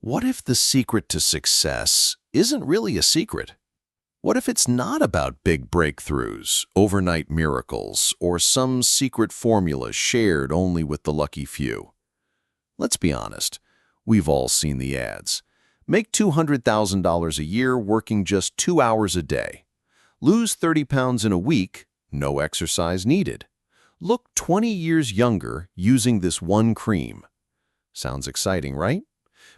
What if the secret to success isn't really a secret? What if it's not about big breakthroughs, overnight miracles, or some secret formula shared only with the lucky few? Let's be honest, we've all seen the ads. Make $200,000 a year working just 2 hours a day. Lose 30 pounds in a week, no exercise needed. Look 20 years younger using this one cream. Sounds exciting, right?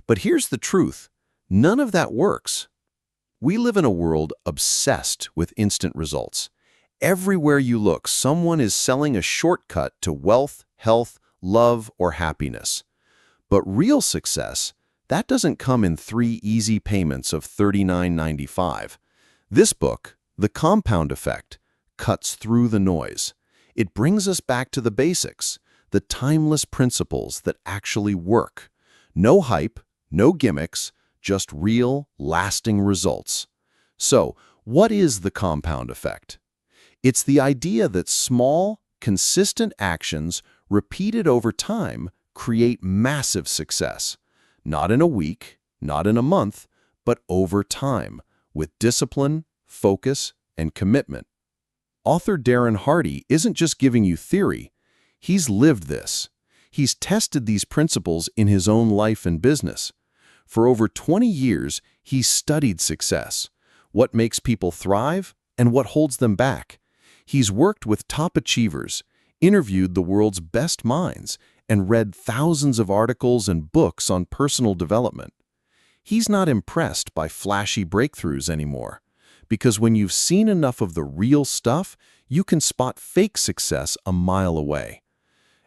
But here's the truth. None of that works. We live in a world obsessed with instant results. Everywhere you look, someone is selling a shortcut to wealth, health, love, or happiness. But real success, that doesn't come in 3 easy payments of $39.95. This book, The Compound Effect, cuts through the noise. It brings us back to the basics, the timeless principles that actually work. No hype, no gimmicks, just real, lasting results. So, what is the compound effect? It's the idea that small, consistent actions repeated over time create massive success. Not in a week, not in a month, but over time, with discipline, focus, and commitment. Author Darren Hardy isn't just giving you theory, he's lived this. He's tested these principles in his own life and business. For over 20 years, he's studied success, what makes people thrive and what holds them back. He's worked with top achievers, interviewed the world's best minds, and read thousands of articles and books on personal development. He's not impressed by flashy breakthroughs anymore, because when you've seen enough of the real stuff, you can spot fake success a mile away.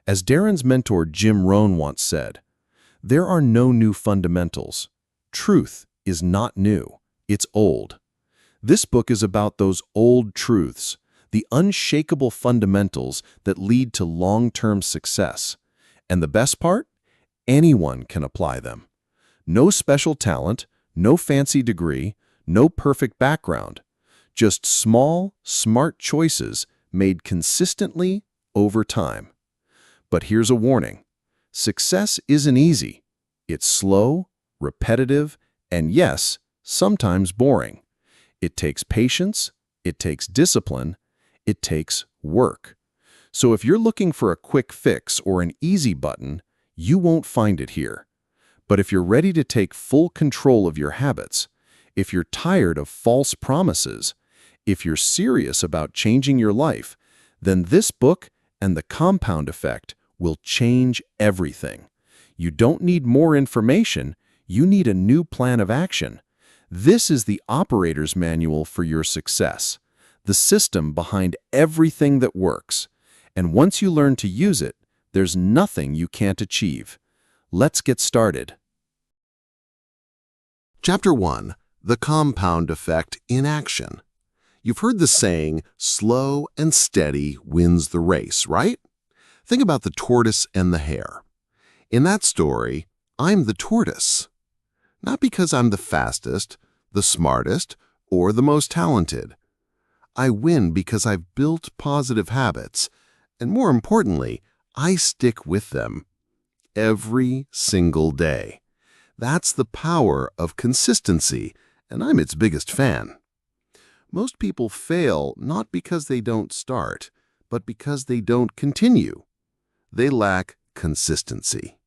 As Darren's mentor Jim Rohn once said, "There are no new fundamentals. Truth is not new, it's old." This book is about those old truths, the unshakable fundamentals that lead to long-term success. And the best part? Anyone can apply them. No special talent, no fancy degree, no perfect background. Just small, smart choices made consistently over time. But here's a warning. Success isn't easy. It's slow, repetitive, and yes, sometimes boring. It takes patience, it takes discipline, it takes work. So if you're looking for a quick fix or an easy button, you won't find it here. But if you're ready to take full control of your habits, if you're tired of false promises, if you're serious about changing your life, then this book and the compound effect will change everything. You don't need more information, you need a new plan of action. This is the operator's manual for your success, the system behind everything that works. And once you learn to use it, there's nothing you can't achieve. Let's get started. Chapter 1. The Compound Effect in Action. You've heard the saying, slow and steady wins the race, right? Think about the tortoise and the hare. In that story, I'm the tortoise. Not because I'm the fastest, the smartest, or the most talented. I win because I've built positive habits, and more importantly, I stick with them every single day. That's the power of consistency, and I'm its biggest fan. Most people fail not because they don't start, but because they don't continue. They lack consistency.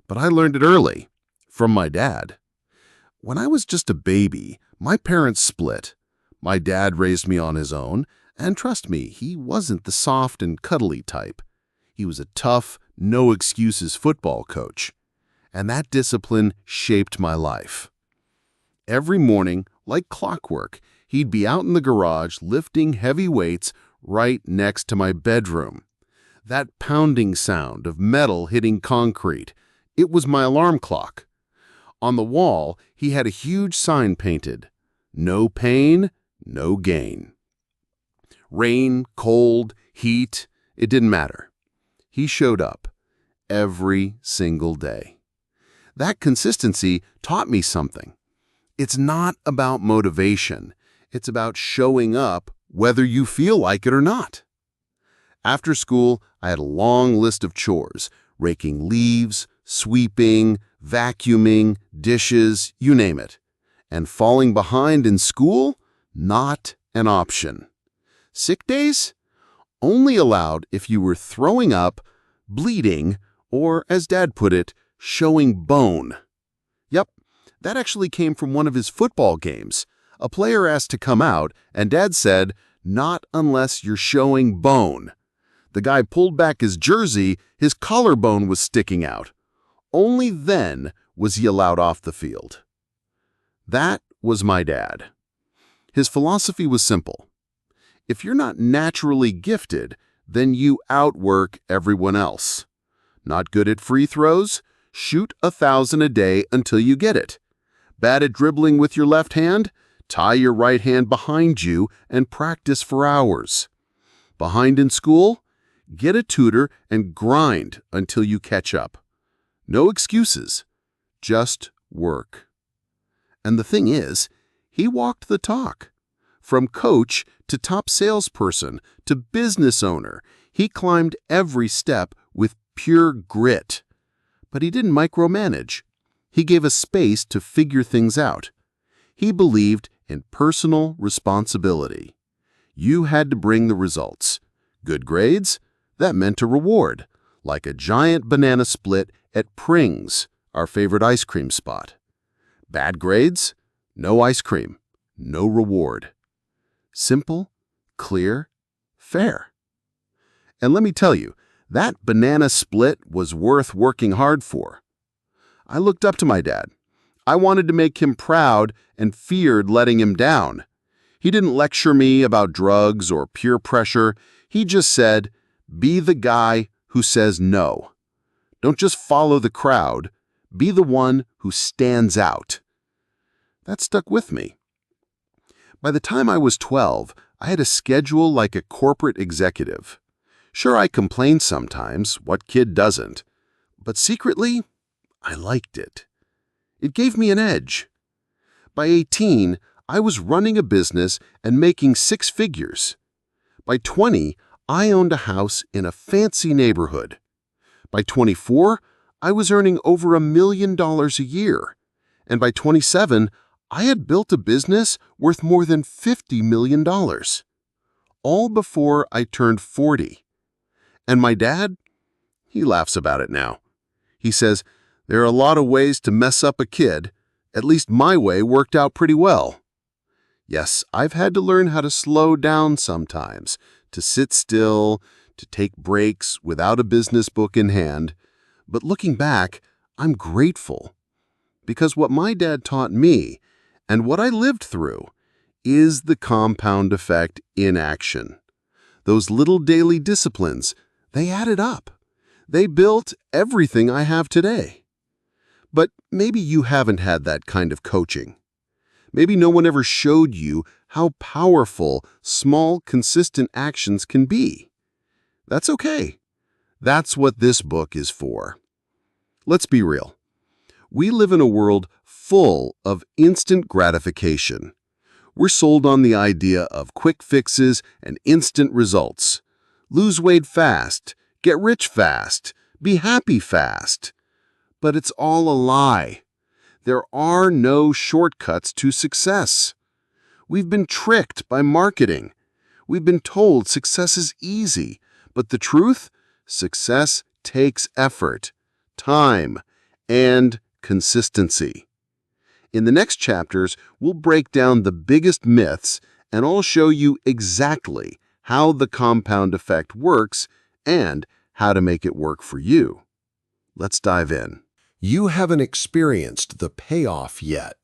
But I learned it early, from my dad. When I was just a baby, my parents split. My dad raised me on his own, and trust me, he wasn't the soft and cuddly type. He was a tough, no-excuses football coach. And that discipline shaped my life. Every morning, like clockwork, he'd be out in the garage lifting heavy weights right next to my bedroom. That pounding sound of metal hitting concrete, it was my alarm clock. On the wall, he had a huge sign painted, "No pain, no gain." Rain, cold, heat, it didn't matter. He showed up every single day. That consistency taught me something. It's not about motivation. It's about showing up whether you feel like it or not. After school, I had a long list of chores, raking leaves, sweeping, vacuuming, dishes, you name it. And falling behind in school? Not an option. Sick days? Only allowed if you were throwing up, bleeding, or, as Dad put it, showing bone. Yep, that actually came from one of his football games. A player asked to come out, and Dad said, "Not unless you're showing bone." The guy pulled back his jersey, his collarbone was sticking out. Only then was he allowed off the field. That was my dad. His philosophy was simple. If you're not naturally gifted, then you outwork everyone else. Not good at free throws? Shoot 1,000 a day until you get it. Bad at dribbling with your left hand? Tie your right hand behind you and practice for hours. Behind in school? Get a tutor and grind until you catch up. No excuses, just work. And the thing is, he walked the talk. From coach to top salesperson to business owner, he climbed every step with pure grit. But he didn't micromanage. He gave us space to figure things out. He believed in personal responsibility. You had to bring the results. Good grades? That meant a reward, like a giant banana split at Pring's, our favorite ice cream spot. Bad grades? No ice cream, no reward. Simple, clear, fair. And let me tell you, that banana split was worth working hard for. I looked up to my dad. I wanted to make him proud and feared letting him down. He didn't lecture me about drugs or peer pressure. He just said, "Be the guy who says no. Don't just follow the crowd. Be the one who stands out." That stuck with me. By the time I was 12, I had a schedule like a corporate executive. Sure, I complained sometimes, what kid doesn't? But secretly, I liked it. It gave me an edge. By 18, I was running a business and making 6 figures. By 20, I owned a house in a fancy neighborhood. By 24, I was earning over $1 million a year. And by 27, I had built a business worth more than $50 million. All before I turned 40. And my dad? He laughs about it now. He says, "There are a lot of ways to mess up a kid. At least my way worked out pretty well." Yes, I've had to learn how to slow down sometimes, to sit still, to take breaks without a business book in hand. But looking back, I'm grateful. Because what my dad taught me, and what I lived through, is the compound effect in action. Those little daily disciplines, they added up. They built everything I have today. But maybe you haven't had that kind of coaching. Maybe no one ever showed you how powerful small, consistent actions can be. That's okay. That's what this book is for. Let's be real. We live in a world full of instant gratification. We're sold on the idea of quick fixes and instant results. Lose weight fast, get rich fast, be happy fast. But it's all a lie. There are no shortcuts to success. We've been tricked by marketing. We've been told success is easy, but the truth? Success takes effort, time, and consistency. In the next chapters, we'll break down the biggest myths and I'll show you exactly how the compound effect works and how to make it work for you. Let's dive in. You haven't experienced the payoff yet.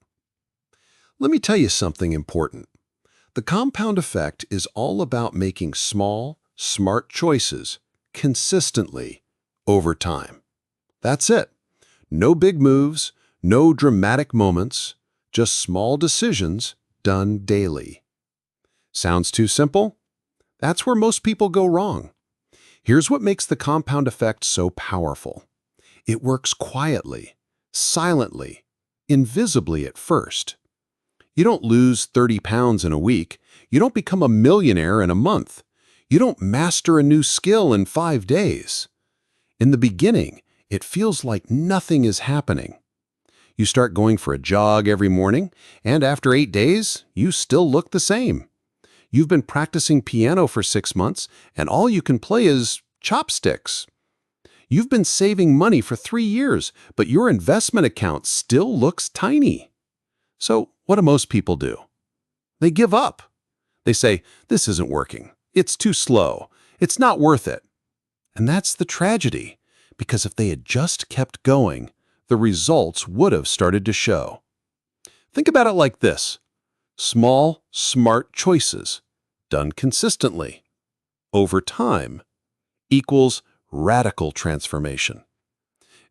Let me tell you something important. The compound effect is all about making small, smart choices consistently over time. That's it. No big moves, no dramatic moments, just small decisions done daily. Sounds too simple? That's where most people go wrong. Here's what makes the compound effect so powerful. It works quietly, silently, invisibly at first. You don't lose 30 pounds in a week. You don't become a millionaire in a month. You don't master a new skill in 5 days. In the beginning, it feels like nothing is happening. You start going for a jog every morning, and after 8 days, you still look the same. You've been practicing piano for 6 months, and all you can play is chopsticks. You've been saving money for 3 years, but your investment account still looks tiny. So what do most people do? They give up. They say, this isn't working. It's too slow. It's not worth it. And that's the tragedy, because if they had just kept going, the results would have started to show. Think about it like this. Small, smart choices, done consistently, over time, equals radical transformation.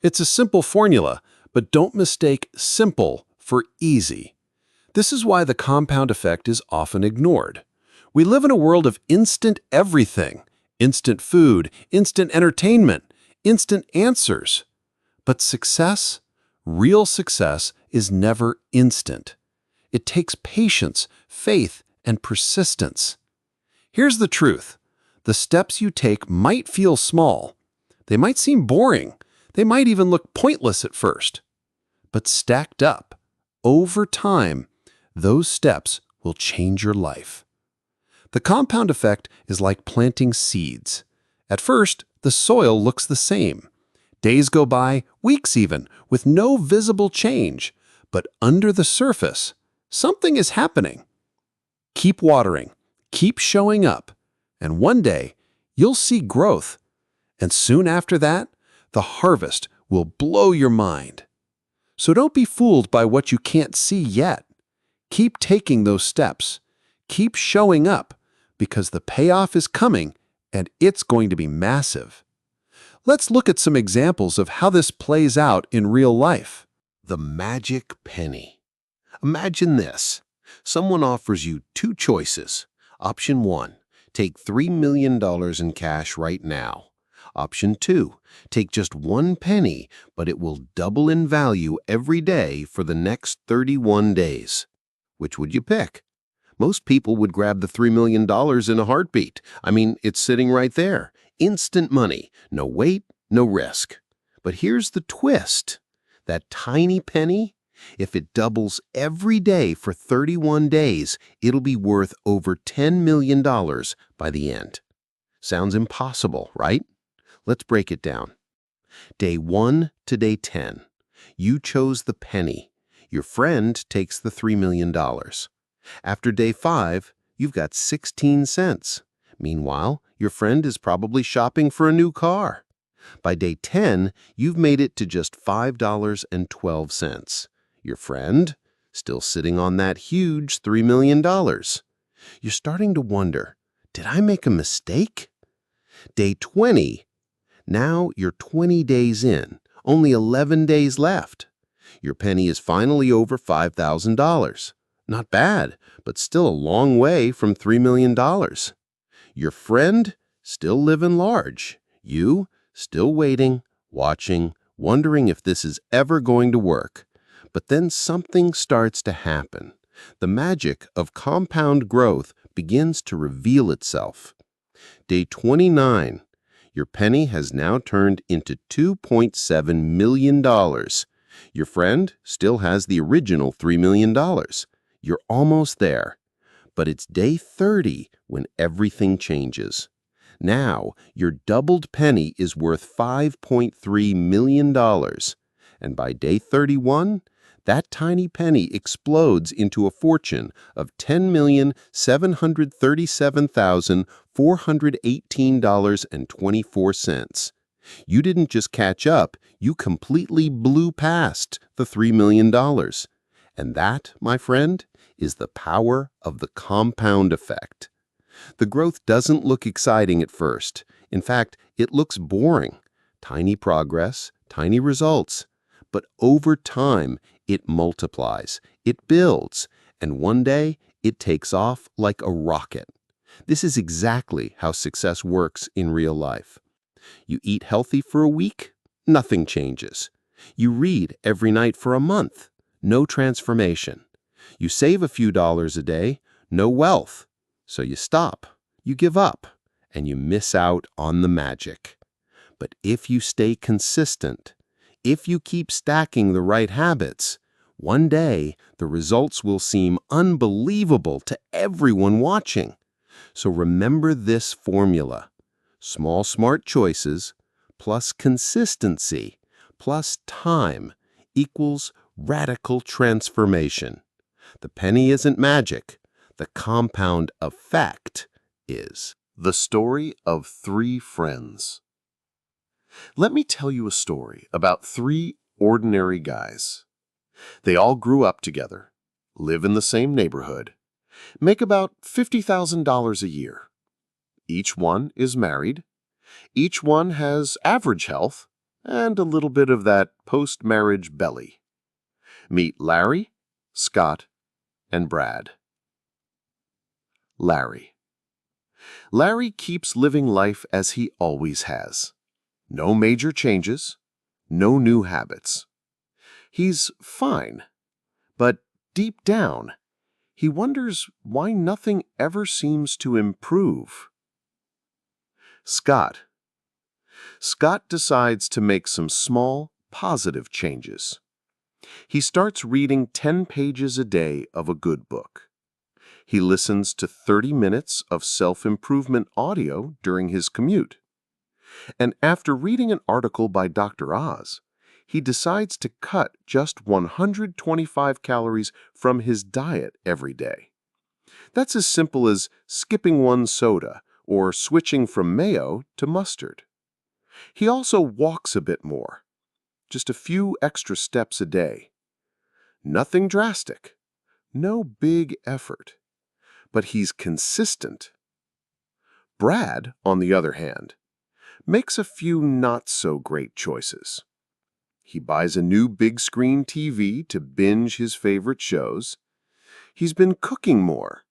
It's a simple formula, but don't mistake simple for easy. This is why the compound effect is often ignored. We live in a world of instant everything, instant food, instant entertainment, instant answers. But success, real success, is never instant. It takes patience, faith, and persistence. Here's the truth. The steps you take might feel small. They might seem boring. They might even look pointless at first. But stacked up, over time, those steps will change your life. The compound effect is like planting seeds. At first, the soil looks the same. Days go by, weeks even, with no visible change. But under the surface, something is happening. Keep watering, keep showing up, and one day you'll see growth. And soon after that, the harvest will blow your mind. So don't be fooled by what you can't see yet. Keep taking those steps. Keep showing up, because the payoff is coming and it's going to be massive. Let's look at some examples of how this plays out in real life. The magic penny. Imagine this. Someone offers you 2 choices. Option 1, take $3 million in cash right now. Option 2, take just 1 penny, but it will double in value every day for the next 31 days. Which would you pick? Most people would grab the $3 million in a heartbeat. I mean, it's sitting right there. Instant money. No wait, no risk. But here's the twist. That tiny penny, if it doubles every day for 31 days, it'll be worth over $10 million by the end. Sounds impossible, right? Let's break it down. Day 1 to day 10. You chose the penny. Your friend takes the $3 million. After day 5, you've got 16 cents. Meanwhile, your friend is probably shopping for a new car. By day 10, you've made it to just $5.12. Your friend, still sitting on that huge $3 million. You're starting to wonder, did I make a mistake? Day 20. Now you're 20 days in, only 11 days left. Your penny is finally over $5,000. Not bad, but still a long way from $3 million. Your friend, still living large. You, still waiting, watching, wondering if this is ever going to work. But then something starts to happen. The magic of compound growth begins to reveal itself. Day 29. Your penny has now turned into $2.7 million. Your friend still has the original $3 million. You're almost there. But it's day 30 when everything changes. Now, your doubled penny is worth $5.3 million. And by day 31, that tiny penny explodes into a fortune of $10,737,418.24. You didn't just catch up, you completely blew past the $3 million. And that, my friend, is the power of the compound effect. The growth doesn't look exciting at first. In fact, it looks boring. Tiny progress, tiny results. But over time, it multiplies, it builds, and one day, it takes off like a rocket. This is exactly how success works in real life. You eat healthy for a week, nothing changes. You read every night for a month, no transformation. You save a few dollars a day, no wealth. So you stop, you give up, and you miss out on the magic. But if you stay consistent, If you keep stacking the right habits, one day the results will seem unbelievable to everyone watching. So remember this formula: small smart choices plus consistency plus time equals radical transformation. The penny isn't magic. The compound effect is. The story of three friends. Let me tell you a story about three ordinary guys. They all grew up together, live in the same neighborhood, make about $50,000 a year. Each one is married. Each one has average health and a little bit of that post-marriage belly. Meet Larry, Scott, and Brad. Larry. Larry keeps living life as he always has. No major changes, no new habits. He's fine, but deep down, he wonders why nothing ever seems to improve. Scott. Scott decides to make some small, positive changes. He starts reading 10 pages a day of a good book. He listens to 30 minutes of self-improvement audio during his commute. And after reading an article by Dr. Oz, he decides to cut just 125 calories from his diet every day. That's as simple as skipping one soda or switching from mayo to mustard. He also walks a bit more, just a few extra steps a day. Nothing drastic, no big effort, but he's consistent. Brad, on the other hand, makes a few not-so-great choices. He buys a new big-screen TV to binge his favorite shows. He's been cooking more,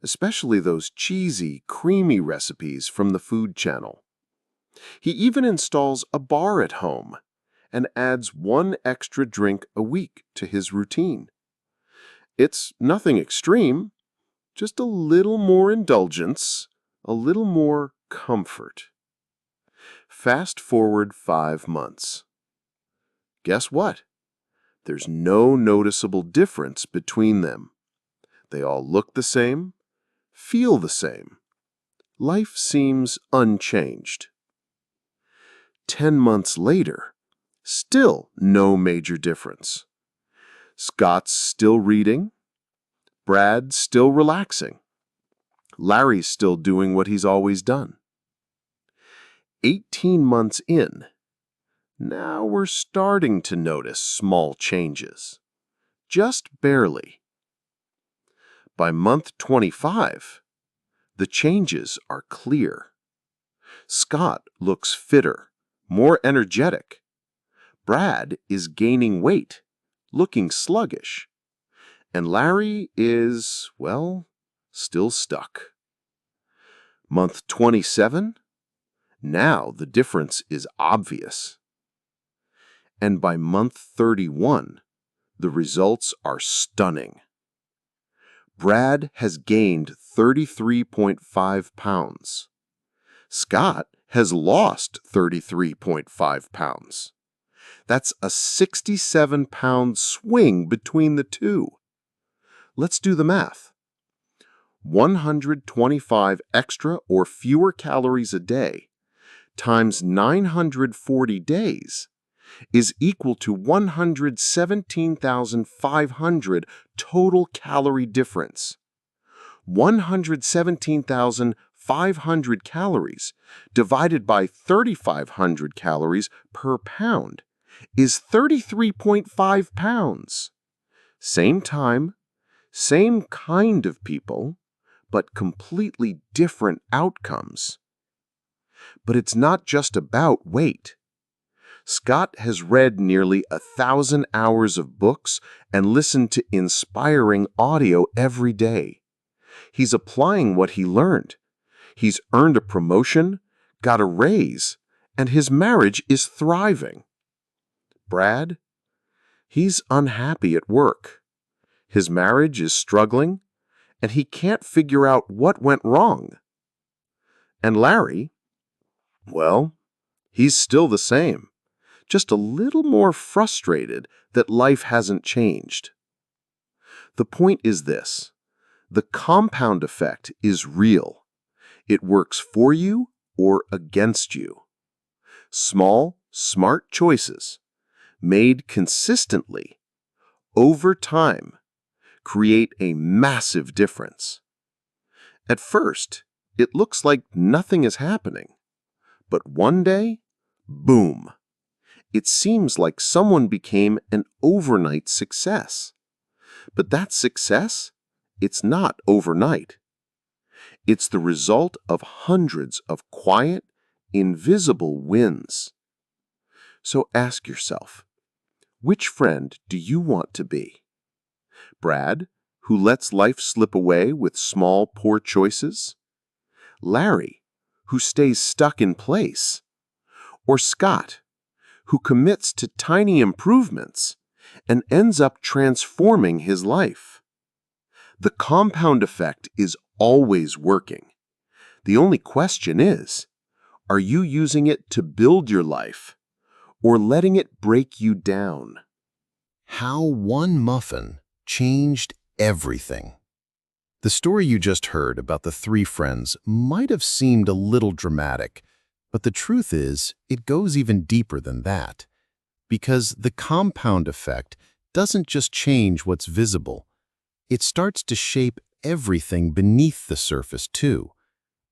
especially those cheesy, creamy recipes from the Food Channel. He even installs a bar at home and adds one extra drink a week to his routine. It's nothing extreme, just a little more indulgence, a little more comfort. Fast forward 5 months. Guess what? There's no noticeable difference between them. They all look the same, feel the same. Life seems unchanged. 10 months later, still no major difference. Scott's still reading. Brad's still relaxing. Larry's still doing what he's always done. 18 months in, now we're starting to notice small changes. Just barely. By month 25, the changes are clear. Scott looks fitter, more energetic. Brad is gaining weight, looking sluggish. And Larry is, well, still stuck. Month 27, now the difference is obvious. And by month 31, the results are stunning. Brad has gained 33.5 pounds. Scott has lost 33.5 pounds. That's a 67-pound swing between the two. Let's do the math. 125 extra or fewer calories a day times 940 days is equal to 117,500 total calorie difference. 117,500 calories divided by 3,500 calories per pound is 33.5 pounds. Same time, same kind of people, but completely different outcomes. But it's not just about weight. Scott has read nearly 1,000 hours of books and listened to inspiring audio every day. He's applying what he learned. He's earned a promotion, got a raise, and his marriage is thriving. Brad? He's unhappy at work. His marriage is struggling, and he can't figure out what went wrong. And Larry? Well, he's still the same. just a little more frustrated that life hasn't changed. The point is this: the compound effect is real. It works for you or against you. Small, smart choices, made consistently, over time, create a massive difference. At first, it looks like nothing is happening. But one day, boom! It seems like someone became an overnight success. But that success, it's not overnight. It's the result of hundreds of quiet, invisible wins. So ask yourself, which friend do you want to be? Brad, who lets life slip away with small, poor choices? Larry, who stays stuck in place? Or Scott, who commits to tiny improvements and ends up transforming his life? The compound effect is always working. The only question is, are you using it to build your life or letting it break you down? How one muffin changed everything. The story you just heard about the three friends might have seemed a little dramatic, but the truth is, it goes even deeper than that. Because the compound effect doesn't just change what's visible, it starts to shape everything beneath the surface too,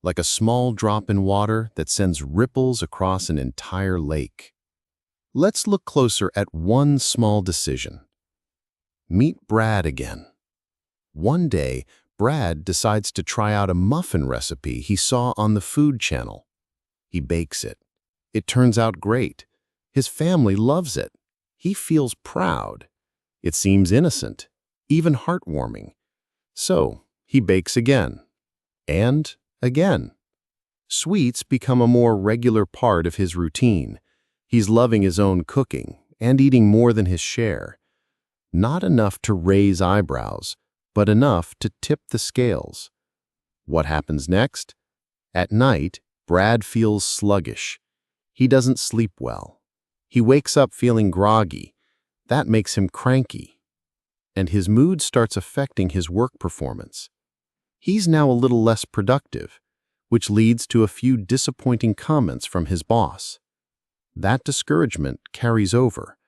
like a small drop in water that sends ripples across an entire lake. Let's look closer at one small decision. Meet Brad again. One day, Brad decides to try out a muffin recipe he saw on the Food Channel. He bakes it. It turns out great. His family loves it. He feels proud. It seems innocent, even heartwarming. So, he bakes again. And again. Sweets become a more regular part of his routine. He's loving his own cooking and eating more than his share. Not enough to raise eyebrows, but enough to tip the scales. What happens next? At night, Brad feels sluggish. He doesn't sleep well. He wakes up feeling groggy. That makes him cranky. And his mood starts affecting his work performance. He's now a little less productive, which leads to a few disappointing comments from his boss. That discouragement carries over,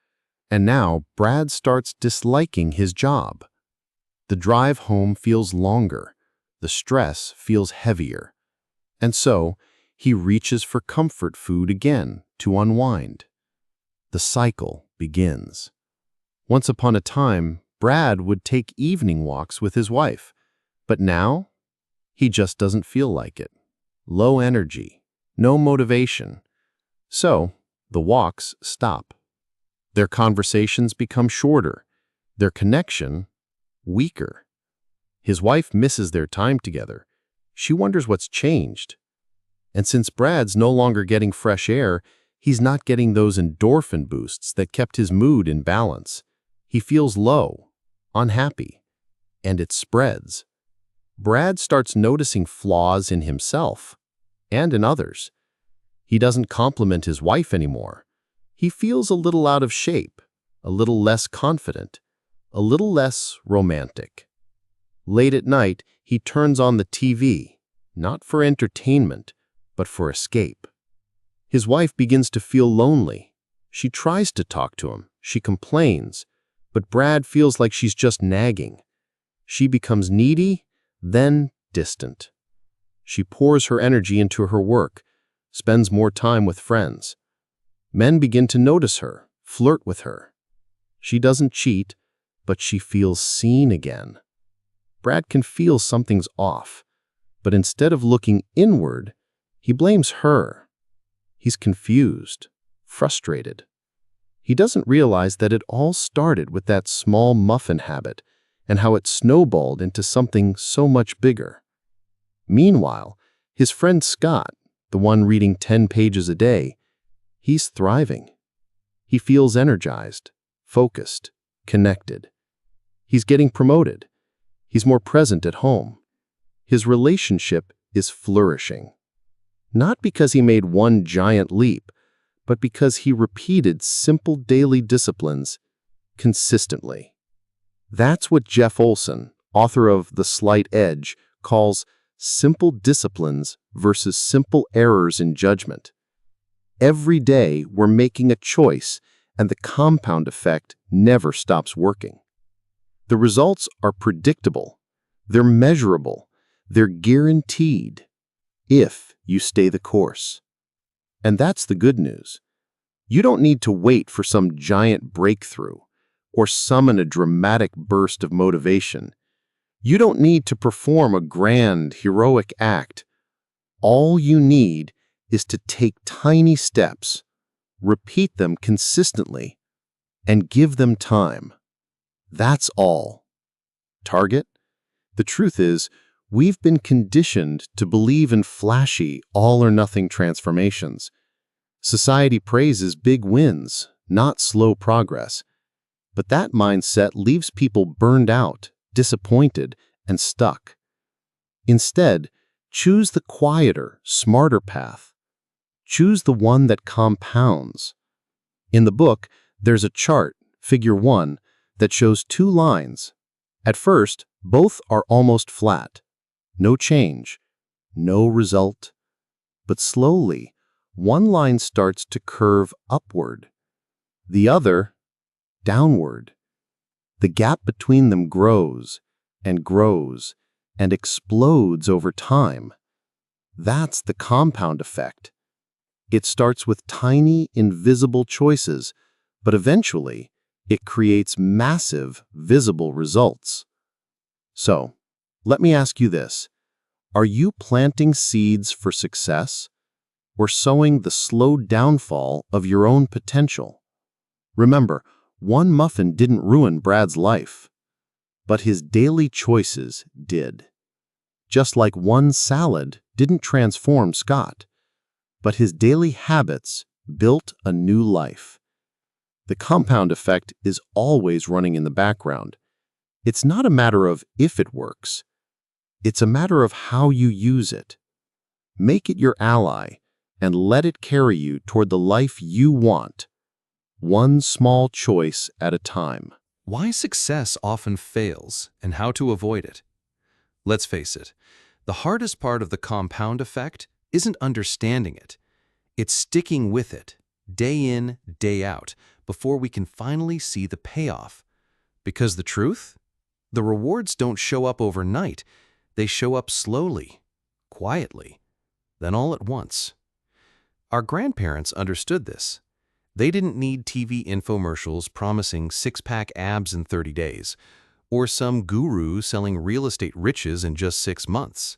and now Brad starts disliking his job. The drive home feels longer, the stress feels heavier, and so he reaches for comfort food again to unwind. The cycle begins. Once upon a time, Brad would take evening walks with his wife, but now he just doesn't feel like it. Low energy, no motivation. So, the walks stop. Their conversations become shorter, their connection weaker. His wife misses their time together. She wonders what's changed. And since Brad's no longer getting fresh air, he's not getting those endorphin boosts that kept his mood in balance. He feels low, unhappy, and it spreads. Brad starts noticing flaws in himself and in others. He doesn't compliment his wife anymore. He feels a little out of shape, a little less confident, a little less romantic. Late at night, he turns on the TV, not for entertainment, but for escape. His wife begins to feel lonely. She tries to talk to him. She complains, but Brad feels like she's just nagging. She becomes needy, then distant. She pours her energy into her work, spends more time with friends. Men begin to notice her, flirt with her. She doesn't cheat, but she feels seen again. Brad can feel something's off, but instead of looking inward, he blames her. He's confused, frustrated. He doesn't realize that it all started with that small muffin habit and how it snowballed into something so much bigger. Meanwhile, his friend Scott, the one reading 10 pages a day, he's thriving. He feels energized, focused, connected. He's getting promoted. He's more present at home. His relationship is flourishing. Not because he made one giant leap, but because he repeated simple daily disciplines consistently. That's what Jeff Olson, author of The Slight Edge, calls simple disciplines versus simple errors in judgment. Every day, we're making a choice, and the compound effect never stops working. The results are predictable, they're measurable, they're guaranteed if you stay the course. And that's the good news. You don't need to wait for some giant breakthrough or summon a dramatic burst of motivation. You don't need to perform a grand, heroic act. All you need is to take tiny steps, repeat them consistently, and give them time. That's all. Target? The truth is, we've been conditioned to believe in flashy, all-or-nothing transformations. Society praises big wins, not slow progress. But that mindset leaves people burned out, disappointed, and stuck. Instead, choose the quieter, smarter path. Choose the one that compounds. In the book, there's a chart, Figure 1, that shows two lines. At first, both are almost flat. No change, no result. But slowly, one line starts to curve upward. The other, downward. The gap between them grows and grows and explodes over time. That's the compound effect. It starts with tiny, invisible choices, but eventually, it creates massive, visible results. So, let me ask you this. Are you planting seeds for success or sowing the slow downfall of your own potential? Remember, one muffin didn't ruin Brad's life, but his daily choices did. Just like one salad didn't transform Scott, but his daily habits built a new life. The compound effect is always running in the background. It's not a matter of if it works. It's a matter of how you use it. Make it your ally and let it carry you toward the life you want, one small choice at a time. Why success often fails and how to avoid it. Let's face it, the hardest part of the compound effect isn't understanding it. It's sticking with it, day in, day out, before we can finally see the payoff. Because the truth? The rewards don't show up overnight. They show up slowly, quietly, then all at once. Our grandparents understood this. They didn't need TV infomercials promising six-pack abs in 30 days, or some guru selling real estate riches in just 6 months.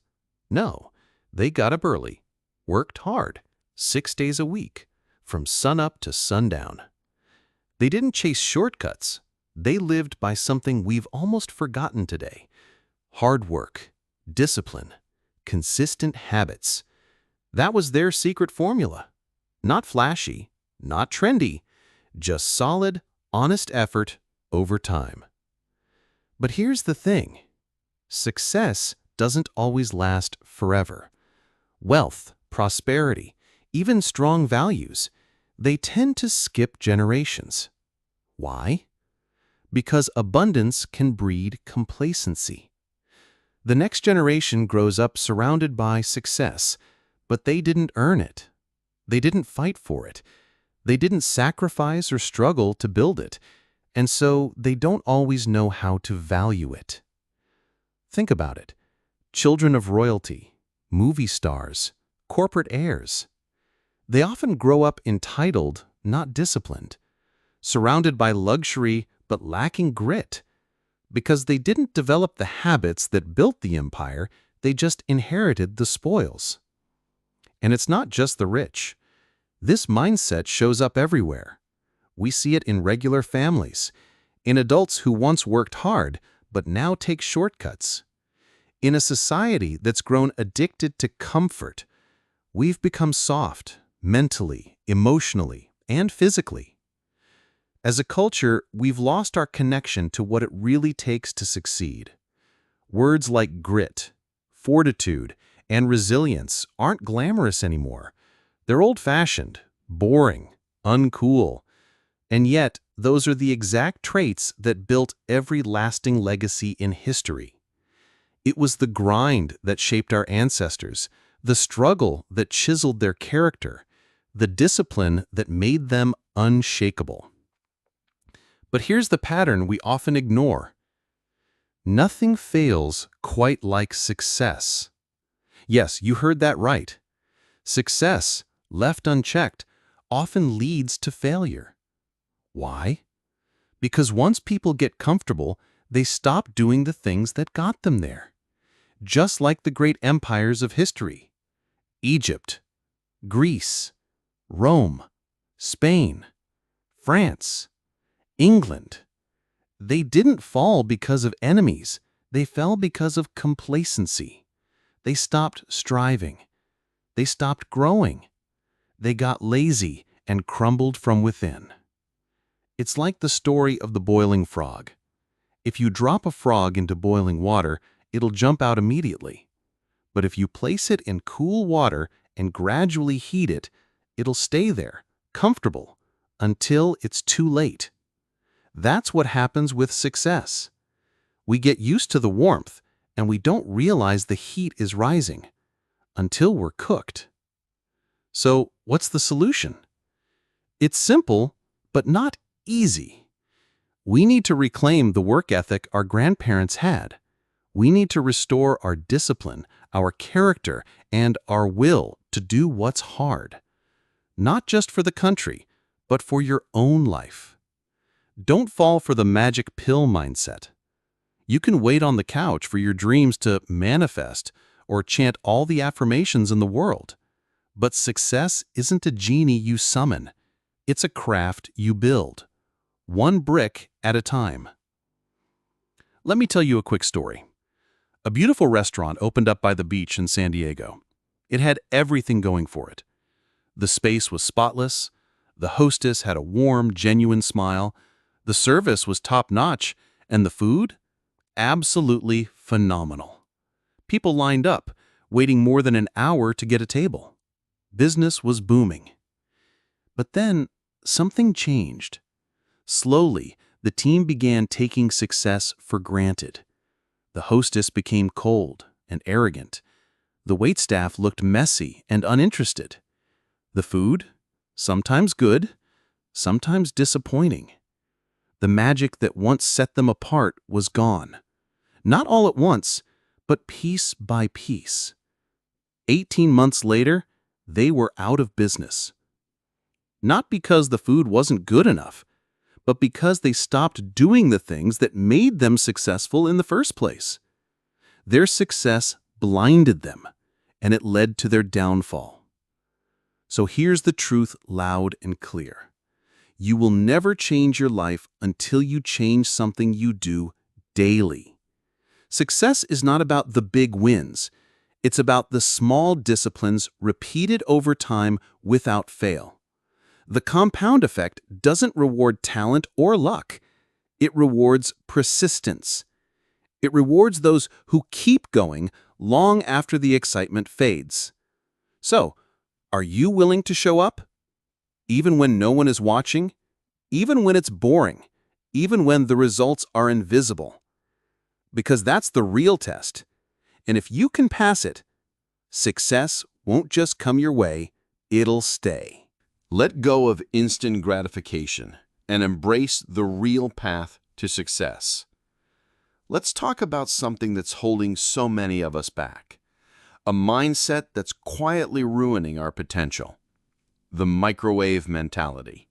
No, they got up early, worked hard, 6 days a week, from sunup to sundown. They didn't chase shortcuts. They lived by something we've almost forgotten today. Hard work, discipline, consistent habits. That was their secret formula. Not flashy, not trendy, just solid, honest effort over time. But here's the thing. Success doesn't always last forever. Wealth, prosperity, even strong values, they tend to skip generations. Why? Because abundance can breed complacency. The next generation grows up surrounded by success, but they didn't earn it. They didn't fight for it. They didn't sacrifice or struggle to build it, and so they don't always know how to value it. Think about it. Children of royalty, movie stars, corporate heirs. They often grow up entitled, not disciplined, surrounded by luxury but lacking grit, because they didn't develop the habits that built the empire, they just inherited the spoils. And it's not just the rich. This mindset shows up everywhere. We see it in regular families, in adults who once worked hard but now take shortcuts. In a society that's grown addicted to comfort, we've become soft, mentally, emotionally, and physically. As a culture, we've lost our connection to what it really takes to succeed. Words like grit, fortitude, and resilience aren't glamorous anymore. They're old-fashioned, boring, uncool. And yet, those are the exact traits that built every lasting legacy in history. It was the grind that shaped our ancestors, the struggle that chiseled their character, the discipline that made them unshakable. But here's the pattern we often ignore. Nothing fails quite like success. Yes, you heard that right. Success, left unchecked, often leads to failure. Why? Because once people get comfortable, they stop doing the things that got them there. Just like the great empires of history. Egypt, Greece, Rome, Spain, France, England. They didn't fall because of enemies. They fell because of complacency. They stopped striving. They stopped growing. They got lazy and crumbled from within. It's like the story of the boiling frog. If you drop a frog into boiling water, it'll jump out immediately. But if you place it in cool water and gradually heat it, it'll stay there, comfortable, until it's too late. That's what happens with success. We get used to the warmth, and we don't realize the heat is rising until we're cooked. So, what's the solution? It's simple, but not easy. We need to reclaim the work ethic our grandparents had. We need to restore our discipline, our character, and our will to do what's hard. Not just for the country, but for your own life. Don't fall for the magic pill mindset. You can wait on the couch for your dreams to manifest or chant all the affirmations in the world. But success isn't a genie you summon. It's a craft you build, one brick at a time. Let me tell you a quick story. A beautiful restaurant opened up by the beach in San Diego. It had everything going for it. The space was spotless. The hostess had a warm, genuine smile. The service was top-notch, and the food? Absolutely phenomenal. People lined up, waiting more than an hour to get a table. Business was booming. But then, something changed. Slowly, the team began taking success for granted. The hostess became cold and arrogant. The waitstaff looked messy and uninterested. The food? Sometimes good, sometimes disappointing. The magic that once set them apart was gone. Not all at once, but piece by piece. 18 months later, they were out of business. Not because the food wasn't good enough, but because they stopped doing the things that made them successful in the first place. Their success blinded them, and it led to their downfall. So here's the truth loud and clear. You will never change your life until you change something you do daily. Success is not about the big wins. It's about the small disciplines repeated over time without fail. The compound effect doesn't reward talent or luck. It rewards persistence. It rewards those who keep going long after the excitement fades. So, are you willing to show up? Even when no one is watching? Even when it's boring? Even when the results are invisible? Because that's the real test. And if you can pass it, success won't just come your way, it'll stay. Let go of instant gratification and embrace the real path to success. Let's talk about something that's holding so many of us back. A mindset that's quietly ruining our potential. The microwave mentality.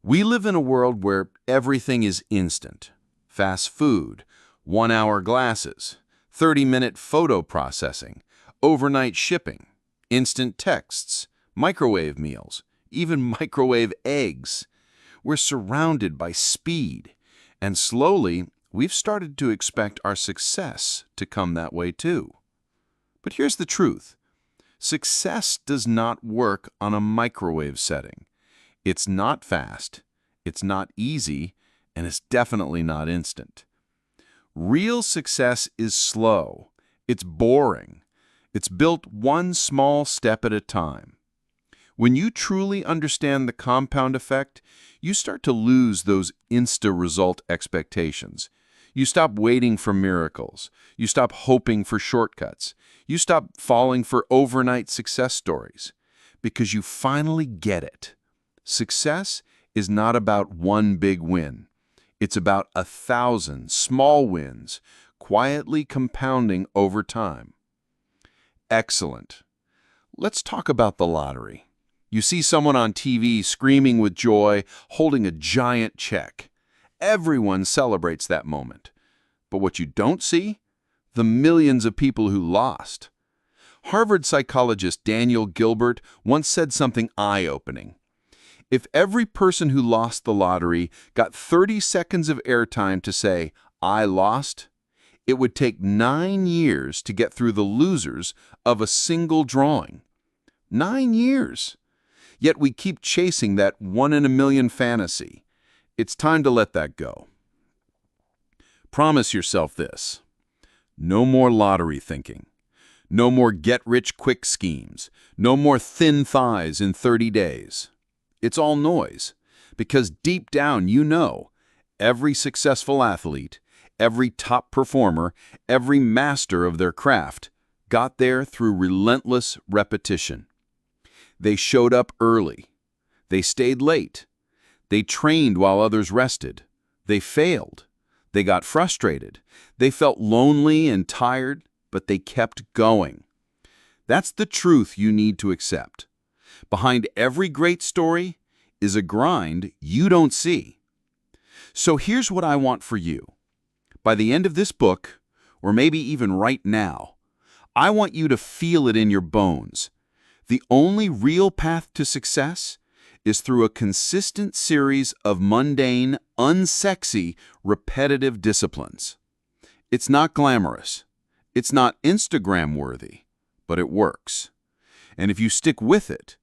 We live in a world where everything is instant. Fast food, 1-hour glasses, 30-minute photo processing, overnight shipping, instant texts, microwave meals, even microwave eggs. We're surrounded by speed, and slowly we've started to expect our success to come that way too. But here's the truth. Success does not work on a microwave setting. It's not fast, it's not easy, and it's definitely not instant. Real success is slow. It's boring. It's built one small step at a time. When you truly understand the compound effect, you start to lose those insta-result expectations. You stop waiting for miracles. You stop hoping for shortcuts. You stop falling for overnight success stories because you finally get it. Success is not about one big win. It's about 1,000 small wins, quietly compounding over time. Excellent. Let's talk about the lottery. You see someone on TV screaming with joy, holding a giant check. Everyone celebrates that moment. But what you don't see? The millions of people who lost. Harvard psychologist Daniel Gilbert once said something eye-opening. If every person who lost the lottery got 30 seconds of airtime to say, "I lost," it would take 9 years to get through the losers of a single drawing. 9 years! Yet we keep chasing that one-in-a-million fantasy. It's time to let that go. Promise yourself this. No more lottery thinking. No more get-rich-quick schemes. No more thin thighs in 30 days. It's all noise, because deep down you know every successful athlete, every top performer, every master of their craft got there through relentless repetition. They showed up early. They stayed late. They trained while others rested. They failed. They got frustrated. They felt lonely and tired, but they kept going. That's the truth you need to accept. Behind every great story is a grind you don't see. So here's what I want for you. By the end of this book, or maybe even right now, I want you to feel it in your bones. The only real path to success is through a consistent series of mundane, unsexy, repetitive disciplines. It's not glamorous. It's not Instagram-worthy, but it works. And if you stick with it,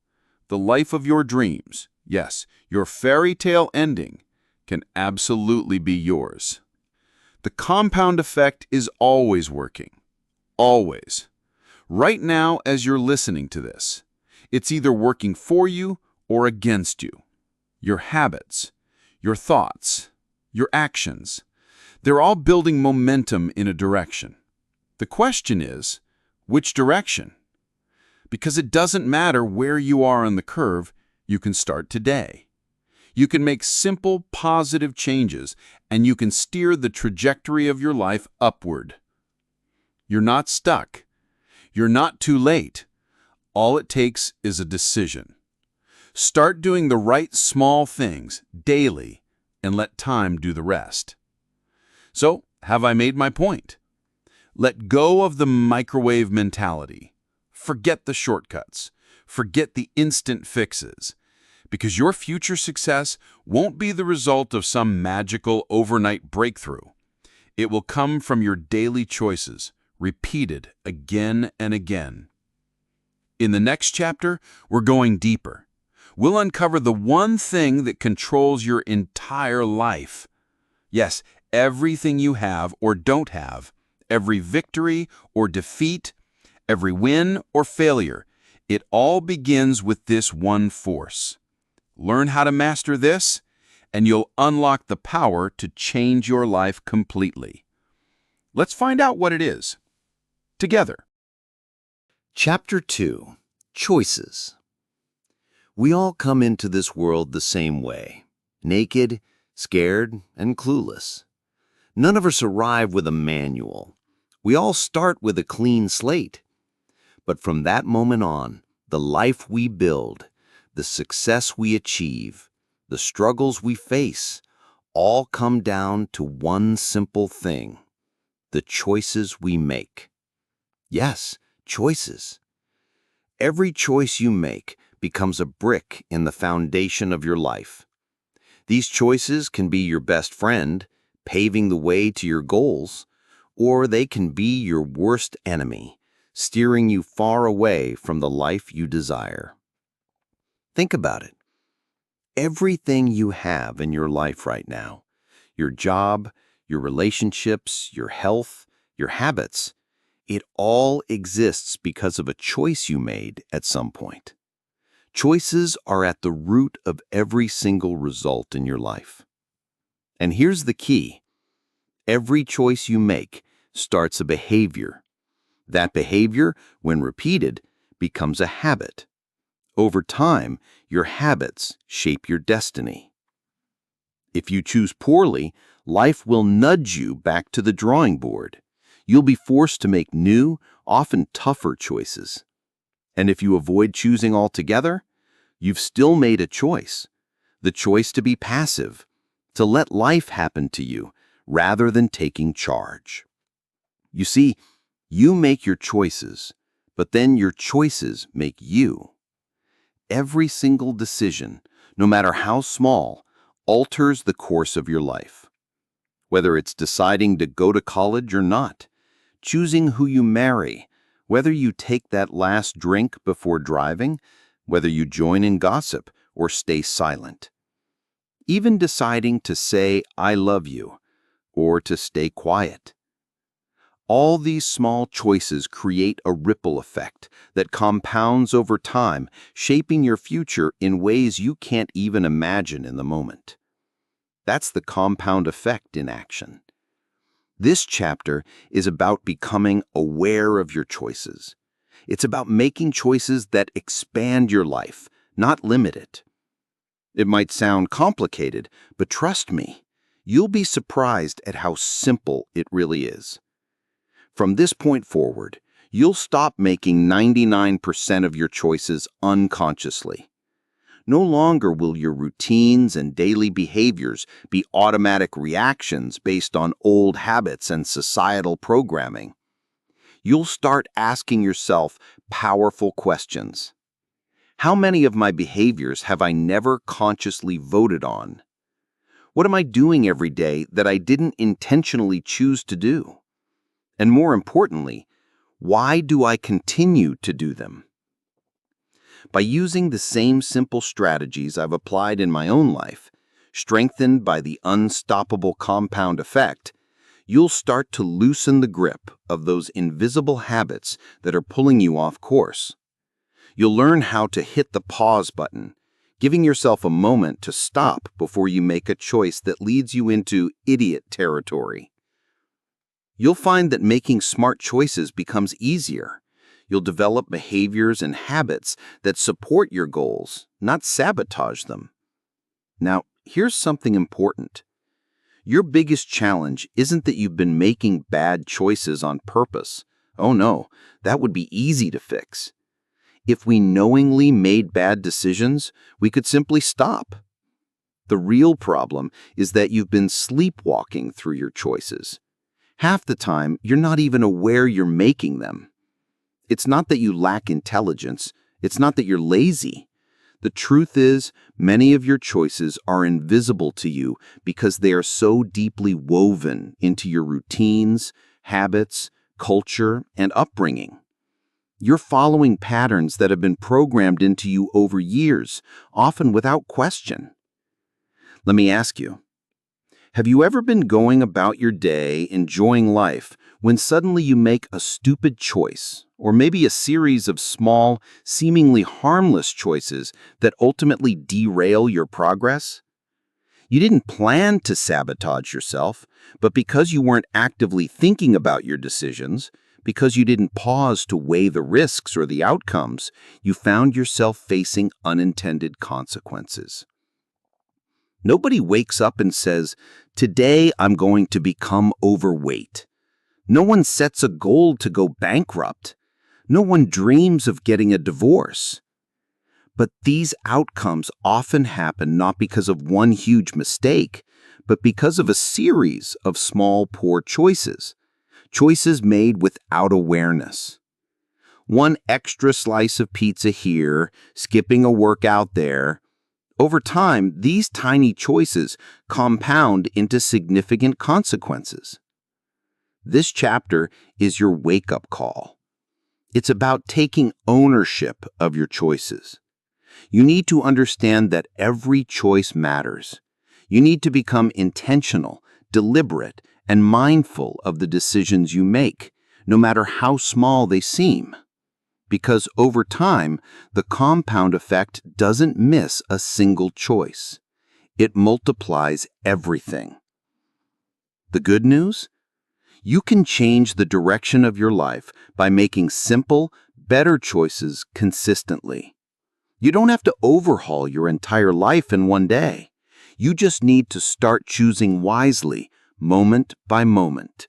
the life of your dreams, yes, your fairy tale ending, can absolutely be yours. The compound effect is always working. Always. Right now, as you're listening to this, it's either working for you or against you. Your habits, your thoughts, your actions, they're all building momentum in a direction. The question is, which direction? Because it doesn't matter where you are on the curve, you can start today. You can make simple, positive changes, and you can steer the trajectory of your life upward. You're not stuck. You're not too late. All it takes is a decision. Start doing the right small things daily and let time do the rest. So, have I made my point? Let go of the microwave mentality. Forget the shortcuts. Forget the instant fixes. Because your future success won't be the result of some magical overnight breakthrough. It will come from your daily choices, repeated again and again. In the next chapter, we're going deeper. We'll uncover the one thing that controls your entire life. Yes, everything you have or don't have, every victory or defeat, every win or failure, it all begins with this one force. Learn how to master this, and you'll unlock the power to change your life completely. Let's find out what it is. Together. Chapter 2. Choices. We all come into this world the same way, naked, scared, and clueless. None of us arrive with a manual. We all start with a clean slate. But from that moment on, the life we build, the success we achieve, the struggles we face, all come down to one simple thing: the choices we make. Yes, choices. Every choice you make becomes a brick in the foundation of your life. These choices can be your best friend, paving the way to your goals, or they can be your worst enemy, steering you far away from the life you desire. Think about it. Everything you have in your life right now, your job, your relationships, your health, your habits, it all exists because of a choice you made at some point. Choices are at the root of every single result in your life. And here's the key. Every choice you make starts a behavior. That behavior, when repeated, becomes a habit. Over time, your habits shape your destiny. If you choose poorly, life will nudge you back to the drawing board. You'll be forced to make new, often tougher choices. And if you avoid choosing altogether, you've still made a choice. The choice to be passive, to let life happen to you, rather than taking charge. You see, you make your choices, but then your choices make you. Every single decision, no matter how small, alters the course of your life. Whether it's deciding to go to college or not, choosing who you marry, whether you take that last drink before driving, whether you join in gossip or stay silent. Even deciding to say, "I love you," or to stay quiet. All these small choices create a ripple effect that compounds over time, shaping your future in ways you can't even imagine in the moment. That's the compound effect in action. This chapter is about becoming aware of your choices. It's about making choices that expand your life, not limit it. It might sound complicated, but trust me, you'll be surprised at how simple it really is. From this point forward, you'll stop making 99% of your choices unconsciously. No longer will your routines and daily behaviors be automatic reactions based on old habits and societal programming. You'll start asking yourself powerful questions. How many of my behaviors have I never consciously voted on? What am I doing every day that I didn't intentionally choose to do? And more importantly, why do I continue to do them? By using the same simple strategies I've applied in my own life, strengthened by the unstoppable compound effect, you'll start to loosen the grip of those invisible habits that are pulling you off course. You'll learn how to hit the pause button, giving yourself a moment to stop before you make a choice that leads you into idiot territory. You'll find that making smart choices becomes easier. You'll develop behaviors and habits that support your goals, not sabotage them. Now, here's something important. Your biggest challenge isn't that you've been making bad choices on purpose. Oh no, that would be easy to fix. If we knowingly made bad decisions, we could simply stop. The real problem is that you've been sleepwalking through your choices. Half the time, you're not even aware you're making them. It's not that you lack intelligence. It's not that you're lazy. The truth is, many of your choices are invisible to you because they are so deeply woven into your routines, habits, culture, and upbringing. You're following patterns that have been programmed into you over years, often without question. Let me ask you, have you ever been going about your day, enjoying life, when suddenly you make a stupid choice, or maybe a series of small, seemingly harmless choices that ultimately derail your progress? You didn't plan to sabotage yourself, but because you weren't actively thinking about your decisions, because you didn't pause to weigh the risks or the outcomes, you found yourself facing unintended consequences. Nobody wakes up and says, "Today I'm going to become overweight." No one sets a goal to go bankrupt. No one dreams of getting a divorce. But these outcomes often happen not because of one huge mistake, but because of a series of small, poor choices. Choices made without awareness. One extra slice of pizza here, skipping a workout there. Over time, these tiny choices compound into significant consequences. This chapter is your wake-up call. It's about taking ownership of your choices. You need to understand that every choice matters. You need to become intentional, deliberate, and mindful of the decisions you make, no matter how small they seem. because over time, the compound effect doesn't miss a single choice. It multiplies everything. The good news? You can change the direction of your life by making simple, better choices consistently. You don't have to overhaul your entire life in one day. You just need to start choosing wisely, moment by moment.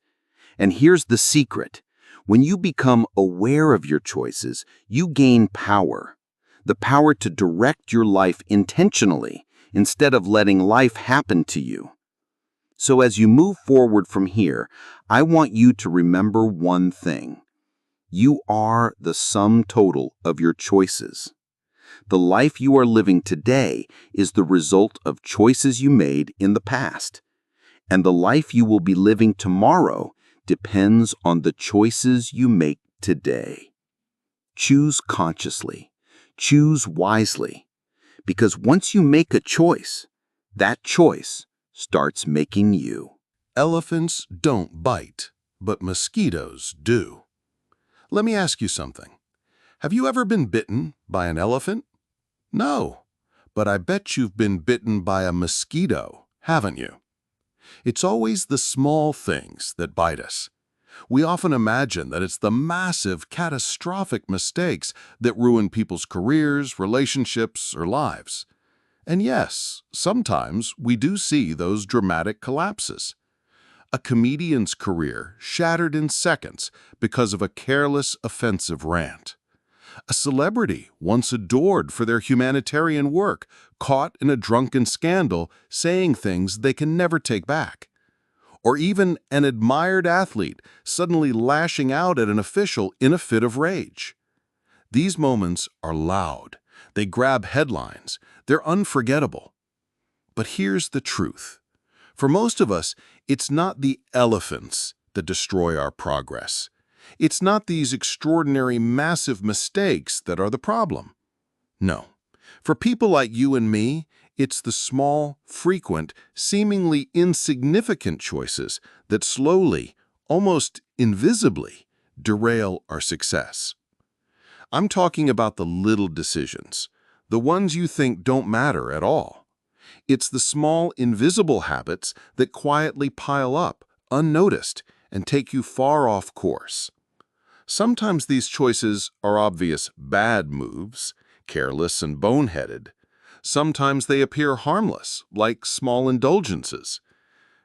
And here's the secret. When you become aware of your choices, you gain power. The power to direct your life intentionally instead of letting life happen to you. So as you move forward from here, I want you to remember one thing. You are the sum total of your choices. The life you are living today is the result of choices you made in the past. And the life you will be living tomorrow depends on the choices you make today. Choose consciously. Choose wisely. Because once you make a choice, that choice starts making you. Elephants don't bite, but mosquitoes do. Let me ask you something. Have you ever been bitten by an elephant? No, but I bet you've been bitten by a mosquito, haven't you? It's always the small things that bite us. We often imagine that it's the massive, catastrophic mistakes that ruin people's careers, relationships, or lives. And yes, sometimes we do see those dramatic collapses. A comedian's career shattered in seconds because of a careless, offensive rant. A celebrity once adored for their humanitarian work, caught in a drunken scandal saying things they can never take back. Or even an admired athlete suddenly lashing out at an official in a fit of rage. These moments are loud. They grab headlines. They're unforgettable. But here's the truth. For most of us, it's not the elephants that destroy our progress. It's not these extraordinary, massive mistakes that are the problem. No. For people like you and me, it's the small, frequent, seemingly insignificant choices that slowly, almost invisibly, derail our success. I'm talking about the little decisions, the ones you think don't matter at all. It's the small, invisible habits that quietly pile up, unnoticed, and take you far off course. Sometimes these choices are obvious bad moves, careless and boneheaded. Sometimes they appear harmless, like small indulgences.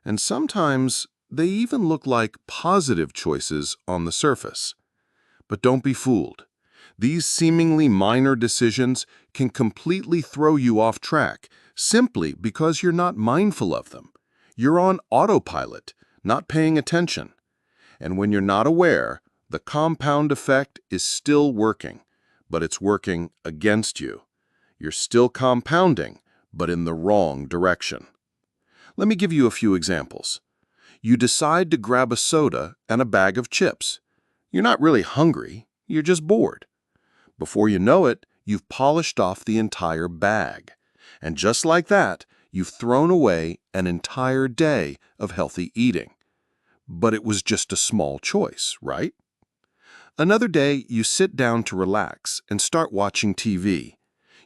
And sometimes they even look like positive choices on the surface. But don't be fooled. These seemingly minor decisions can completely throw you off track simply because you're not mindful of them. You're on autopilot, not paying attention. And when you're not aware, the compound effect is still working, but it's working against you. You're still compounding, but in the wrong direction. Let me give you a few examples. You decide to grab a soda and a bag of chips. You're not really hungry, you're just bored. Before you know it, you've polished off the entire bag. And just like that, you've thrown away an entire day of healthy eating. But it was just a small choice, right? Another day, you sit down to relax and start watching TV.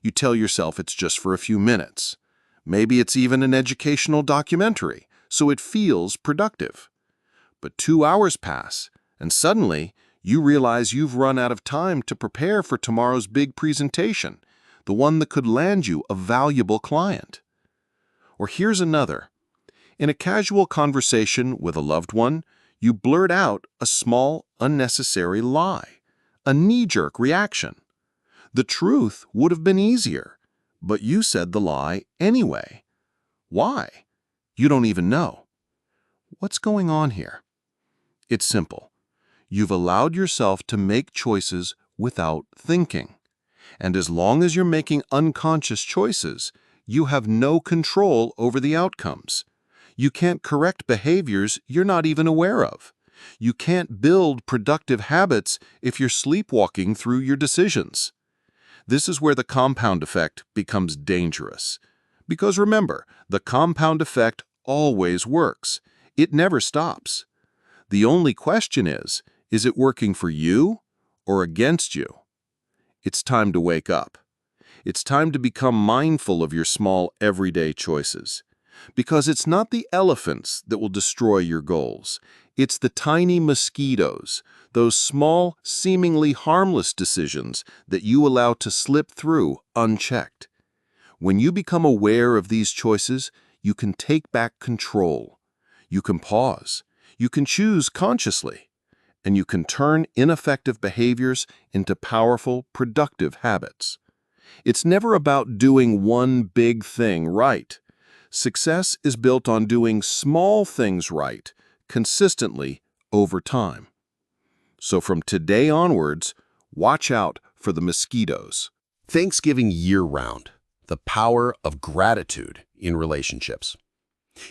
You tell yourself it's just for a few minutes. Maybe it's even an educational documentary, so it feels productive. But 2 hours pass, and suddenly, you realize you've run out of time to prepare for tomorrow's big presentation, the one that could land you a valuable client. Or here's another. In a casual conversation with a loved one, you blurt out a small, unnecessary lie, a knee-jerk reaction. The truth would have been easier, but you said the lie anyway. Why? You don't even know. What's going on here? It's simple. You've allowed yourself to make choices without thinking. And as long as you're making unconscious choices, you have no control over the outcomes. You can't correct behaviors you're not even aware of. You can't build productive habits if you're sleepwalking through your decisions. This is where the compound effect becomes dangerous. Because remember, the compound effect always works. It never stops. The only question is it working for you or against you? It's time to wake up. It's time to become mindful of your small, everyday choices. Because it's not the elephants that will destroy your goals. It's the tiny mosquitoes, those small, seemingly harmless decisions that you allow to slip through unchecked. When you become aware of these choices, you can take back control. You can pause. You can choose consciously. And you can turn ineffective behaviors into powerful, productive habits. It's never about doing one big thing right. Success is built on doing small things right, consistently, over time. So from today onwards, watch out for the mosquitoes. Thanksgiving year-round. The power of gratitude in relationships.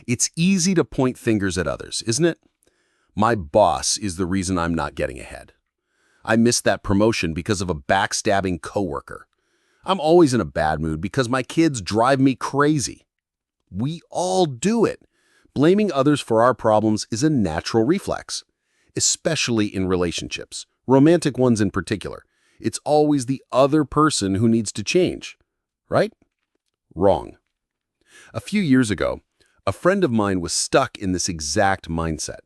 It's easy to point fingers at others, isn't it? My boss is the reason I'm not getting ahead. I missed that promotion because of a backstabbing coworker. I'm always in a bad mood because my kids drive me crazy. We all do it. Blaming others for our problems is a natural reflex, especially in relationships, romantic ones in particular. It's always the other person who needs to change, right? Wrong. A few years ago, a friend of mine was stuck in this exact mindset.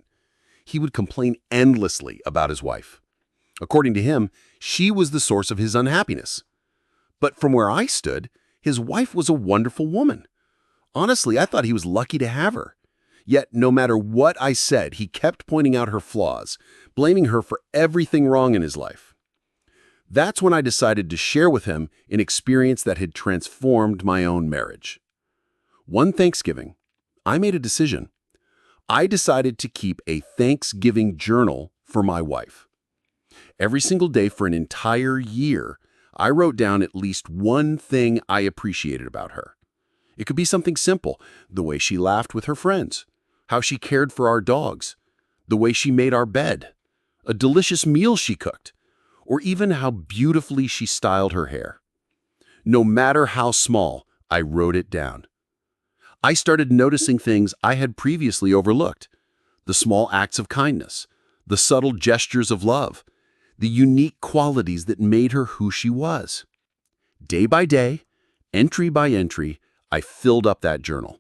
He would complain endlessly about his wife. According to him, she was the source of his unhappiness. But from where I stood, his wife was a wonderful woman. Honestly, I thought he was lucky to have her. Yet, no matter what I said, he kept pointing out her flaws, blaming her for everything wrong in his life. That's when I decided to share with him an experience that had transformed my own marriage. One Thanksgiving, I made a decision. I decided to keep a Thanksgiving journal for my wife. Every single day for an entire year, I wrote down at least one thing I appreciated about her. It could be something simple, the way she laughed with her friends, how she cared for our dogs, the way she made our bed, a delicious meal she cooked, or even how beautifully she styled her hair. No matter how small, I wrote it down. I started noticing things I had previously overlooked, the small acts of kindness, the subtle gestures of love, the unique qualities that made her who she was. Day by day, entry by entry, I filled up that journal.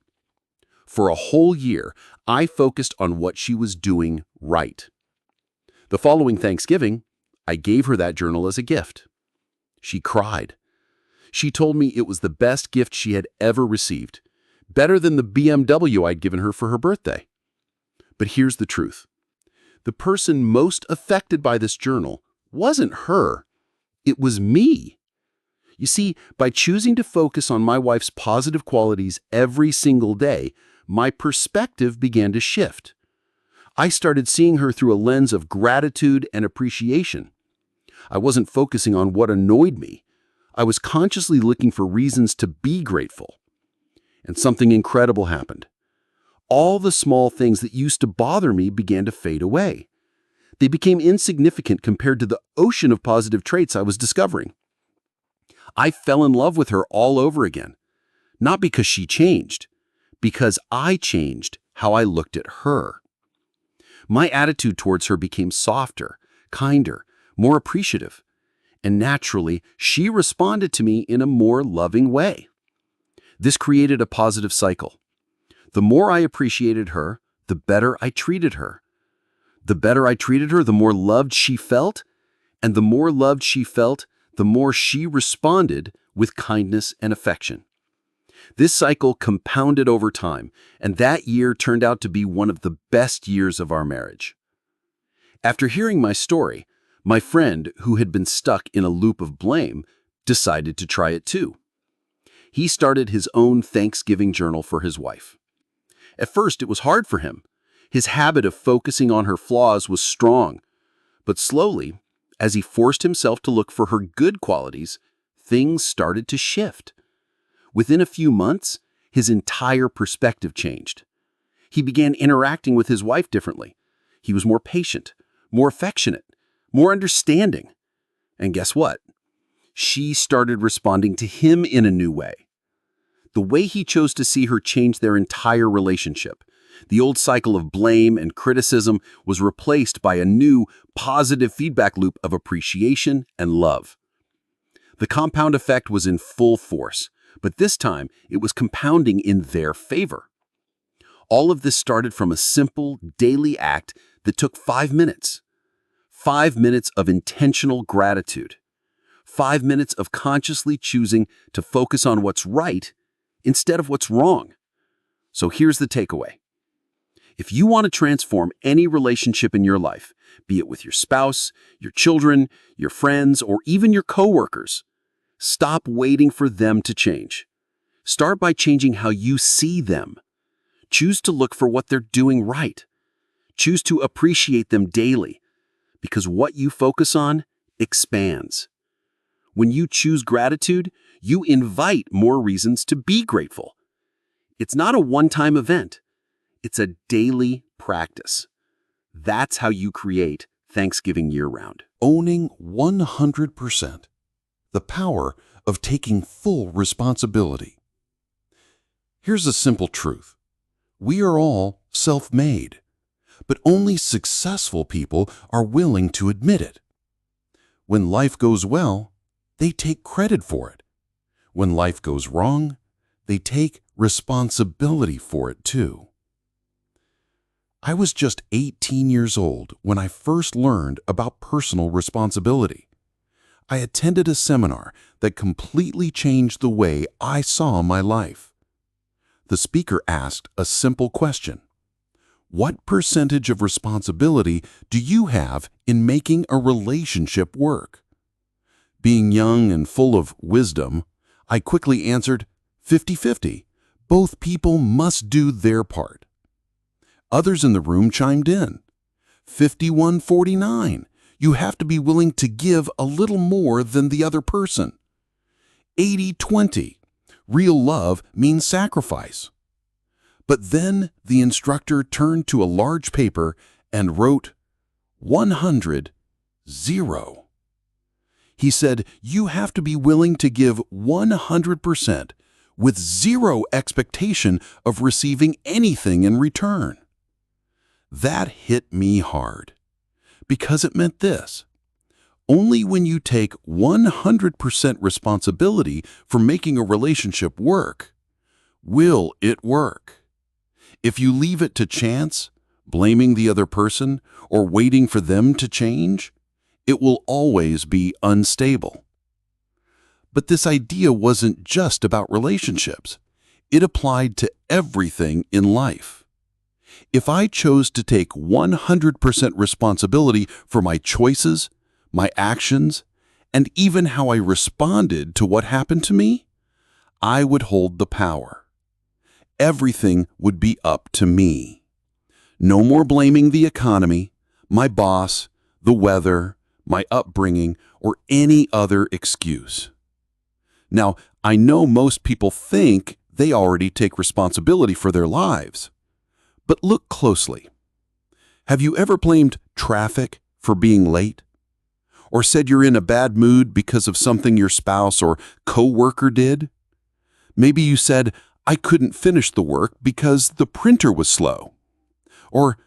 For a whole year, I focused on what she was doing right. The following Thanksgiving, I gave her that journal as a gift. She cried. She told me it was the best gift she had ever received, better than the BMW I'd given her for her birthday. But here's the truth. The person most affected by this journal wasn't her. It was me. You see, by choosing to focus on my wife's positive qualities every single day, my perspective began to shift. I started seeing her through a lens of gratitude and appreciation. I wasn't focusing on what annoyed me. I was consciously looking for reasons to be grateful. And something incredible happened. All the small things that used to bother me began to fade away. They became insignificant compared to the ocean of positive traits I was discovering. I fell in love with her all over again, not because she changed, because I changed how I looked at her. My attitude towards her became softer, kinder, more appreciative, and naturally, she responded to me in a more loving way. This created a positive cycle. The more I appreciated her, the better I treated her. The better I treated her, the more loved she felt, and the more loved she felt, the more she responded with kindness and affection. This cycle compounded over time, and that year turned out to be one of the best years of our marriage. After hearing my story, my friend, who had been stuck in a loop of blame, decided to try it too. He started his own Thanksgiving journal for his wife. At first, it was hard for him. His habit of focusing on her flaws was strong, but slowly, as he forced himself to look for her good qualities, things started to shift. Within a few months, his entire perspective changed. He began interacting with his wife differently. He was more patient, more affectionate, more understanding. And guess what? She started responding to him in a new way. The way he chose to see her changed their entire relationship. The old cycle of blame and criticism was replaced by a new, positive feedback loop of appreciation and love. The compound effect was in full force, but this time it was compounding in their favor. All of this started from a simple, daily act that took 5 minutes. 5 minutes of intentional gratitude. 5 minutes of consciously choosing to focus on what's right instead of what's wrong. So here's the takeaway. If you want to transform any relationship in your life, be it with your spouse, your children, your friends, or even your coworkers, stop waiting for them to change. Start by changing how you see them. Choose to look for what they're doing right. Choose to appreciate them daily, because what you focus on expands. When you choose gratitude, you invite more reasons to be grateful. It's not a one-time event. It's a daily practice. That's how you create Thanksgiving year-round. Owning 100%. The power of taking full responsibility. Here's a simple truth. We are all self-made, but only successful people are willing to admit it. When life goes well, they take credit for it. When life goes wrong, they take responsibility for it too. I was just 18 years old when I first learned about personal responsibility. I attended a seminar that completely changed the way I saw my life. The speaker asked a simple question. What percentage of responsibility do you have in making a relationship work? Being young and full of wisdom, I quickly answered, 50-50. Both people must do their part. Others in the room chimed in. 51-49. You have to be willing to give a little more than the other person. 80-20. Real love means sacrifice. But then the instructor turned to a large paper and wrote 100-0. He said, you have to be willing to give 100% with zero expectation of receiving anything in return. That hit me hard, because it meant this. Only when you take 100% responsibility for making a relationship work, will it work. If you leave it to chance, blaming the other person, or waiting for them to change, it will always be unstable. But this idea wasn't just about relationships. It applied to everything in life. If I chose to take 100% responsibility for my choices, my actions, and even how I responded to what happened to me, I would hold the power. Everything would be up to me. No more blaming the economy, my boss, the weather, my upbringing, or any other excuse. Now, I know most people think they already take responsibility for their lives. But look closely. Have you ever blamed traffic for being late? Or said you're in a bad mood because of something your spouse or coworker did? Maybe you said, I couldn't finish the work because the printer was slow. Or,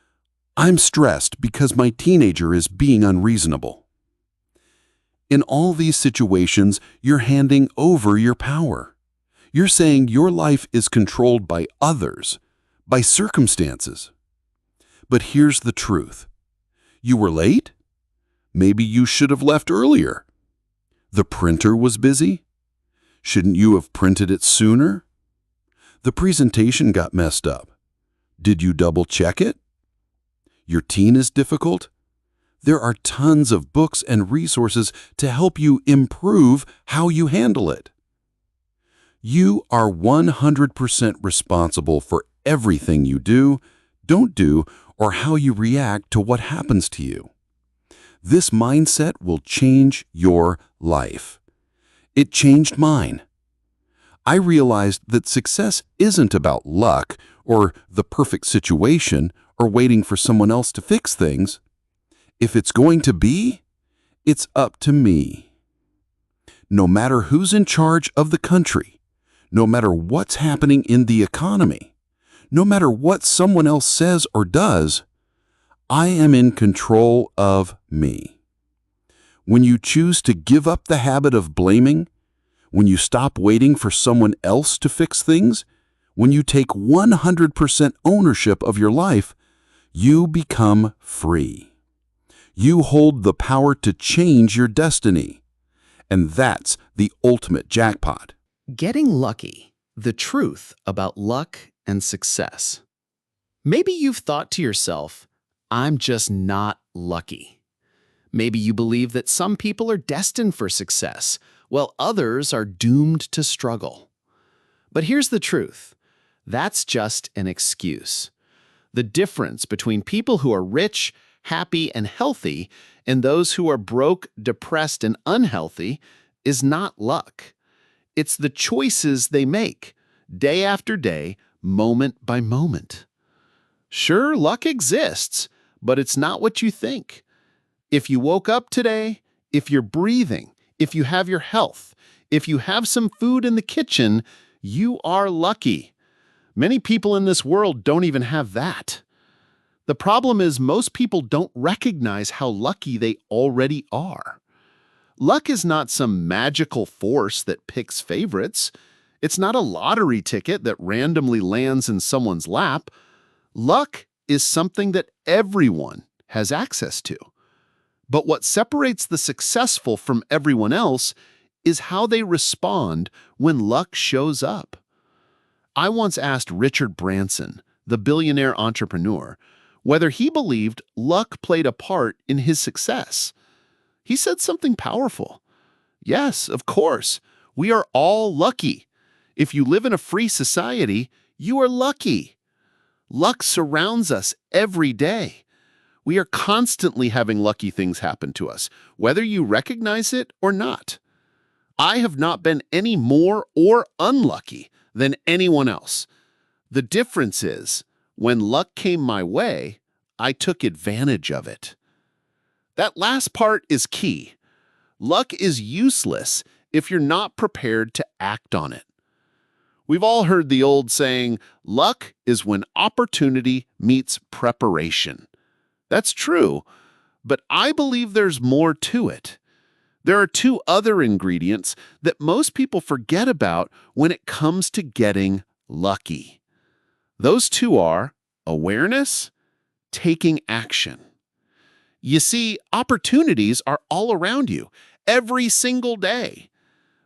I'm stressed because my teenager is being unreasonable. In all these situations, you're handing over your power. You're saying your life is controlled by others, by circumstances. But here's the truth. You were late? Maybe you should have left earlier. The printer was busy? Shouldn't you have printed it sooner? The presentation got messed up. Did you double-check it? Your teen is difficult? There are tons of books and resources to help you improve how you handle it. You are 100% responsible for everything you do, don't do, or how you react to what happens to you. This mindset will change your life. It changed mine. I realized that success isn't about luck or the perfect situation or waiting for someone else to fix things. If it's going to be, it's up to me. No matter who's in charge of the country, no matter what's happening in the economy, no matter what someone else says or does, I am in control of me. When you choose to give up the habit of blaming, when you stop waiting for someone else to fix things, when you take 100% ownership of your life, you become free. You hold the power to change your destiny. And that's the ultimate jackpot. Getting lucky, the truth about luck and success. Maybe you've thought to yourself, I'm just not lucky. Maybe you believe that some people are destined for success, while others are doomed to struggle. But here's the truth. That's just an excuse. The difference between people who are rich, happy, and healthy and those who are broke, depressed, and unhealthy is not luck. It's the choices they make, day after day, moment by moment. Sure, luck exists, but it's not what you think. If you woke up today, if you're breathing, if you have your health, if you have some food in the kitchen, you are lucky. Many people in this world don't even have that. The problem is most people don't recognize how lucky they already are. Luck is not some magical force that picks favorites. It's not a lottery ticket that randomly lands in someone's lap. Luck is something that everyone has access to. But what separates the successful from everyone else is how they respond when luck shows up. I once asked Richard Branson, the billionaire entrepreneur, whether he believed luck played a part in his success. He said something powerful. Yes, of course, we are all lucky. If you live in a free society, you are lucky. Luck surrounds us every day. We are constantly having lucky things happen to us, whether you recognize it or not. I have not been any more or unlucky than anyone else. The difference is, when luck came my way, I took advantage of it. That last part is key. Luck is useless if you're not prepared to act on it. We've all heard the old saying, luck is when opportunity meets preparation. That's true, but I believe there's more to it. There are two other ingredients that most people forget about when it comes to getting lucky. Those two are awareness, taking action. You see, opportunities are all around you, every single day.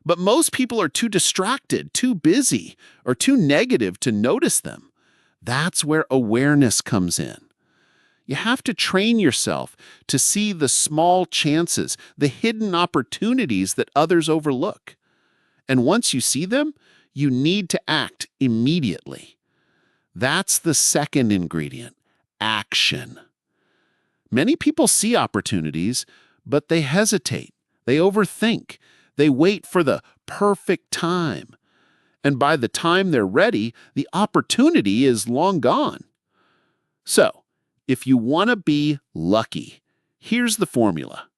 But most people are too distracted, too busy, or too negative to notice them. That's where awareness comes in. You have to train yourself to see the small chances, the hidden opportunities that others overlook. And once you see them, you need to act immediately. That's the second ingredient, action. Many people see opportunities, but they hesitate, they overthink, they wait for the perfect time. And by the time they're ready, the opportunity is long gone. So, if you want to be lucky, here's the formula.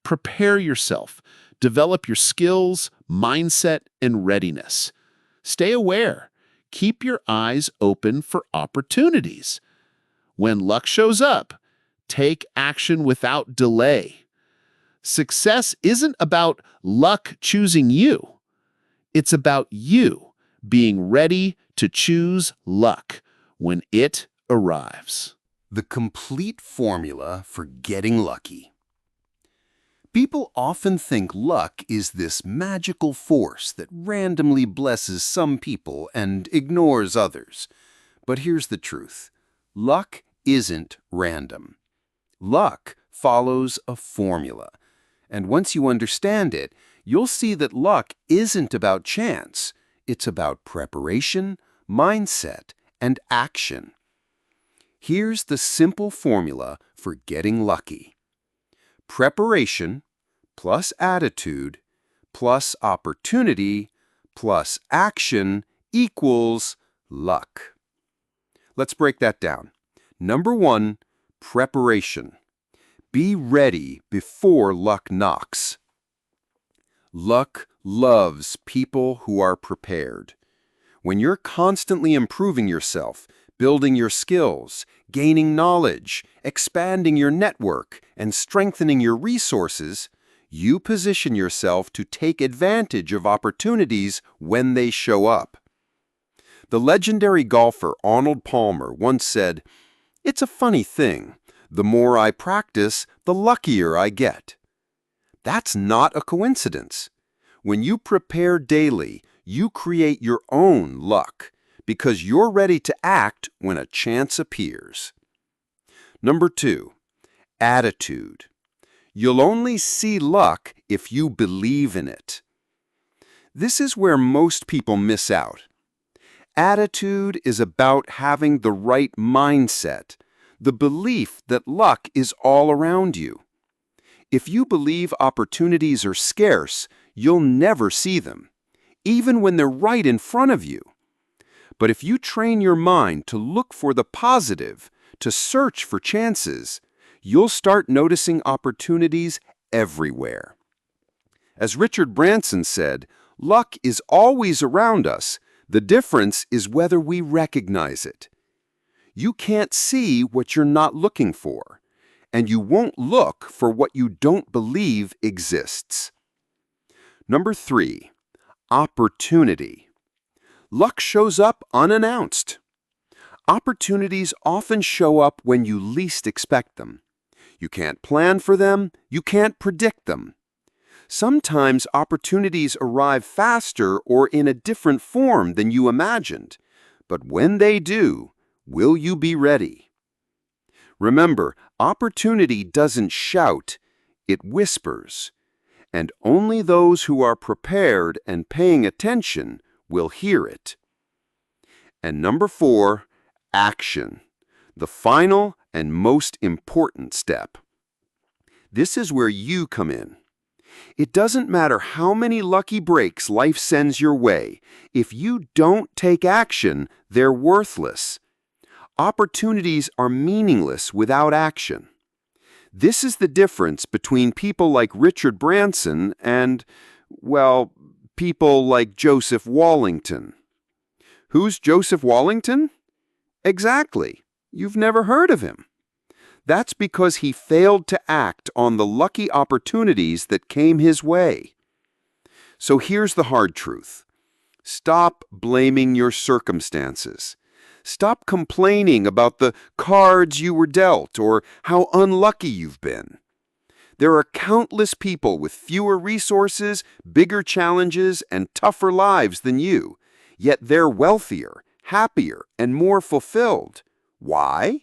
Prepare yourself. Develop your skills, mindset, and readiness. Stay aware. Keep your eyes open for opportunities. When luck shows up, take action without delay. Success isn't about luck choosing you. It's about you being ready to choose luck when it arrives. The complete formula for getting lucky. People often think luck is this magical force that randomly blesses some people and ignores others. But here's the truth. Luck isn't random. Luck follows a formula. And once you understand it, you'll see that luck isn't about chance. It's about preparation, mindset, and action. Here's the simple formula for getting lucky. Preparation plus attitude plus opportunity plus action equals luck. Let's break that down. Number 1, preparation. Be ready before luck knocks. Luck loves people who are prepared. When you're constantly improving yourself, building your skills, gaining knowledge, expanding your network, and strengthening your resources, You position yourself to take advantage of opportunities when they show up. The legendary golfer Arnold Palmer once said, "It's a funny thing. The more I practice, the luckier I get." That's not a coincidence. When you prepare daily, you create your own luck because you're ready to act when a chance appears. Number 2, attitude. You'll only see luck if you believe in it. This is where most people miss out. Attitude is about having the right mindset, the belief that luck is all around you. If you believe opportunities are scarce, you'll never see them, even when they're right in front of you. But if you train your mind to look for the positive, to search for chances, you'll start noticing opportunities everywhere. As Richard Branson said, luck is always around us. The difference is whether we recognize it. You can't see what you're not looking for, and you won't look for what you don't believe exists. Number 3, opportunity. Luck shows up unannounced. Opportunities often show up when you least expect them. You can't plan for them, you can't predict them. Sometimes opportunities arrive faster or in a different form than you imagined. But when they do, will you be ready? Remember, opportunity doesn't shout, it whispers. And only those who are prepared and paying attention will hear it. And number 4, action. The final and most important step. This is where you come in. It doesn't matter how many lucky breaks life sends your way. If you don't take action, they're worthless. Opportunities are meaningless without action. This is the difference between people like Richard Branson and, well, people like Joseph Wallington. Who's Joseph Wallington? Exactly. You've never heard of him. That's because he failed to act on the lucky opportunities that came his way. So here's the hard truth. Stop blaming your circumstances. Stop complaining about the cards you were dealt or how unlucky you've been. There are countless people with fewer resources, bigger challenges, and tougher lives than you, yet they're wealthier, happier, and more fulfilled. Why?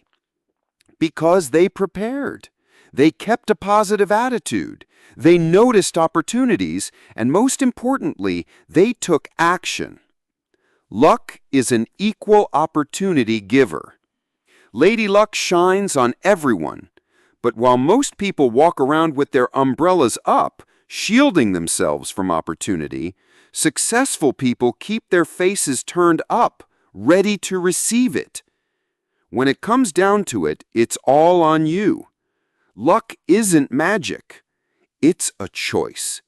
Because they prepared. They kept a positive attitude. They noticed opportunities, and most importantly, they took action. Luck is an equal opportunity giver. Lady Luck shines on everyone, but while most people walk around with their umbrellas up, shielding themselves from opportunity, successful people keep their faces turned up, ready to receive it. When it comes down to it, it's all on you. Luck isn't magic. It's a choice.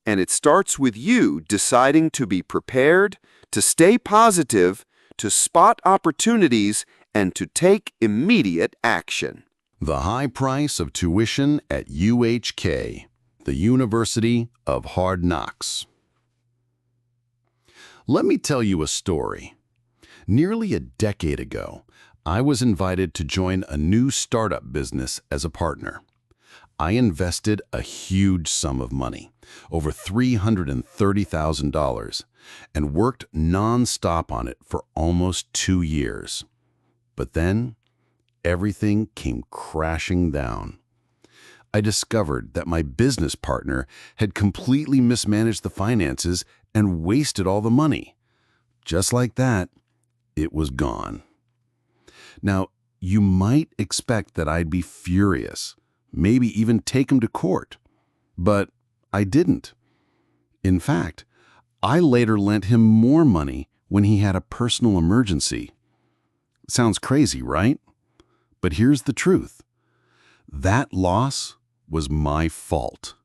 And it starts with you deciding to be prepared, to stay positive, to spot opportunities, and to take immediate action. The high price of tuition at UHK, the University of Hard Knocks. Let me tell you a story. Nearly a decade ago, I was invited to join a new startup business as a partner. I invested a huge sum of money, over $330,000, and worked non-stop on it for almost 2 years. But then, everything came crashing down. I discovered that my business partner had completely mismanaged the finances and wasted all the money. Just like that, it was gone. Now, you might expect that I'd be furious, maybe even take him to court. But I didn't. In fact, I later lent him more money when he had a personal emergency. Sounds crazy, right? But here's the truth. That loss was my fault.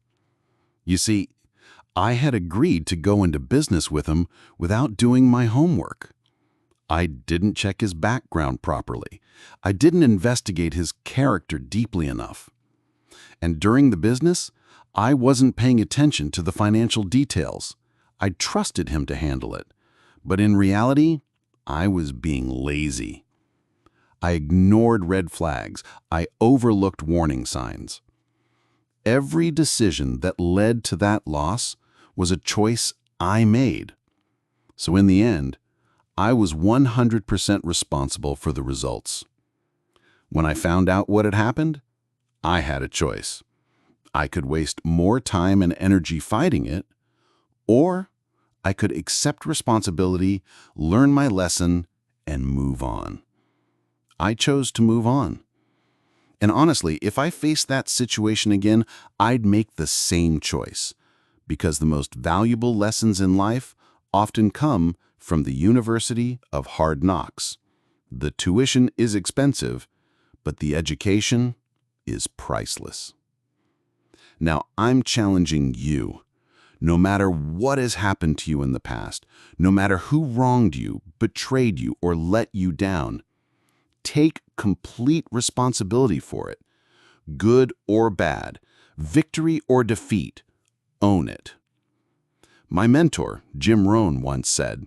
You see, I had agreed to go into business with him without doing my homework. I didn't check his background properly. I didn't investigate his character deeply enough. And during the business, I wasn't paying attention to the financial details. I trusted him to handle it. But in reality, I was being lazy. I ignored red flags. I overlooked warning signs. Every decision that led to that loss was a choice I made. So in the end, I was 100% responsible for the results. When I found out what had happened, I had a choice. I could waste more time and energy fighting it, or I could accept responsibility, learn my lesson, and move on. I chose to move on. And honestly, if I faced that situation again, I'd make the same choice, because the most valuable lessons in life often come from the University of Hard Knocks. The tuition is expensive, but the education is priceless. Now, I'm challenging you. No matter what has happened to you in the past, no matter who wronged you, betrayed you, or let you down, take complete responsibility for it. Good or bad, victory or defeat, own it. My mentor, Jim Rohn, once said,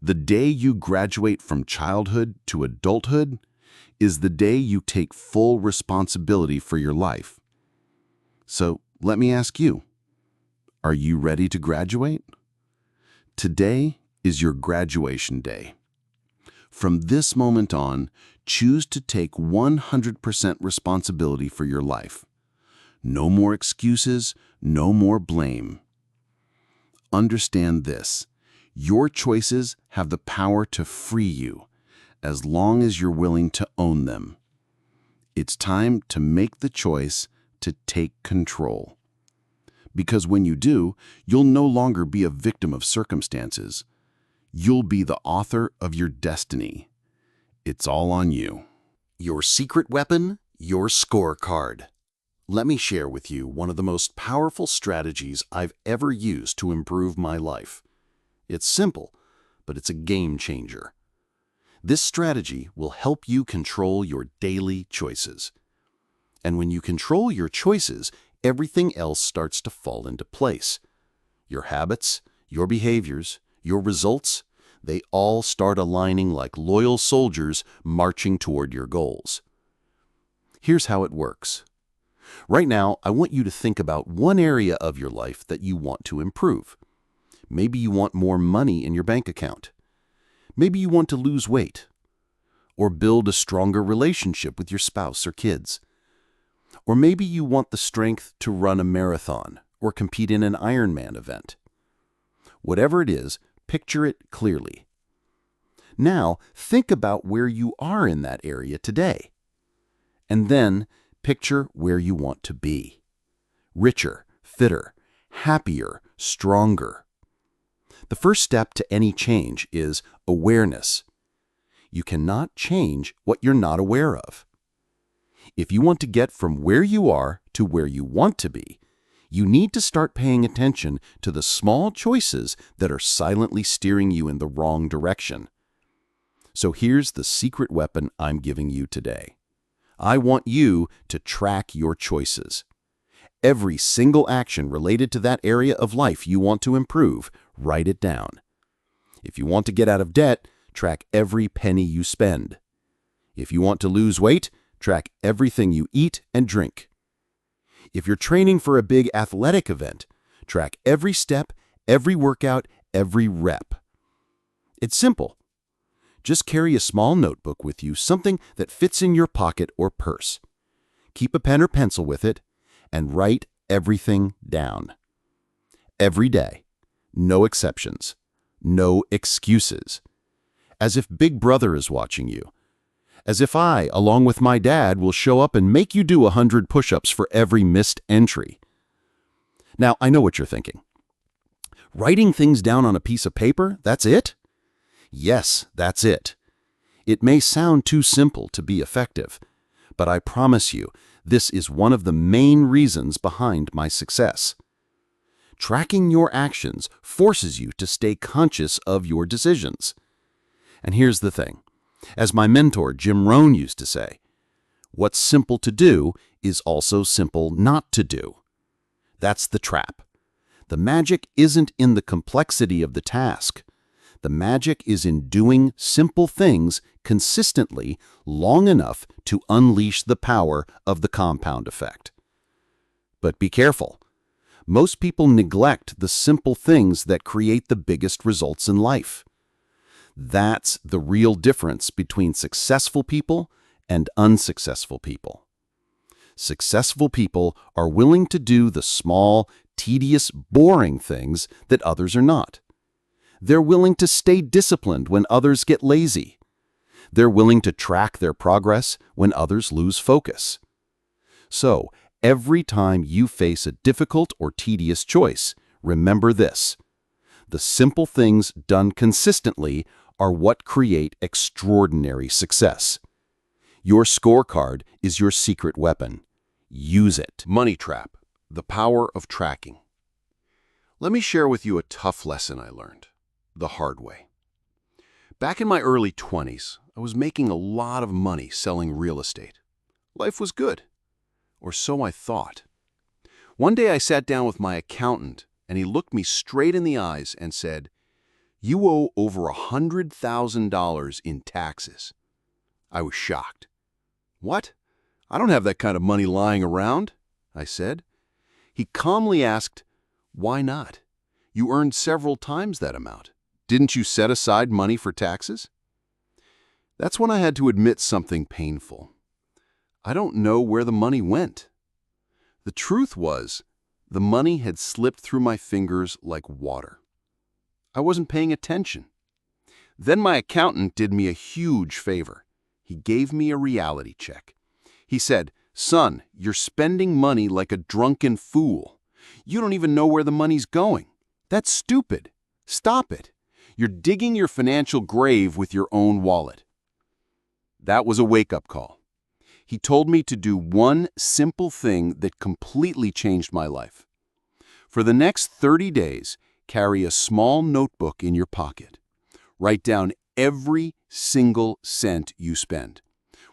"The day you graduate from childhood to adulthood is the day you take full responsibility for your life." So let me ask you, are you ready to graduate? Today is your graduation day. From this moment on, choose to take 100% responsibility for your life. No more excuses, no more blame. Understand this: your choices have the power to free you, as long as you're willing to own them. It's time to make the choice to take control. Because when you do, you'll no longer be a victim of circumstances. You'll be the author of your destiny. It's all on you. Your secret weapon, your scorecard. Let me share with you one of the most powerful strategies I've ever used to improve my life. It's simple, but it's a game changer. This strategy will help you control your daily choices. And when you control your choices, everything else starts to fall into place. Your habits, your behaviors, your results, they all start aligning like loyal soldiers marching toward your goals. Here's how it works. Right now, I want you to think about one area of your life that you want to improve. Maybe you want more money in your bank account. Maybe you want to lose weight, or build a stronger relationship with your spouse or kids. Or maybe you want the strength to run a marathon or compete in an Ironman event. Whatever it is, picture it clearly. Now, think about where you are in that area today. And then, picture where you want to be. Richer, fitter, happier, stronger. The first step to any change is awareness. You cannot change what you're not aware of. If you want to get from where you are to where you want to be, you need to start paying attention to the small choices that are silently steering you in the wrong direction. So here's the secret weapon I'm giving you today. I want you to track your choices. Every single action related to that area of life you want to improve, write it down. If you want to get out of debt, track every penny you spend. If you want to lose weight, track everything you eat and drink. If you're training for a big athletic event, track every step, every workout, every rep. It's simple. Just carry a small notebook with you, something that fits in your pocket or purse. Keep a pen or pencil with it, and write everything down. Every day. No exceptions. No excuses. As if Big Brother is watching you. As if I, along with my dad, will show up and make you do 100 push-ups for every missed entry. Now, I know what you're thinking. Writing things down on a piece of paper, that's it? Yes, that's it. It may sound too simple to be effective, but I promise you, this is one of the main reasons behind my success. Tracking your actions forces you to stay conscious of your decisions. And here's the thing. As my mentor Jim Rohn used to say, what's simple to do is also simple not to do. That's the trap. The magic isn't in the complexity of the task. The magic is in doing simple things consistently long enough to unleash the power of the compound effect. But be careful. Most people neglect the simple things that create the biggest results in life. That's the real difference between successful people and unsuccessful people. Successful people are willing to do the small, tedious, boring things that others are not. They're willing to stay disciplined when others get lazy. They're willing to track their progress when others lose focus. So, every time you face a difficult or tedious choice, remember this: the simple things done consistently are what create extraordinary success. Your scorecard is your secret weapon. Use it. Money trap, the power of tracking. Let me share with you a tough lesson I learned the hard way. Back in my early 20s, I was making a lot of money selling real estate. Life was good, or so I thought. One day I sat down with my accountant, and he looked me straight in the eyes and said, "You owe over $100,000 in taxes." I was shocked. "What? I don't have that kind of money lying around," I said. He calmly asked, "Why not? You earned several times that amount. Didn't you set aside money for taxes?" That's when I had to admit something painful. I don't know where the money went. The truth was, the money had slipped through my fingers like water. I wasn't paying attention. Then my accountant did me a huge favor. He gave me a reality check. He said, "Son, you're spending money like a drunken fool. You don't even know where the money's going. That's stupid. Stop it. You're digging your financial grave with your own wallet." That was a wake-up call. He told me to do one simple thing that completely changed my life. For the next 30 days, carry a small notebook in your pocket. Write down every single cent you spend.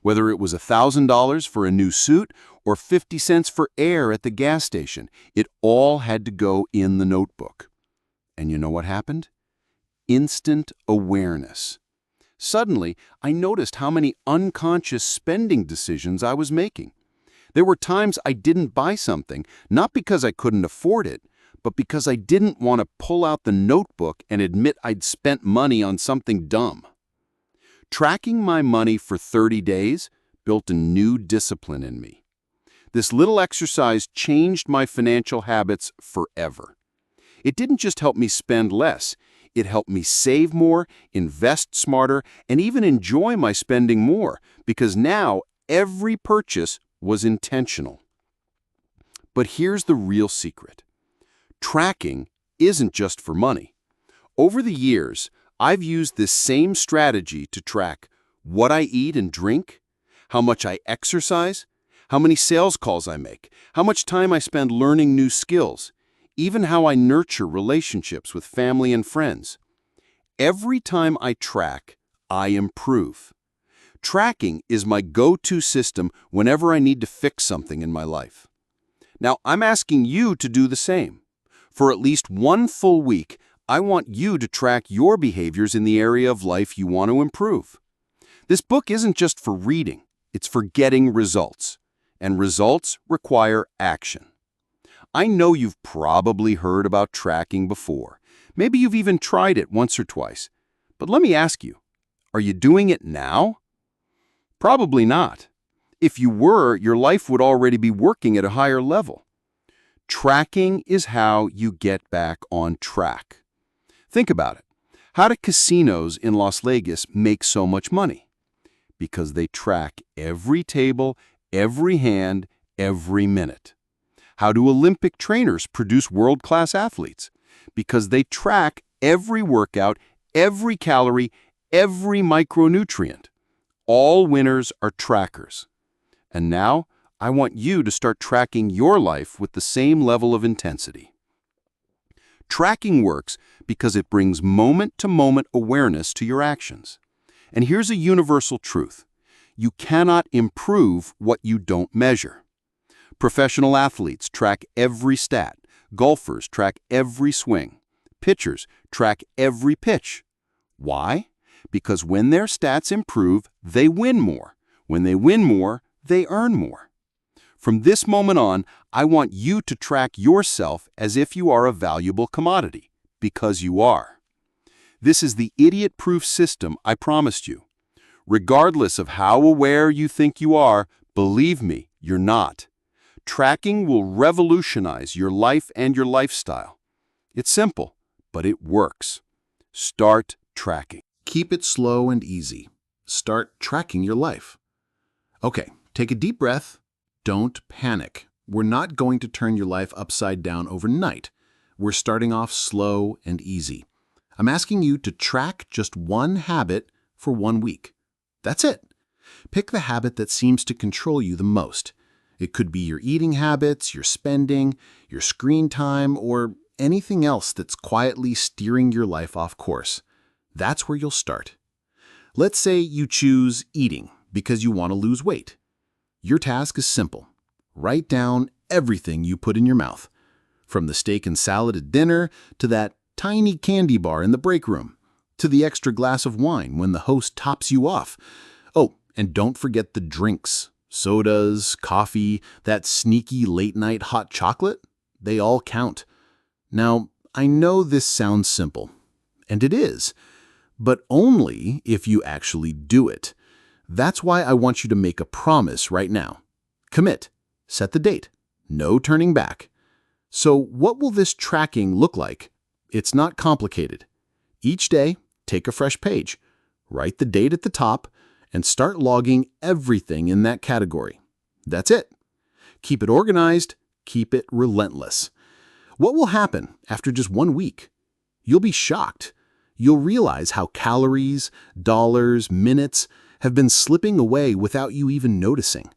Whether it was $1,000 for a new suit or 50 cents for air at the gas station, it all had to go in the notebook. And you know what happened? Instant awareness. Suddenly, I noticed how many unconscious spending decisions I was making. There were times I didn't buy something, not because I couldn't afford it, but because I didn't want to pull out the notebook and admit I'd spent money on something dumb. Tracking my money for 30 days built a new discipline in me. This little exercise changed my financial habits forever. It didn't just help me spend less, it helped me save more, invest smarter, and even enjoy my spending more, because now every purchase was intentional. But here's the real secret. Tracking isn't just for money. Over the years, I've used this same strategy to track what I eat and drink, how much I exercise, how many sales calls I make, how much time I spend learning new skills, even how I nurture relationships with family and friends. Every time I track, I improve. Tracking is my go-to system whenever I need to fix something in my life. Now, I'm asking you to do the same. For at least one full week, I want you to track your behaviors in the area of life you want to improve. This book isn't just for reading, it's for getting results. And results require action. I know you've probably heard about tracking before. Maybe you've even tried it once or twice. But let me ask you, are you doing it now? Probably not. If you were, your life would already be working at a higher level. Tracking is how you get back on track. Think about it. How do casinos in Las Vegas make so much money? Because they track every table, every hand, every minute. How do Olympic trainers produce world-class athletes? Because they track every workout, every calorie, every micronutrient. All winners are trackers. And now, I want you to start tracking your life with the same level of intensity. Tracking works because it brings moment-to-moment awareness to your actions. And here's a universal truth. You cannot improve what you don't measure. Professional athletes track every stat. Golfers track every swing. Pitchers track every pitch. Why? Because when their stats improve, they win more. When they win more, they earn more. From this moment on, I want you to track yourself as if you are a valuable commodity, because you are. This is the idiot-proof system I promised you. Regardless of how aware you think you are, believe me, you're not. Tracking will revolutionize your life and your lifestyle. It's simple, but it works. Start tracking. Keep it slow and easy. Start tracking your life. Okay, take a deep breath. Don't panic. We're not going to turn your life upside down overnight. We're starting off slow and easy. I'm asking you to track just one habit for 1 week. That's it. Pick the habit that seems to control you the most. It could be your eating habits, your spending, your screen time, or anything else that's quietly steering your life off course. That's where you'll start. Let's say you choose eating because you want to lose weight. Your task is simple. Write down everything you put in your mouth, from the steak and salad at dinner to that tiny candy bar in the break room, to the extra glass of wine when the host tops you off. Oh, and don't forget the drinks, sodas, coffee, that sneaky late-night hot chocolate. They all count. Now, I know this sounds simple, and it is, but only if you actually do it. That's why I want you to make a promise right now. Commit. Set the date. No turning back. So what will this tracking look like? It's not complicated. Each day, take a fresh page. Write the date at the top and start logging everything in that category. That's it. Keep it organized. Keep it relentless. What will happen after just 1 week? You'll be shocked. You'll realize how calories, dollars, minutes have been slipping away without you even noticing.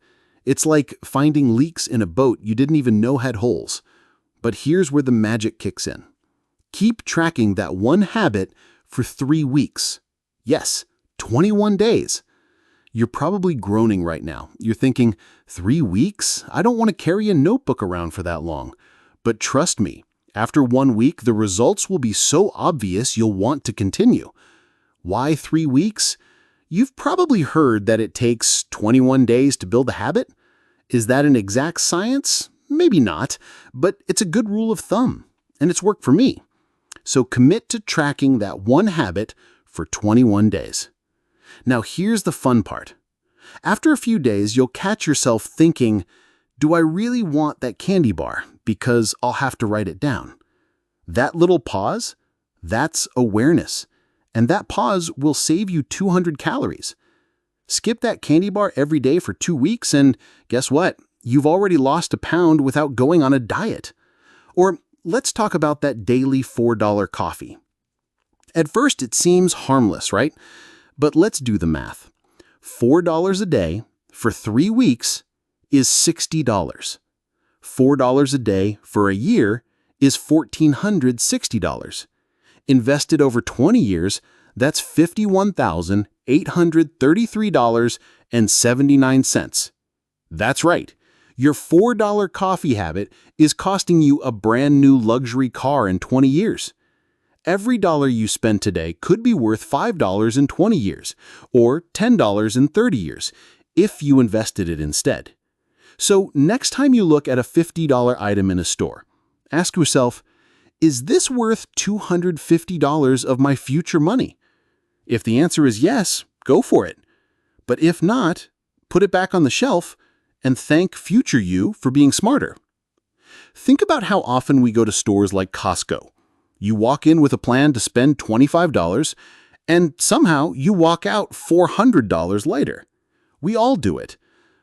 It's like finding leaks in a boat you didn't even know had holes. But here's where the magic kicks in. Keep tracking that one habit for 3 weeks. Yes, 21 days. You're probably groaning right now. You're thinking, 3 weeks? I don't want to carry a notebook around for that long. But trust me, after 1 week, the results will be so obvious you'll want to continue. Why 3 weeks? You've probably heard that it takes 21 days to build a habit. Is that an exact science? Maybe not, but it's a good rule of thumb, and it's worked for me. So commit to tracking that one habit for 21 days. Now here's the fun part. After a few days, you'll catch yourself thinking, do I really want that candy bar? Because I'll have to write it down. That little pause, that's awareness. And that pause will save you 200 calories. Skip that candy bar every day for 2 weeks and guess what? You've already lost a pound without going on a diet. Or let's talk about that daily $4 coffee. At first it seems harmless, right? But let's do the math. $4 a day for 3 weeks is $60. $4 a day for a year is $1,460. Invested over 20 years, that's $51,833.79. That's right. Your $4 coffee habit is costing you a brand new luxury car in 20 years. Every dollar you spend today could be worth $5 in 20 years, or $10 in 30 years, if you invested it instead. So next time you look at a $50 item in a store, ask yourself, is this worth $250 of my future money? If the answer is yes, go for it. But if not, put it back on the shelf and thank future you for being smarter. Think about how often we go to stores like Costco. You walk in with a plan to spend $25, and somehow you walk out $400 later. We all do it.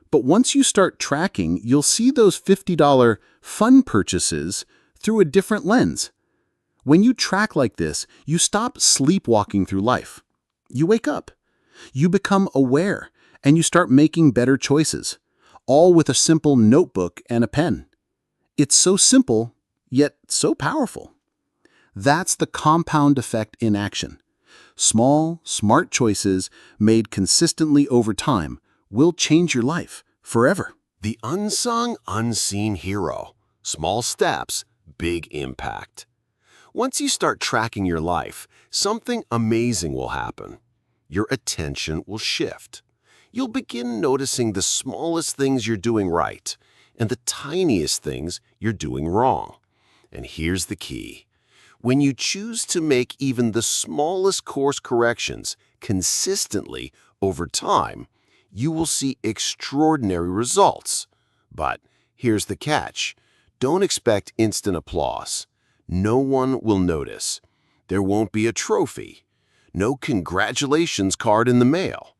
But once you start tracking, you'll see those $50 fun purchases through a different lens. When you track like this, you stop sleepwalking through life. You wake up. You become aware, and you start making better choices, all with a simple notebook and a pen. It's so simple, yet so powerful. That's the compound effect in action. Small, smart choices made consistently over time will change your life forever. The unsung, unseen hero. Small steps, big impact. Once you start tracking your life, something amazing will happen. Your attention will shift. You'll begin noticing the smallest things you're doing right and the tiniest things you're doing wrong. And here's the key. When you choose to make even the smallest course corrections consistently over time, you will see extraordinary results. But here's the catch. Don't expect instant applause. No one will notice. There won't be a trophy. No congratulations card in the mail.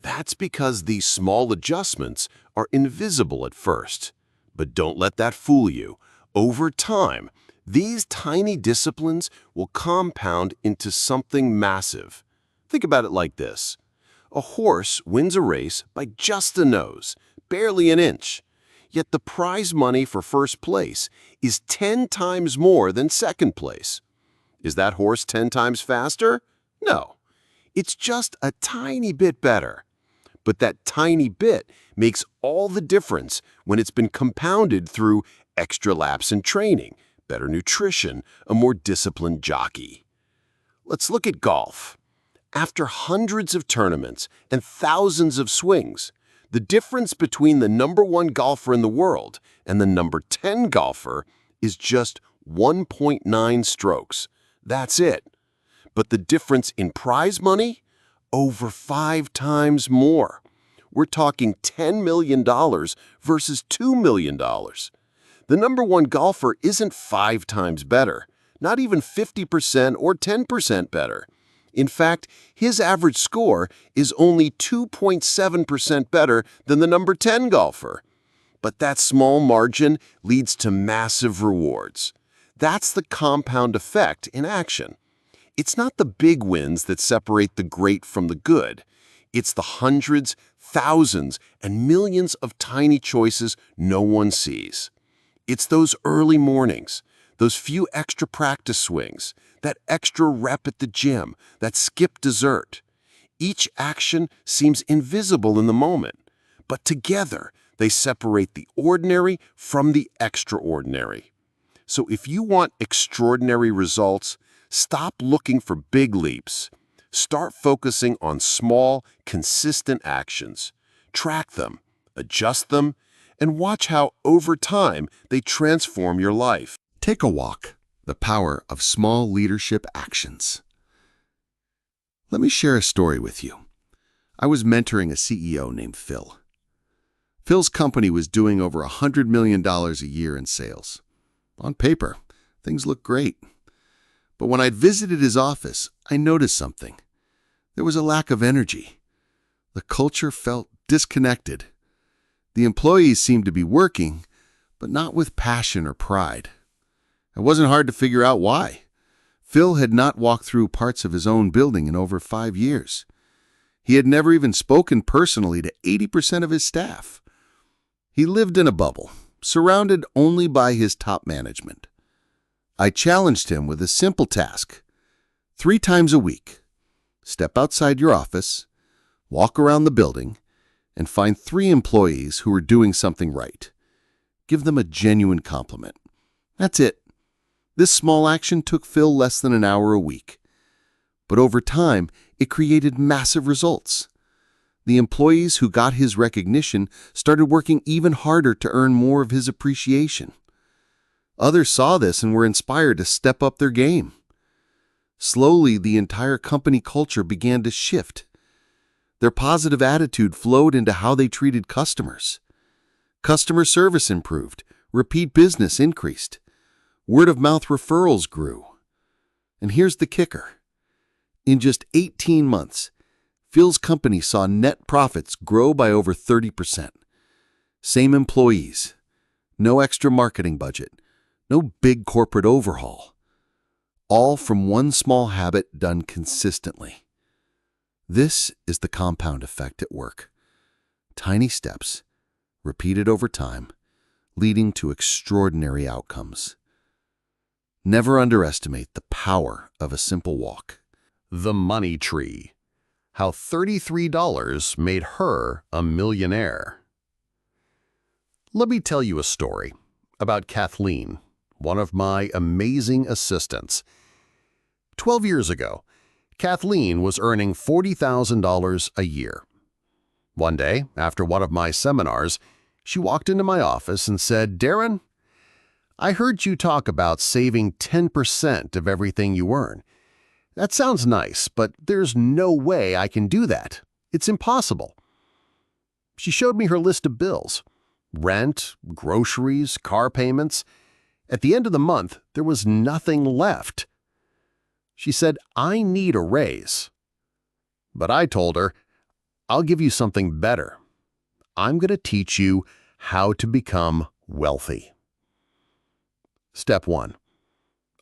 That's because these small adjustments are invisible at first. But don't let that fool you. Over time, these tiny disciplines will compound into something massive. Think about it like this. A horse wins a race by just a nose, barely an inch. Yet the prize money for first place is 10 times more than second place. Is that horse 10 times faster? No. It's just a tiny bit better. But that tiny bit makes all the difference when it's been compounded through extra laps in training, better nutrition, a more disciplined jockey. Let's look at golf. After hundreds of tournaments and thousands of swings, the difference between the #1 golfer in the world and the #10 golfer is just 1.9 strokes. That's it. But the difference in prize money? Over 5 times more. We're talking $10 million versus $2 million. The #1 golfer isn't 5 times better, not even 50% or 10% better. In fact, his average score is only 2.7% better than the #10 golfer. But that small margin leads to massive rewards. That's the compound effect in action. It's not the big wins that separate the great from the good. It's the hundreds, thousands, and millions of tiny choices no one sees. It's those early mornings, those few extra practice swings, that extra rep at the gym, that skipped dessert. Each action seems invisible in the moment, but together they separate the ordinary from the extraordinary. So if you want extraordinary results, stop looking for big leaps. Start focusing on small, consistent actions. Track them, adjust them, and watch how, over time, they transform your life. Take a walk. The power of small leadership actions. Let me share a story with you. I was mentoring a CEO named Phil. Phil's company was doing over $100 million a year in sales. On paper, things looked great. But when I'd visited his office, I noticed something. There was a lack of energy. The culture felt disconnected. The employees seemed to be working, but not with passion or pride. It wasn't hard to figure out why. Phil had not walked through parts of his own building in over 5 years. He had never even spoken personally to 80% of his staff. He lived in a bubble, surrounded only by his top management. I challenged him with a simple task. 3 times a week, step outside your office, walk around the building, and find 3 employees who are doing something right. Give them a genuine compliment. That's it. This small action took Phil less than an hour a week. But over time, it created massive results. The employees who got his recognition started working even harder to earn more of his appreciation. Others saw this and were inspired to step up their game. Slowly, the entire company culture began to shift. Their positive attitude flowed into how they treated customers. Customer service improved, repeat business increased. Word-of-mouth referrals grew. And here's the kicker. In just 18 months, Phil's company saw net profits grow by over 30%. Same employees, no extra marketing budget, no big corporate overhaul. All from one small habit done consistently. This is the compound effect at work. Tiny steps, repeated over time, leading to extraordinary outcomes. Never underestimate the power of a simple walk. The Money Tree. How $33 made her a millionaire. Let me tell you a story about Kathleen, one of my amazing assistants. 12 years ago, Kathleen was earning $40,000 a year. One day, after one of my seminars, she walked into my office and said, "Darren, I heard you talk about saving 10% of everything you earn. That sounds nice, but there's no way I can do that. It's impossible." She showed me her list of bills: rent, groceries, car payments. At the end of the month, there was nothing left. She said, "I need a raise." But I told her, "I'll give you something better. I'm going to teach you how to become wealthy." Step 1.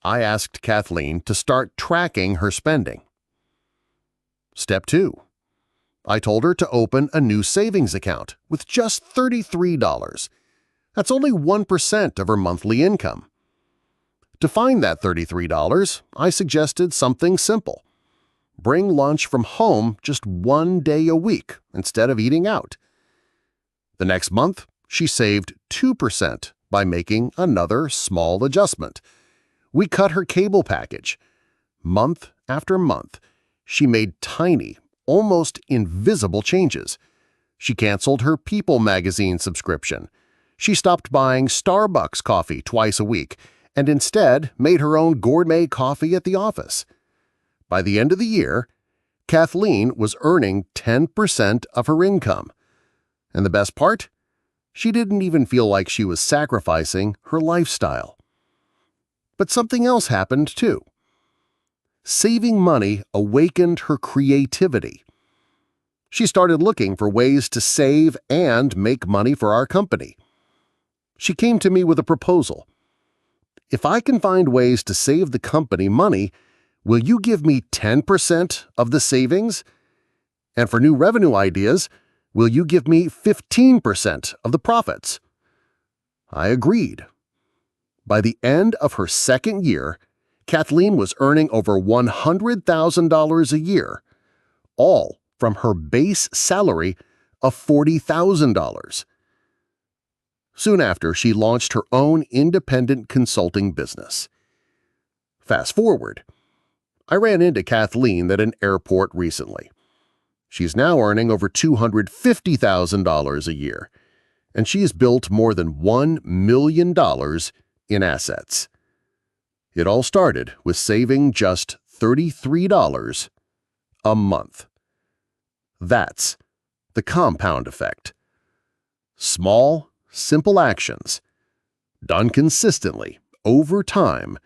I asked Kathleen to start tracking her spending. Step 2. I told her to open a new savings account with just $33. That's only 1% of her monthly income. To find that $33, I suggested something simple. Bring lunch from home just one day a week instead of eating out. The next month, she saved 2% by making another small adjustment. We cut her cable package. Month after month, she made tiny, almost invisible changes. She canceled her People magazine subscription. She stopped buying Starbucks coffee twice a week and instead made her own gourmet coffee at the office. By the end of the year, Kathleen was earning 10% of her income. And the best part? She didn't even feel like she was sacrificing her lifestyle. But something else happened too. Saving money awakened her creativity. She started looking for ways to save and make money for our company. She came to me with a proposal. "If I can find ways to save the company money, will you give me 10% of the savings? And for new revenue ideas, will you give me 15% of the profits?" I agreed. By the end of her second year, Kathleen was earning over $100,000 a year, all from her base salary of $40,000. Soon after, she launched her own independent consulting business. Fast forward. I ran into Kathleen at an airport recently. She's now earning over $250,000 a year, and she's built more than $1 million in assets. It all started with saving just $33 a month. That's the compound effect. Small, simple actions, done consistently over time,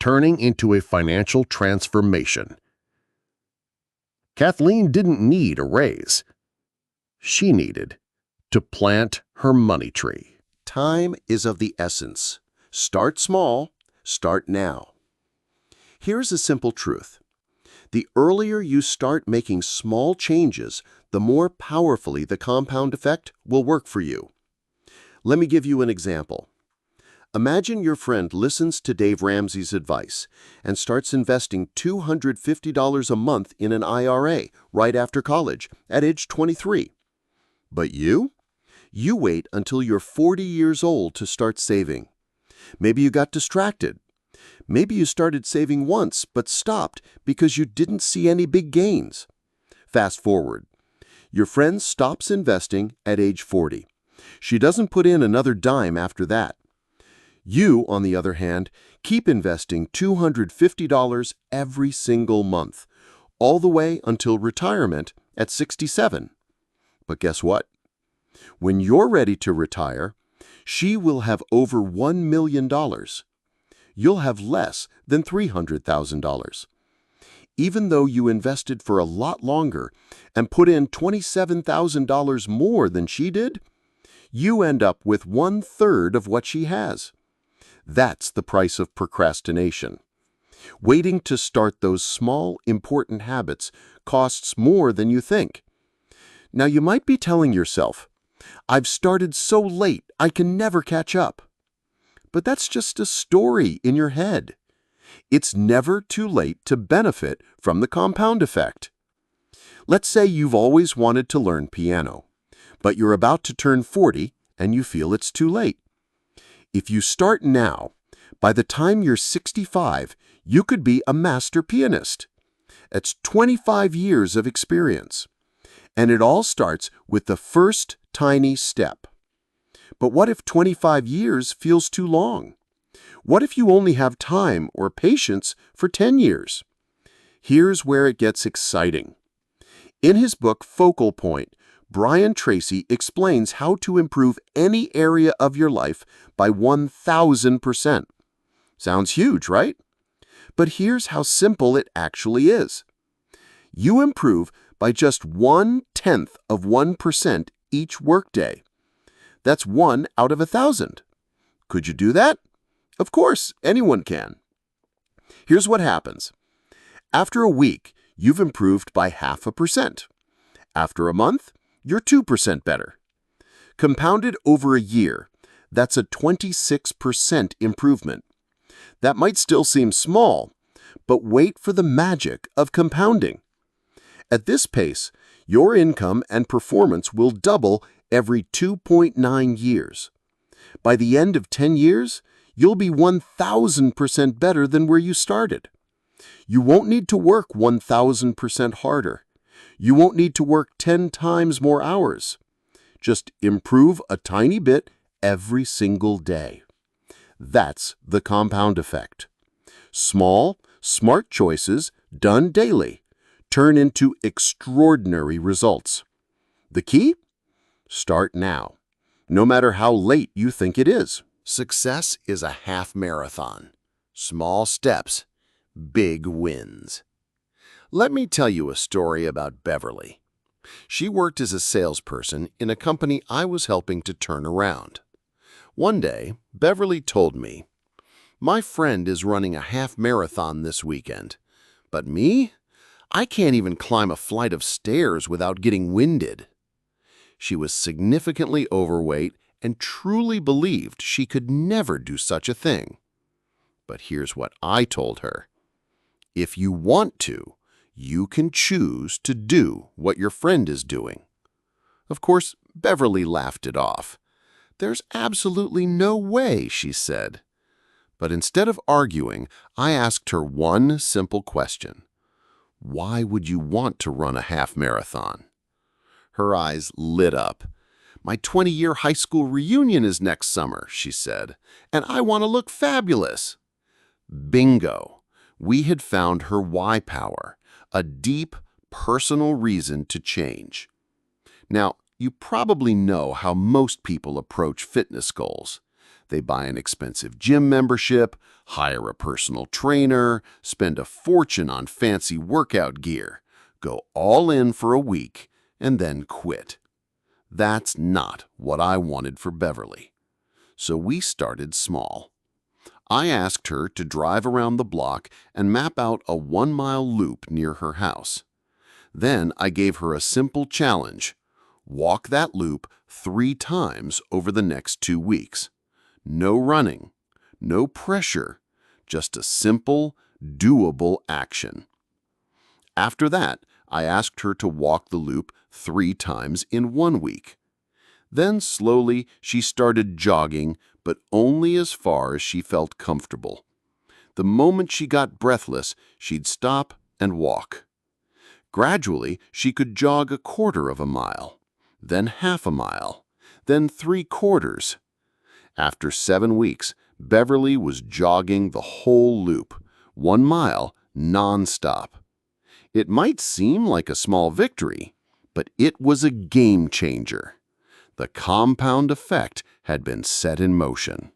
turning into a financial transformation. Kathleen didn't need a raise. She needed to plant her money tree. Time is of the essence. Start small, start now. Here's a simple truth. The earlier you start making small changes, the more powerfully the compound effect will work for you. Let me give you an example. Imagine your friend listens to Dave Ramsey's advice and starts investing $250 a month in an IRA right after college at age 23. But you wait until you're 40 years old to start saving. Maybe you got distracted. Maybe you started saving once but stopped because you didn't see any big gains. Fast forward. Your friend stops investing at age 40. She doesn't put in another dime after that. You, on the other hand, keep investing $250 every single month, all the way until retirement at 67. But guess what? When you're ready to retire, she will have over $1 million. You'll have less than $300,000. Even though you invested for a lot longer and put in $27,000 more than she did, you end up with 1/3 of what she has. That's the price of procrastination. Waiting to start those small, important habits costs more than you think. Now, you might be telling yourself, "I've started so late, I can never catch up." But that's just a story in your head. It's never too late to benefit from the compound effect. Let's say you've always wanted to learn piano, but you're about to turn 40 and you feel it's too late. If you start now, by the time you're 65, you could be a master pianist. That's 25 years of experience. And it all starts with the first tiny step. But what if 25 years feels too long? What if you only have time or patience for 10 years? Here's where it gets exciting. In his book Focal Point, Brian Tracy explains how to improve any area of your life by 1,000%. Sounds huge, right? But here's how simple it actually is. You improve by just 0.1% each workday. That's 1 out of 1,000. Could you do that? Of course, anyone can. Here's what happens. After a week, you've improved by 0.5%. After a month, you're 2% better. Compounded over a year, that's a 26% improvement. That might still seem small, but wait for the magic of compounding. At this pace, your income and performance will double every 2.9 years. By the end of 10 years, you'll be 1,000% better than where you started. You won't need to work 1,000% harder. You won't need to work 10 times more hours. Just improve a tiny bit every single day. That's the compound effect. Small, smart choices done daily turn into extraordinary results. The key? Start now, no matter how late you think it is. Success is a half marathon. Small steps, big wins. Let me tell you a story about Beverly. She worked as a salesperson in a company I was helping to turn around. One day, Beverly told me, "My friend is running a half marathon this weekend, but me? I can't even climb a flight of stairs without getting winded." She was significantly overweight and truly believed she could never do such a thing. But here's what I told her. If you want to, you can choose to do what your friend is doing. Of course, Beverly laughed it off. "There's absolutely no way," she said. But instead of arguing, I asked her one simple question. Why would you want to run a half marathon? Her eyes lit up. "My 20-year high school reunion is next summer," she said, "and I want to look fabulous." Bingo! We had found her why power, a deep, personal reason to change. Now, you probably know how most people approach fitness goals. They buy an expensive gym membership, hire a personal trainer, spend a fortune on fancy workout gear, go all in for a week, and then quit. That's not what I wanted for Beverly. So we started small. I asked her to drive around the block and map out a 1-mile loop near her house. Then I gave her a simple challenge. Walk that loop 3 times over the next 2 weeks. No running, no pressure, just a simple, doable action. After that, I asked her to walk the loop 3 times in 1 week. Then slowly she started jogging, but only as far as she felt comfortable. The moment she got breathless, she'd stop and walk. Gradually, she could jog 1/4 of a mile, then 1/2 a mile, then 3/4. After 7 weeks, Beverly was jogging the whole loop, 1 mile, non-stop. It might seem like a small victory, but it was a game changer. The compound effect had been set in motion.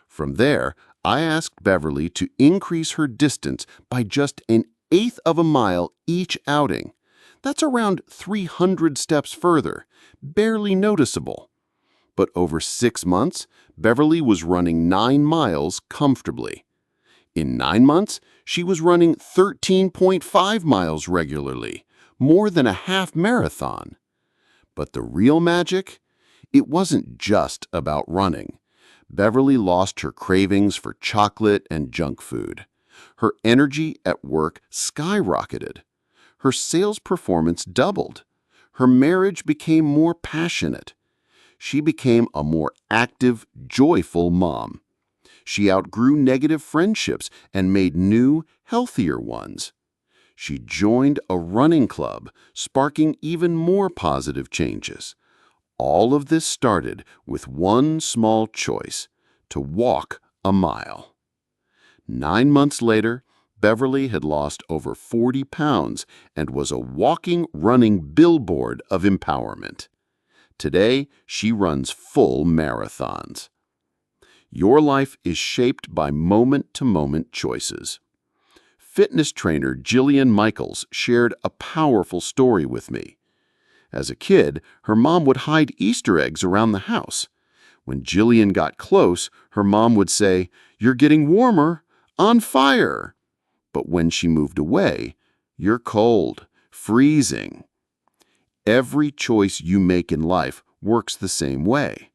From there, I asked Beverly to increase her distance by just 1/8 of a mile each outing. That's around 300 steps further, barely noticeable. But over 6 months, Beverly was running 9 miles comfortably. In 9 months, she was running 13.5 miles regularly, more than a half marathon. But the real magic? It wasn't just about running. Beverly lost her cravings for chocolate and junk food. Her energy at work skyrocketed. Her sales performance doubled. Her marriage became more passionate. she became a more active, joyful mom. She outgrew negative friendships and made new, healthier ones. She joined a running club, sparking even more positive changes. All of this started with one small choice: to walk a mile. 9 months later, Beverly had lost over 40 pounds and was a walking, running billboard of empowerment. Today, she runs full marathons. Your life is shaped by moment-to-moment choices. Fitness trainer Jillian Michaels shared a powerful story with me. As a kid, her mom would hide Easter eggs around the house. When Jillian got close, her mom would say, "You're getting warmer, on fire." But when she moved away, "You're cold, freezing." Every choice you make in life works the same way.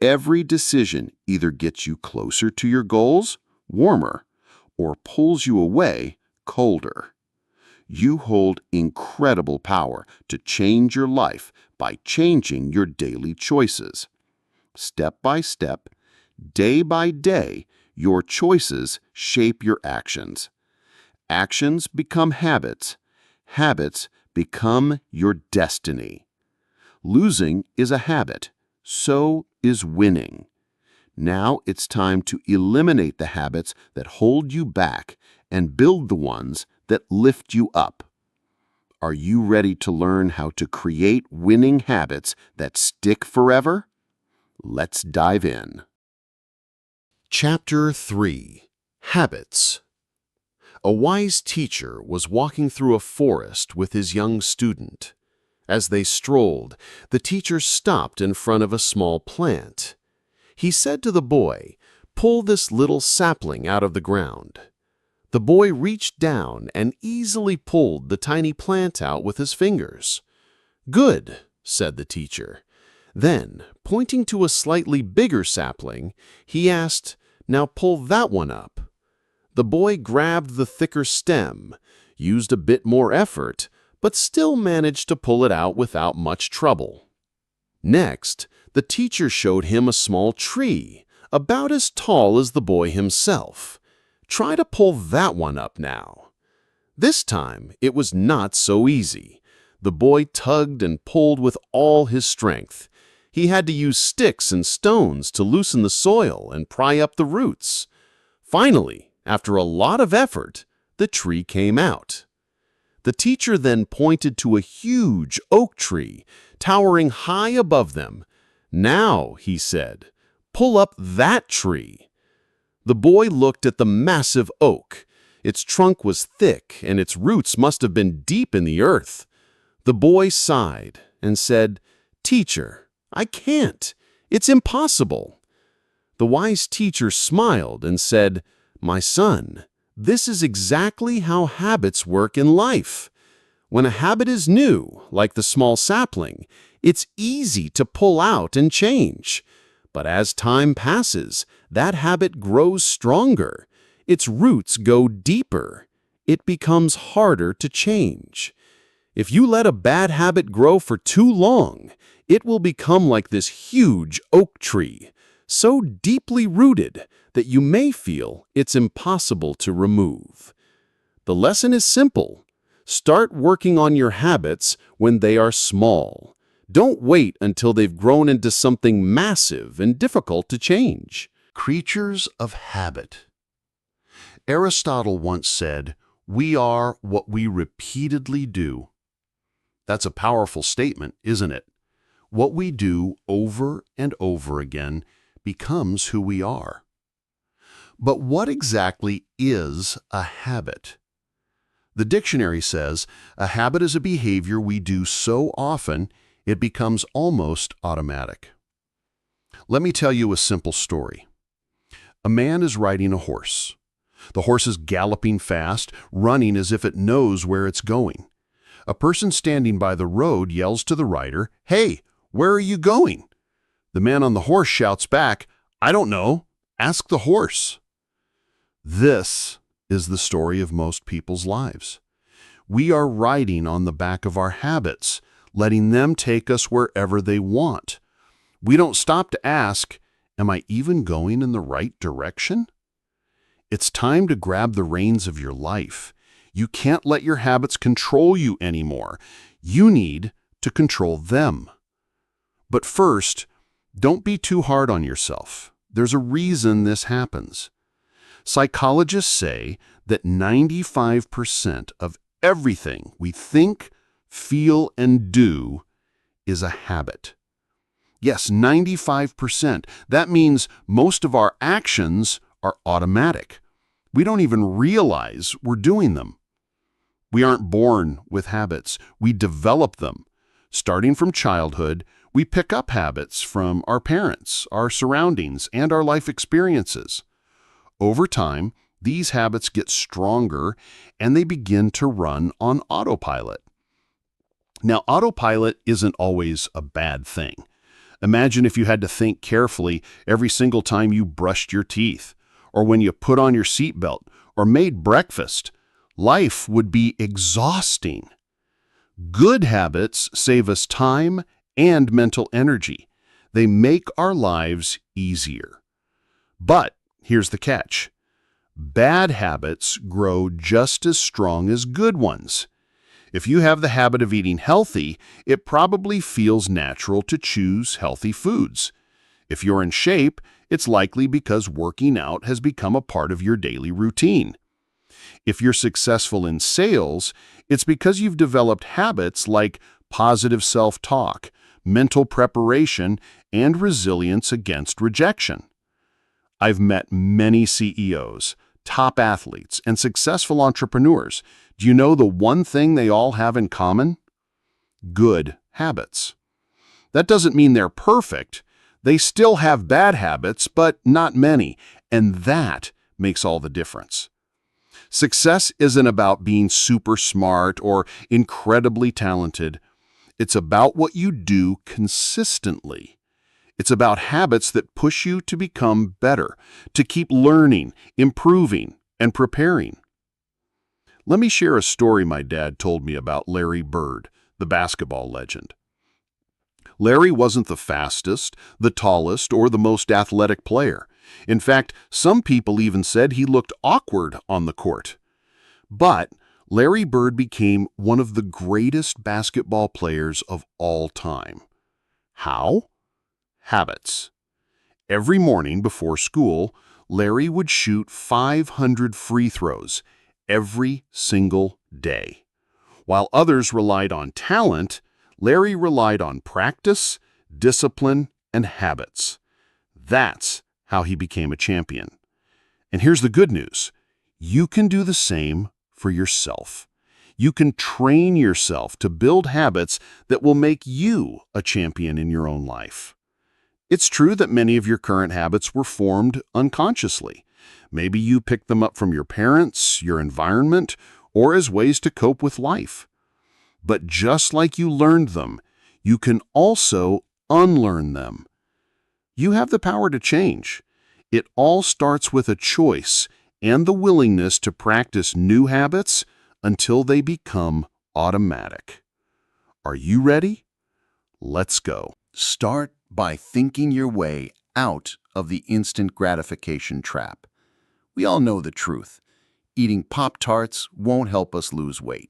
Every decision either gets you closer to your goals, warmer, or pulls you away, colder. You hold incredible power to change your life by changing your daily choices. Step by step, day by day, your choices shape your actions. Actions become habits. Habits become your destiny. Losing is a habit. So is winning. Now it's time to eliminate the habits that hold you back and build the ones that lift you up. Are you ready to learn how to create winning habits that stick forever? Let's dive in. Chapter 3: Habits. A wise teacher was walking through a forest with his young student. As they strolled, the teacher stopped in front of a small plant. He said to the boy, "Pull this little sapling out of the ground." The boy reached down and easily pulled the tiny plant out with his fingers. "Good," said the teacher. Then, pointing to a slightly bigger sapling, he asked, "Now pull that one up." The boy grabbed the thicker stem, used a bit more effort, but still managed to pull it out without much trouble. Next, the teacher showed him a small tree, about as tall as the boy himself. "Try to pull that one up now." This time, it was not so easy. The boy tugged and pulled with all his strength. He had to use sticks and stones to loosen the soil and pry up the roots. Finally, after a lot of effort, the tree came out. The teacher then pointed to a huge oak tree, towering high above them. "Now," he said, "pull up that tree." The boy looked at the massive oak. Its trunk was thick, and its roots must have been deep in the earth. The boy sighed and said, "Teacher, I can't. It's impossible." The wise teacher smiled and said, "My son, this is exactly how habits work in life. When a habit is new, like the small sapling, it's easy to pull out and change. But as time passes, that habit grows stronger. Its roots go deeper. It becomes harder to change. If you let a bad habit grow for too long, it will become like this huge oak tree, so deeply rooted that you may feel it's impossible to remove." The lesson is simple. Start working on your habits when they are small. Don't wait until they've grown into something massive and difficult to change. Creatures of habit. Aristotle once said, "We are what we repeatedly do." That's a powerful statement, isn't it? What we do over and over again becomes who we are. But what exactly is a habit? The dictionary says, a habit is a behavior we do so often it becomes almost automatic. Let me tell you a simple story. A man is riding a horse. The horse is galloping fast, running as if it knows where it's going. A person standing by the road yells to the rider, "Hey, where are you going?" The man on the horse shouts back, "I don't know. Ask the horse." This is the story of most people's lives. We are riding on the back of our habits, letting them take us wherever they want. We don't stop to ask, am I even going in the right direction? It's time to grab the reins of your life. You can't let your habits control you anymore. You need to control them. But first, don't be too hard on yourself. There's a reason this happens. Psychologists say that 95% of everything we think, feel, and do is a habit. Yes, 95%. That means most of our actions are automatic. We don't even realize we're doing them. We aren't born with habits. We develop them. Starting from childhood, we pick up habits from our parents, our surroundings, and our life experiences. Over time, these habits get stronger and they begin to run on autopilot. Now, autopilot isn't always a bad thing. Imagine if you had to think carefully every single time you brushed your teeth, or when you put on your seatbelt, or made breakfast. Life would be exhausting. Good habits save us time and mental energy. They make our lives easier. But here's the catch. Bad habits grow just as strong as good ones. If you have the habit of eating healthy, it probably feels natural to choose healthy foods. If you're in shape, it's likely because working out has become a part of your daily routine. If you're successful in sales, it's because you've developed habits like positive self-talk, mental preparation, and resilience against rejection. I've met many CEOs, top athletes, and successful entrepreneurs. Do you know the one thing they all have in common? Good habits. That doesn't mean they're perfect. They still have bad habits, but not many, and that makes all the difference. Success isn't about being super smart or incredibly talented. It's about what you do consistently. It's about habits that push you to become better, to keep learning, improving, and preparing. Let me share a story my dad told me about Larry Bird, the basketball legend. Larry wasn't the fastest, the tallest, or the most athletic player. In fact, some people even said he looked awkward on the court. But Larry Bird became one of the greatest basketball players of all time. How? Habits. Every morning before school, Larry would shoot 500 free throws every single day. While others relied on talent, Larry relied on practice, discipline, and habits. That's how he became a champion. And here's the good news. You can do the same for yourself. You can train yourself to build habits that will make you a champion in your own life. It's true that many of your current habits were formed unconsciously. Maybe you picked them up from your parents, your environment, or as ways to cope with life. But just like you learned them, you can also unlearn them. You have the power to change. It all starts with a choice and the willingness to practice new habits until they become automatic. Are you ready? Let's go. Start by thinking your way out of the instant gratification trap. We all know the truth. Eating Pop-Tarts won't help us lose weight.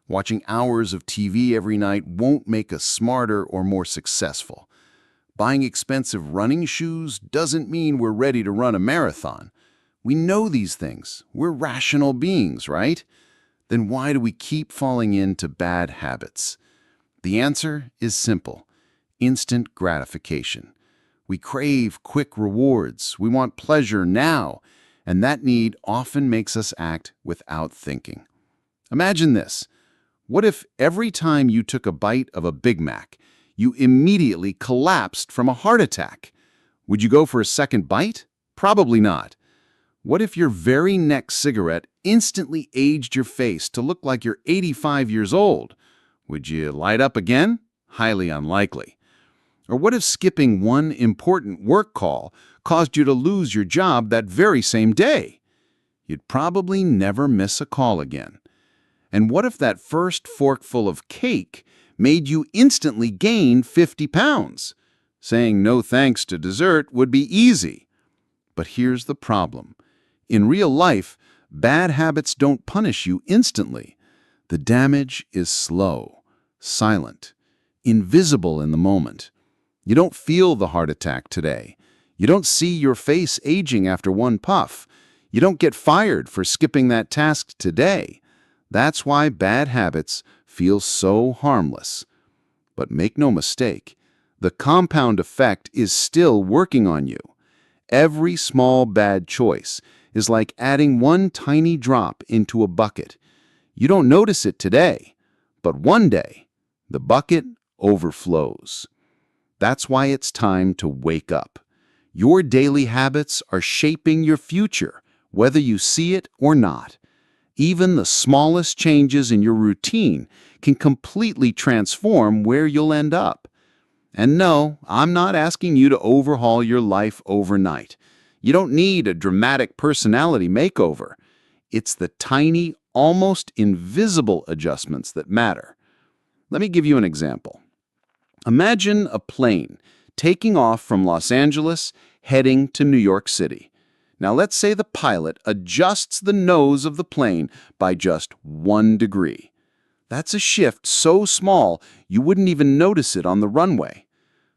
Watching hours of TV every night won't make us smarter or more successful. Buying expensive running shoes doesn't mean we're ready to run a marathon. We know these things. We're rational beings, right? Then why do we keep falling into bad habits? The answer is simple. Instant gratification. We crave quick rewards. We want pleasure now, and that need often makes us act without thinking. Imagine this. What if every time you took a bite of a Big Mac, you immediately collapsed from a heart attack? Would you go for a second bite? Probably not. What if your very next cigarette instantly aged your face to look like you're 85 years old? Would you light up again? Highly unlikely. Or what if skipping one important work call caused you to lose your job that very same day? You'd probably never miss a call again. And what if that first forkful of cake made you instantly gain 50 pounds? Saying no thanks to dessert would be easy. But here's the problem. In real life, bad habits don't punish you instantly. The damage is slow, silent, invisible in the moment. You don't feel the heart attack today. You don't see your face aging after one puff. You don't get fired for skipping that task today. That's why bad habits feel so harmless. But make no mistake, the compound effect is still working on you. Every small bad choice is like adding one tiny drop into a bucket. You don't notice it today, but one day, the bucket overflows. That's why it's time to wake up. Your daily habits are shaping your future, whether you see it or not. Even the smallest changes in your routine can completely transform where you'll end up. And no, I'm not asking you to overhaul your life overnight. You don't need a dramatic personality makeover. It's the tiny, almost invisible adjustments that matter. Let me give you an example. Imagine a plane taking off from Los Angeles, heading to New York City. Now let's say the pilot adjusts the nose of the plane by just 1 degree. That's a shift so small you wouldn't even notice it on the runway.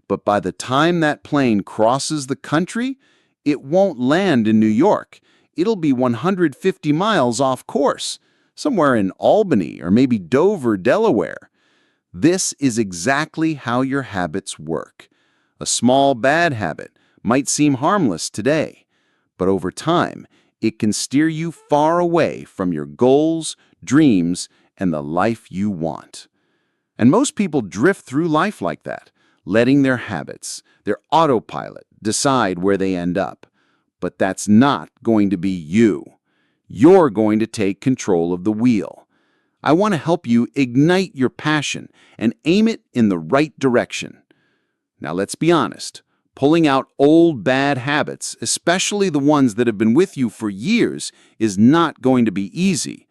But by the time that plane crosses the country, it won't land in New York. It'll be 150 miles off course, somewhere in Albany or maybe Dover, Delaware. This is exactly how your habits work. A small bad habit might seem harmless today, but over time, it can steer you far away from your goals, dreams, and the life you want. And most people drift through life like that, letting their habits, their autopilot, decide where they end up. But that's not going to be you. You're going to take control of the wheel. I want to help you ignite your passion and aim it in the right direction. Now let's be honest. Pulling out old bad habits, especially the ones that have been with you for years, is not going to be easy.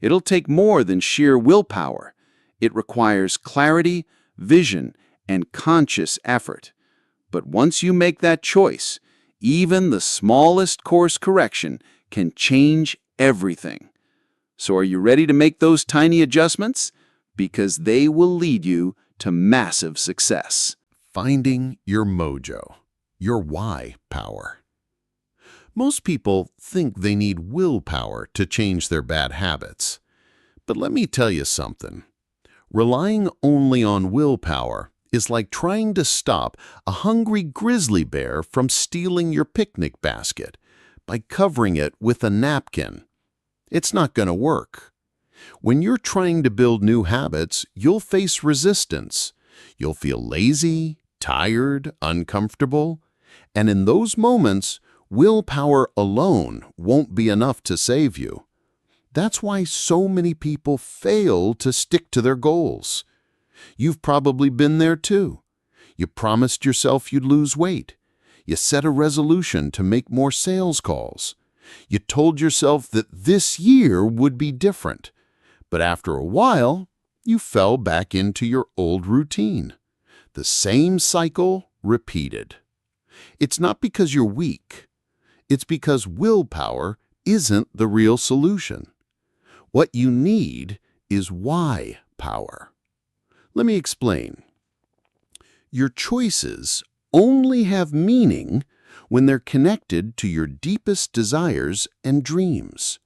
It'll take more than sheer willpower. It requires clarity, vision, and conscious effort. But once you make that choice, even the smallest course correction can change everything. So are you ready to make those tiny adjustments? Because they will lead you to massive success. Finding your mojo, your why power. Most people think they need willpower to change their bad habits. But let me tell you something. Relying only on willpower is like trying to stop a hungry grizzly bear from stealing your picnic basket by covering it with a napkin. It's not going to work. When you're trying to build new habits, you'll face resistance. You'll feel lazy, tired, uncomfortable, and in those moments, willpower alone won't be enough to save you. That's why so many people fail to stick to their goals. You've probably been there too. You promised yourself you'd lose weight. You set a resolution to make more sales calls. You told yourself that this year would be different. But after a while, you fell back into your old routine. The same cycle repeated. It's not because you're weak. It's because willpower isn't the real solution. What you need is why power. Let me explain. Your choices only have meaning when they're connected to your deepest desires and dreams.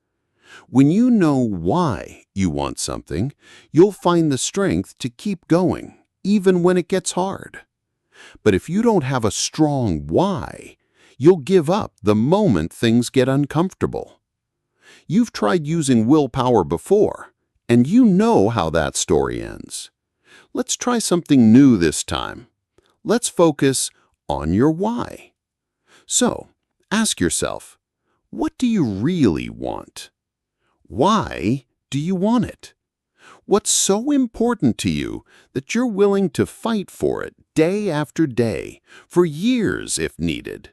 When you know why you want something, you'll find the strength to keep going, even when it gets hard. But if you don't have a strong why, you'll give up the moment things get uncomfortable. You've tried using willpower before, and you know how that story ends. Let's try something new this time. Let's focus on your why. So, ask yourself, what do you really want? Why do you want it? What's so important to you that you're willing to fight for it day after day, for years if needed?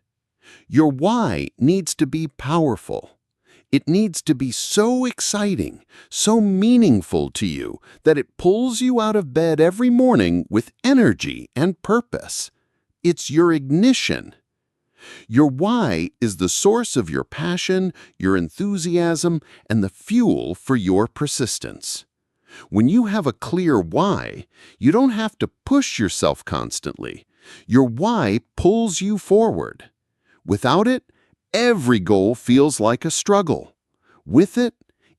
Your why needs to be powerful. It needs to be so exciting, so meaningful to you that it pulls you out of bed every morning with energy and purpose. It's your ignition. Your why is the source of your passion, your enthusiasm, and the fuel for your persistence. When you have a clear why, you don't have to push yourself constantly. Your why pulls you forward. Without it, every goal feels like a struggle. With it,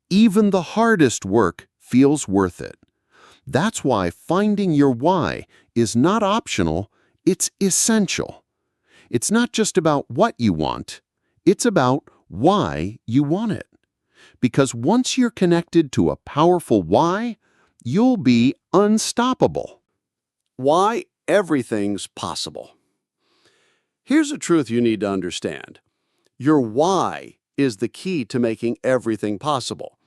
even the hardest work feels worth it. That's why finding your why is not optional, it's essential. It's not just about what you want, it's about why you want it. Because once you're connected to a powerful why, you'll be unstoppable. Why everything's possible. Here's a truth you need to understand. Your why is the key to making everything possible.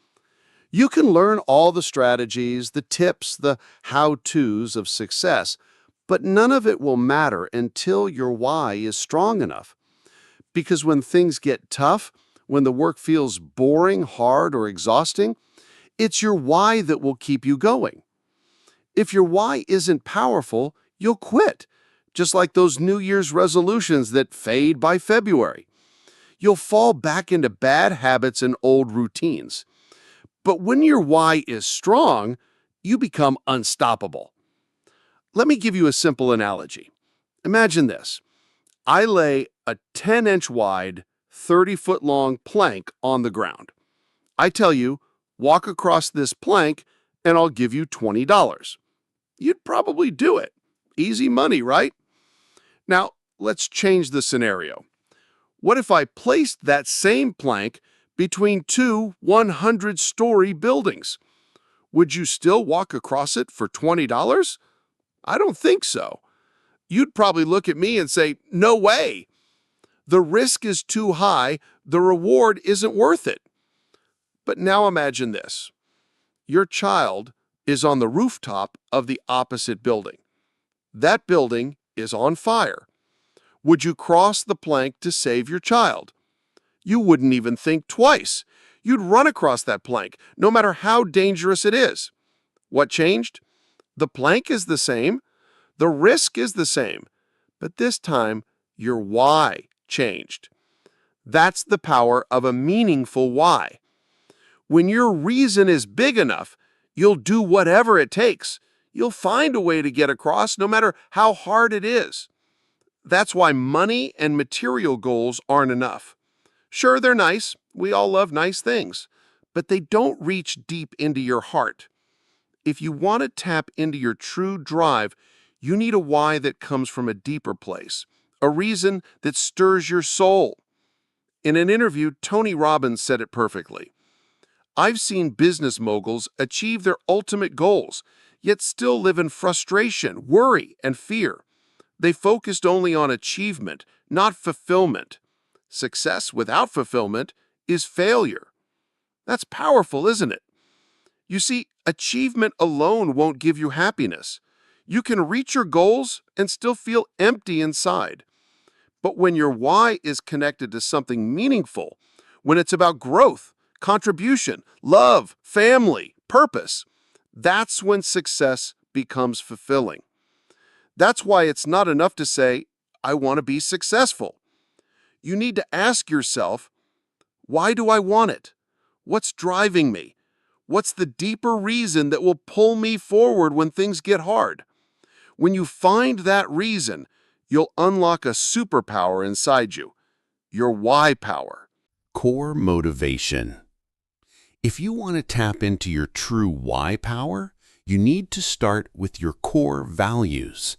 You can learn all the strategies, the tips, the how-tos of success, but none of it will matter until your why is strong enough. Because when things get tough, when the work feels boring, hard, or exhausting, it's your why that will keep you going. If your why isn't powerful, you'll quit, just like those New Year's resolutions that fade by February. You'll fall back into bad habits and old routines. But when your why is strong, you become unstoppable. Let me give you a simple analogy. Imagine this. I lay a 10-inch wide, 30-foot long plank on the ground. I tell you, walk across this plank and I'll give you $20. You'd probably do it. Easy money, right? Now, let's change the scenario. What if I placed that same plank between two 100-story buildings? Would you still walk across it for $20? I don't think so. You'd probably look at me and say, "No way. The risk is too high, the reward isn't worth it." But now imagine this. Your child is on the rooftop of the opposite building. That building is on fire. Would you cross the plank to save your child? You wouldn't even think twice. You'd run across that plank, no matter how dangerous it is. What changed? The plank is the same, the risk is the same, but this time your why changed. That's the power of a meaningful why. When your reason is big enough, you'll do whatever it takes. You'll find a way to get across no matter how hard it is. That's why money and material goals aren't enough. Sure, they're nice. We all love nice things. But they don't reach deep into your heart. If you want to tap into your true drive, you need a why that comes from a deeper place, a reason that stirs your soul. In an interview, Tony Robbins said it perfectly. "I've seen business moguls achieve their ultimate goals, yet still live in frustration, worry, and fear. They focused only on achievement, not fulfillment. Success without fulfillment is failure." That's powerful, isn't it? You see, achievement alone won't give you happiness. You can reach your goals and still feel empty inside. But when your why is connected to something meaningful, when it's about growth, contribution, love, family, purpose, that's when success becomes fulfilling. That's why it's not enough to say, "I want to be successful." You need to ask yourself, why do I want it? What's driving me? What's the deeper reason that will pull me forward when things get hard? When you find that reason, you'll unlock a superpower inside you, your why power. Core motivation. If you want to tap into your true why power, you need to start with your core values.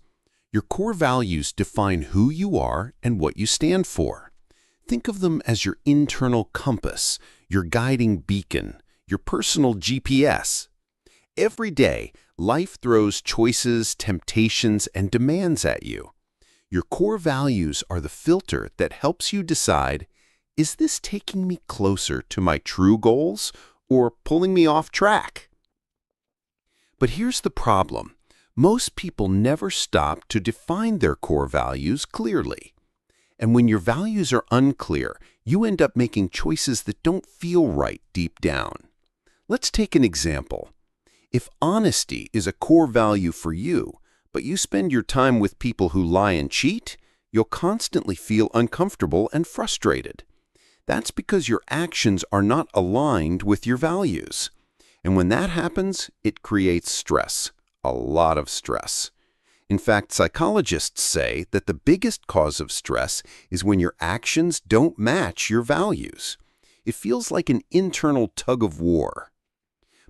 Your core values define who you are and what you stand for. Think of them as your internal compass, your guiding beacon, your personal GPS. Every day, life throws choices, temptations, and demands at you. Your core values are the filter that helps you decide, is this taking me closer to my true goals or pulling me off track? But here's the problem. Most people never stop to define their core values clearly. And when your values are unclear, you end up making choices that don't feel right deep down. Let's take an example. If honesty is a core value for you, but you spend your time with people who lie and cheat, you'll constantly feel uncomfortable and frustrated. That's because your actions are not aligned with your values. And when that happens, it creates stress, a lot of stress. In fact, psychologists say that the biggest cause of stress is when your actions don't match your values. It feels like an internal tug of war.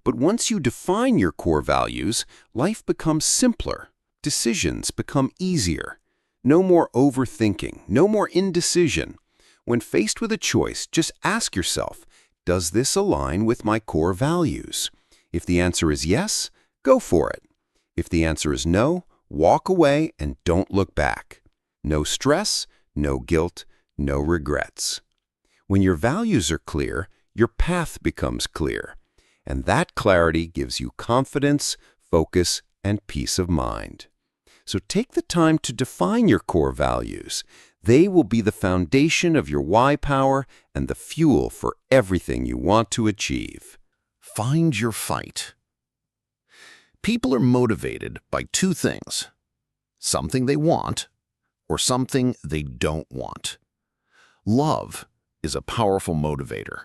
But once you define your core values, life becomes simpler. Decisions become easier. No more overthinking, no more indecision. When faced with a choice, just ask yourself, does this align with my core values? If the answer is yes, go for it. If the answer is no, walk away and don't look back. No stress, no guilt, no regrets. When your values are clear, your path becomes clear. And that clarity gives you confidence, focus, and peace of mind. So take the time to define your core values. They will be the foundation of your why power and the fuel for everything you want to achieve. Find your fight. People are motivated by two things: something they want or something they don't want. Love is a powerful motivator,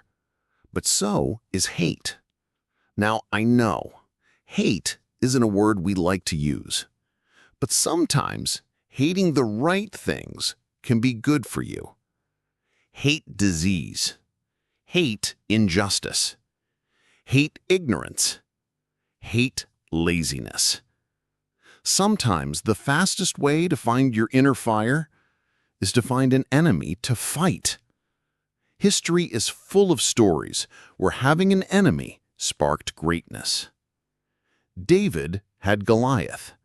but so is hate. Now, I know, hate isn't a word we like to use, but sometimes hating the right things can be good for you. Hate disease, hate injustice, hate ignorance, hate laziness. Sometimes the fastest way to find your inner fire is to find an enemy to fight. History is full of stories where having an enemy sparked greatness. David had Goliath.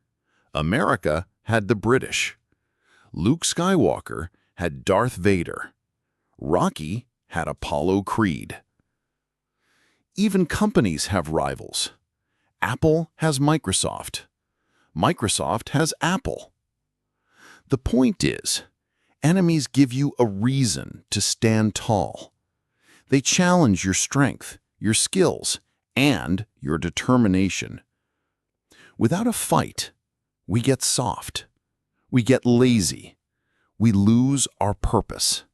America had the British. Luke Skywalker had Darth Vader. Rocky had Apollo Creed. Even companies have rivals. Apple has Microsoft. Microsoft has Apple. The point is, enemies give you a reason to stand tall. They challenge your strength, your skills, and your determination. Without a fight, we get soft. We get lazy. We lose our purpose.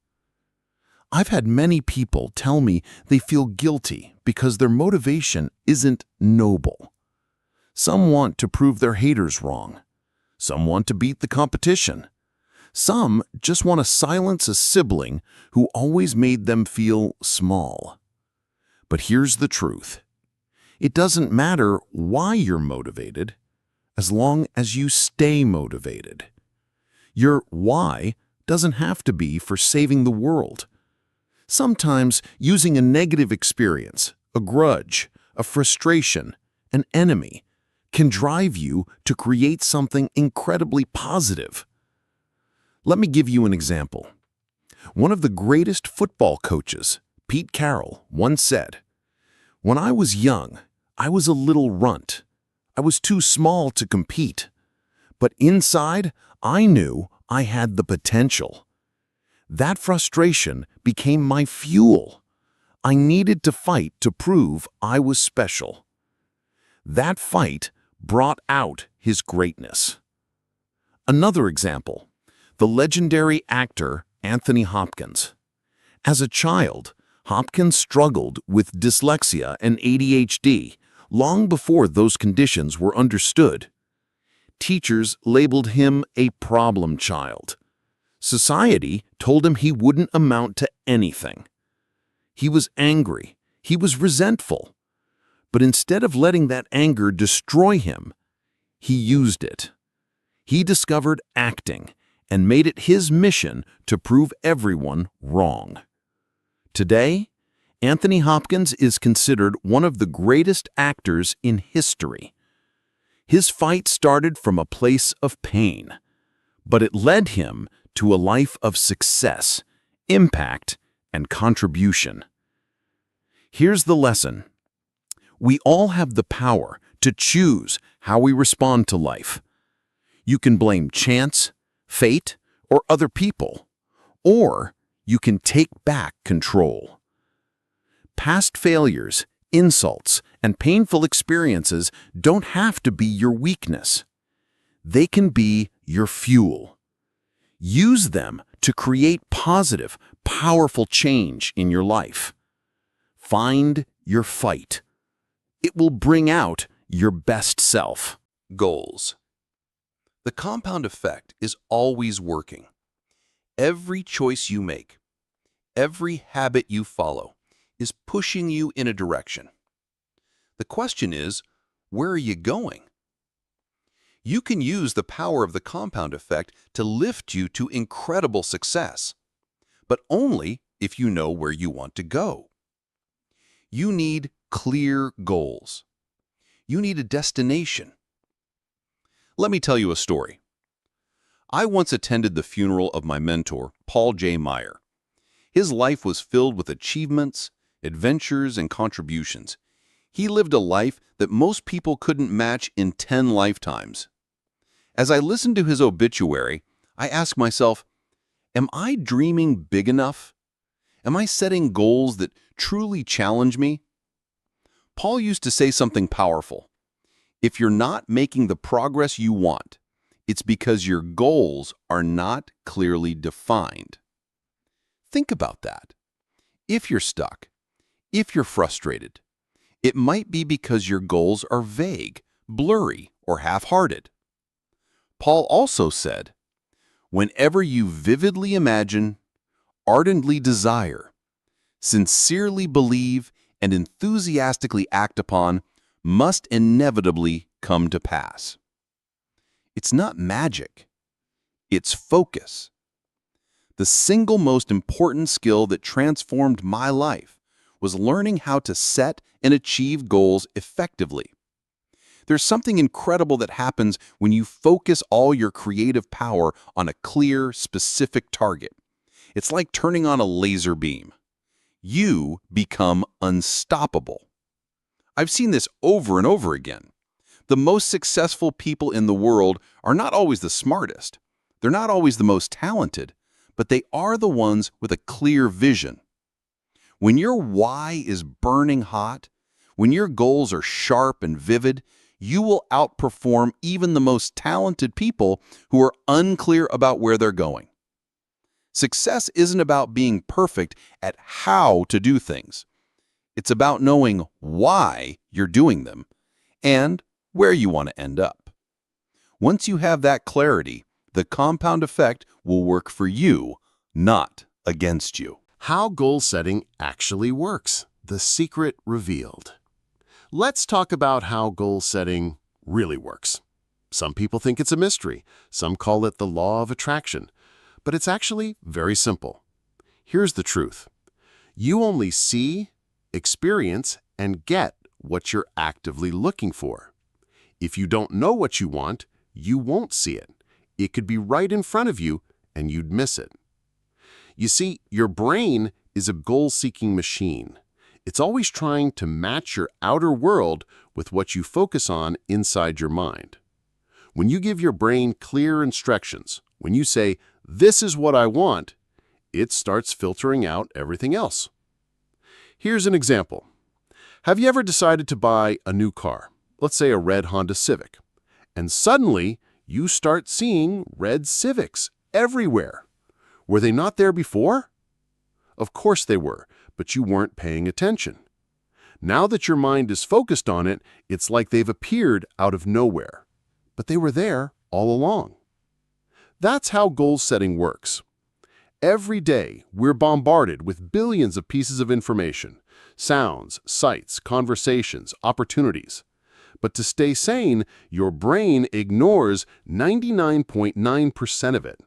I've had many people tell me they feel guilty because their motivation isn't noble. Some want to prove their haters wrong. Some want to beat the competition. Some just want to silence a sibling who always made them feel small. But here's the truth. It doesn't matter why you're motivated, as long as you stay motivated. Your why doesn't have to be for saving the world. Sometimes using a negative experience, a grudge, a frustration, an enemy, can drive you to create something incredibly positive. Let me give you an example. One of the greatest football coaches, Pete Carroll, once said, "When I was young, I was a little runt. I was too small to compete. But inside, I knew I had the potential. That frustration became my fuel. I needed to fight to prove I was special. That fight brought out his greatness." Another example, the legendary actor Anthony Hopkins. As a child, Hopkins struggled with dyslexia and ADHD long before those conditions were understood. Teachers labeled him a problem child. Society told him he wouldn't amount to anything. He was angry. He was resentful. But instead of letting that anger destroy him, he used it. He discovered acting and made it his mission to prove everyone wrong. Today, Anthony Hopkins is considered one of the greatest actors in history. His fight started from a place of pain, but it led him to a life of success, impact, and contribution. Here's the lesson. We all have the power to choose how we respond to life. You can blame chance, fate, or other people, or you can take back control. Past failures, insults, and painful experiences don't have to be your weakness. They can be your fuel. Use them to create positive, powerful change in your life. Find your fight. It will bring out your best self. Goals. The compound effect is always working. Every choice you make, every habit you follow, is pushing you in a direction. The question is, where are you going? You can use the power of the compound effect to lift you to incredible success, but only if you know where you want to go. You need clear goals. You need a destination. Let me tell you a story. I once attended the funeral of my mentor, Paul J. Meyer. His life was filled with achievements, adventures, and contributions. He lived a life that most people couldn't match in 10 lifetimes. As I listened to his obituary, I asked myself, am I dreaming big enough? Am I setting goals that truly challenge me? Paul used to say something powerful. If you're not making the progress you want, it's because your goals are not clearly defined. Think about that. If you're stuck, if you're frustrated, it might be because your goals are vague, blurry, or half-hearted. Paul also said, whenever you vividly imagine, ardently desire, sincerely believe, and enthusiastically act upon, must inevitably come to pass. It's not magic. It's focus. The single most important skill that transformed my life was learning how to set and achieve goals effectively. There's something incredible that happens when you focus all your creative power on a clear, specific target. It's like turning on a laser beam. You become unstoppable. I've seen this over and over again. The most successful people in the world are not always the smartest. They're not always the most talented, but they are the ones with a clear vision. When your why is burning hot, when your goals are sharp and vivid, you will outperform even the most talented people who are unclear about where they're going. Success isn't about being perfect at how to do things. It's about knowing why you're doing them and where you want to end up. Once you have that clarity, the compound effect will work for you, not against you. How goal setting actually works. The secret revealed. Let's talk about how goal setting really works. Some people think it's a mystery. Some call it the law of attraction. But it's actually very simple. Here's the truth. You only see, experience, and get what you're actively looking for. If you don't know what you want, you won't see it. It could be right in front of you, and you'd miss it. You see, your brain is a goal-seeking machine. It's always trying to match your outer world with what you focus on inside your mind. When you give your brain clear instructions, when you say, "This is what I want," it starts filtering out everything else. Here's an example. Have you ever decided to buy a new car? Let's say a red Honda Civic. And suddenly, you start seeing red Civics everywhere. Were they not there before? Of course they were, but you weren't paying attention. Now that your mind is focused on it, it's like they've appeared out of nowhere. But they were there all along. That's how goal setting works. Every day, we're bombarded with billions of pieces of information, sounds, sights, conversations, opportunities. But to stay sane, your brain ignores 99.9% of it.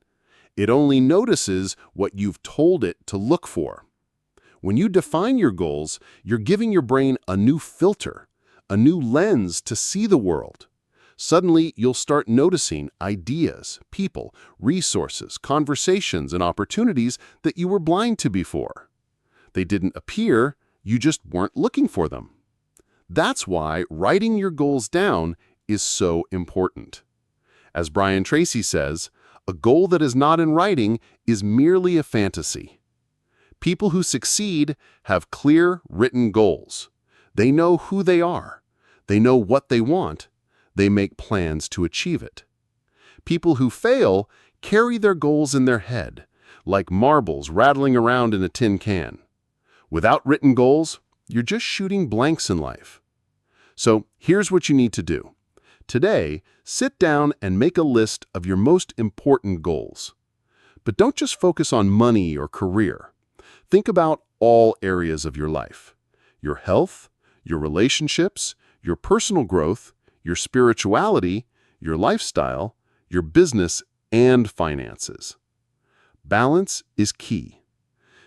It only notices what you've told it to look for. When you define your goals, you're giving your brain a new filter, a new lens to see the world. Suddenly, you'll start noticing ideas, people, resources, conversations, and opportunities that you were blind to before. They didn't appear, you just weren't looking for them. That's why writing your goals down is so important. As Brian Tracy says, a goal that is not in writing is merely a fantasy. People who succeed have clear, written goals. They know who they are. They know what they want. They make plans to achieve it. People who fail carry their goals in their head, like marbles rattling around in a tin can. Without written goals, you're just shooting blanks in life. So here's what you need to do. Today, sit down and make a list of your most important goals. But don't just focus on money or career. Think about all areas of your life. Your health, your relationships, your personal growth, your spirituality, your lifestyle, your business, and finances. Balance is key.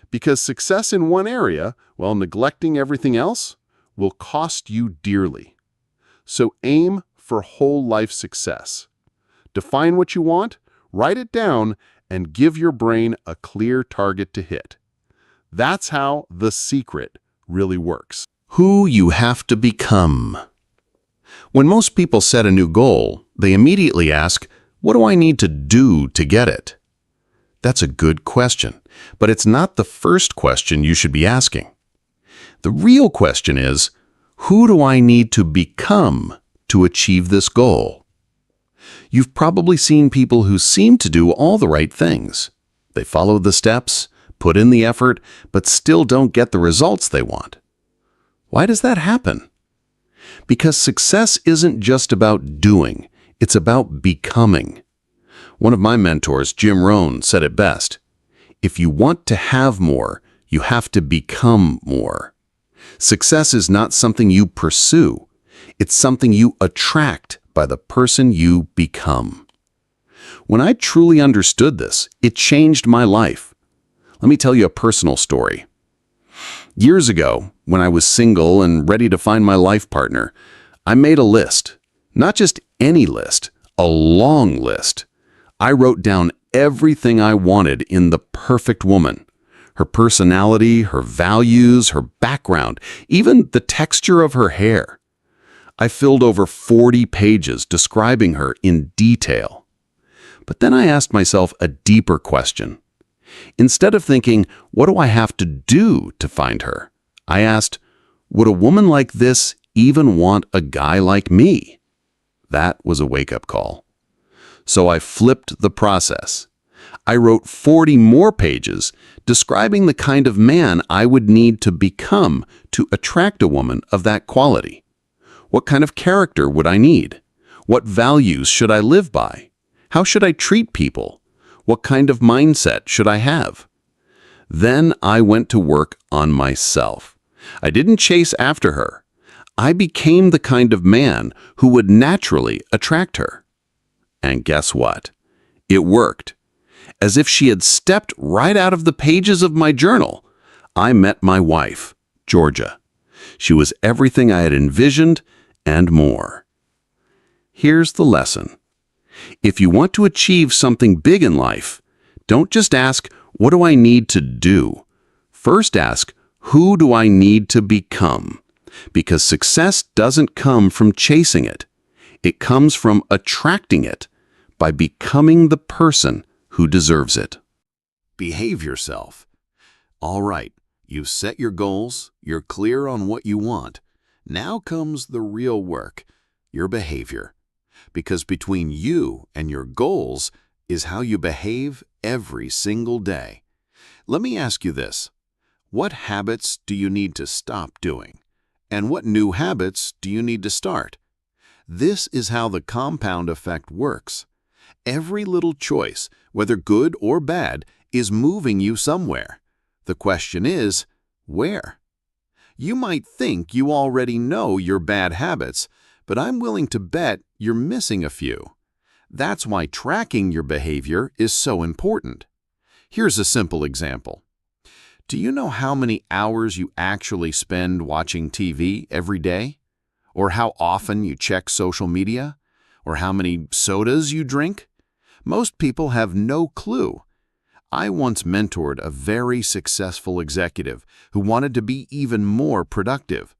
Because success in one area, while neglecting everything else, will cost you dearly. So aim for whole life success. Define what you want, write it down, and give your brain a clear target to hit. That's how The Secret really works. Who you have to become. When most people set a new goal, they immediately ask, what do I need to do to get it? That's a good question, but it's not the first question you should be asking. The real question is, who do I need to become to achieve this goal? You've probably seen people who seem to do all the right things. They follow the steps, put in the effort, but still don't get the results they want. Why does that happen? Because success isn't just about doing, it's about becoming. One of my mentors, Jim Rohn, said it best. If you want to have more, you have to become more. Success is not something you pursue. It's something you attract by the person you become. When I truly understood this, it changed my life. Let me tell you a personal story. Years ago, when I was single and ready to find my life partner, I made a list. Not just any list, a long list. I wrote down everything I wanted in the perfect woman. Her personality, her values, her background, even the texture of her hair. I filled over 40 pages describing her in detail. But then I asked myself a deeper question. Instead of thinking, what do I have to do to find her? I asked, would a woman like this even want a guy like me? That was a wake-up call. So I flipped the process. I wrote 40 more pages describing the kind of man I would need to become to attract a woman of that quality. What kind of character would I need? What values should I live by? How should I treat people? What kind of mindset should I have? Then I went to work on myself. I didn't chase after her. I became the kind of man who would naturally attract her. And guess what? It worked. As if she had stepped right out of the pages of my journal, I met my wife, Georgia. She was everything I had envisioned and more. Here's the lesson. If you want to achieve something big in life, don't just ask, what do I need to do? First ask, who do I need to become? Because success doesn't come from chasing it. It comes from attracting it by becoming the person who deserves it. Behave yourself. All right, you've set your goals, you're clear on what you want. Now comes the real work, your behavior. Because between you and your goals is how you behave every single day. Let me ask you this. What habits do you need to stop doing? And what new habits do you need to start? This is how the compound effect works. Every little choice, whether good or bad, is moving you somewhere. The question is, where? You might think you already know your bad habits, but I'm willing to bet you're missing a few. That's why tracking your behavior is so important. Here's a simple example. Do you know how many hours you actually spend watching TV every day? Or how often you check social media? Or how many sodas you drink? Most people have no clue. I once mentored a very successful executive who wanted to be even more productive.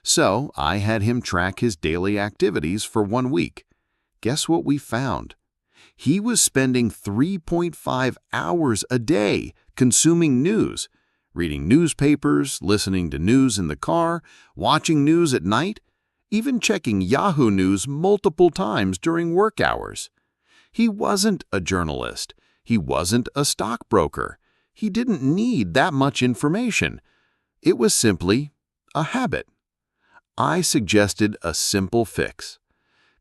So I had him track his daily activities for 1 week. Guess what we found? He was spending 3.5 hours a day consuming news, reading newspapers, listening to news in the car, watching news at night, even checking Yahoo News multiple times during work hours. He wasn't a journalist. He wasn't a stockbroker. He didn't need that much information. It was simply a habit. I suggested a simple fix.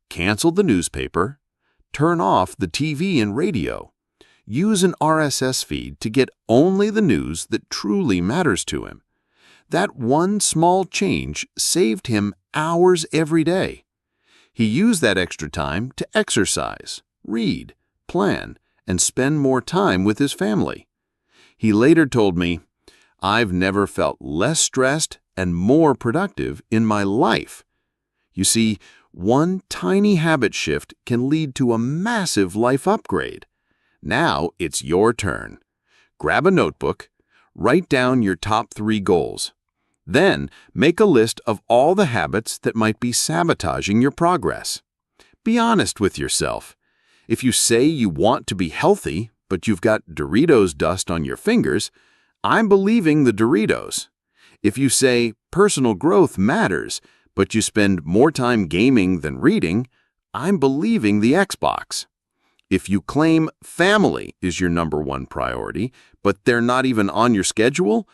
Cancel the newspaper, turn off the TV and radio, use an RSS feed to get only the news that truly matters to him. That one small change saved him hours every day. He used that extra time to exercise, read, plan, and spend more time with his family. He later told me, "I've never felt less stressed and more productive in my life." You see, one tiny habit shift can lead to a massive life upgrade. Now it's your turn. Grab a notebook, write down your top 3 goals. Then make a list of all the habits that might be sabotaging your progress. Be honest with yourself. If you say you want to be healthy, but you've got Doritos dust on your fingers, I'm believing the Doritos. If you say personal growth matters, but you spend more time gaming than reading, I'm believing the Xbox. If you claim family is your #1 priority, but they're not even on your schedule,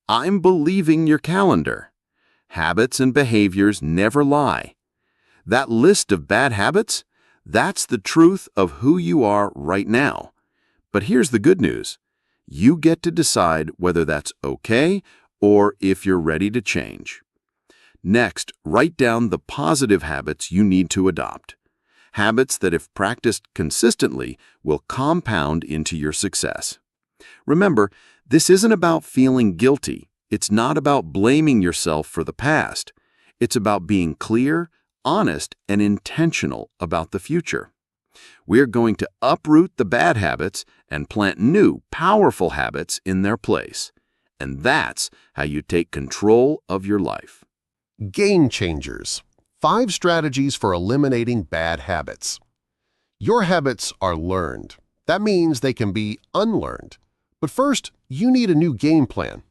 I'm believing your calendar. Habits and behaviors never lie. That list of bad habits, that's the truth of who you are right now. But here's the good news. You get to decide whether that's okay or if you're ready to change. Next, write down the positive habits you need to adopt. Habits that, if practiced consistently, will compound into your success. Remember, this isn't about feeling guilty. It's not about blaming yourself for the past. It's about being clear, honest, and intentional about the future. We're going to uproot the bad habits and plant new, powerful habits in their place. And that's how you take control of your life. Game Changers: 5 strategies for eliminating bad habits. Your habits are learned. That means they can be unlearned. But first, you need a new game plan.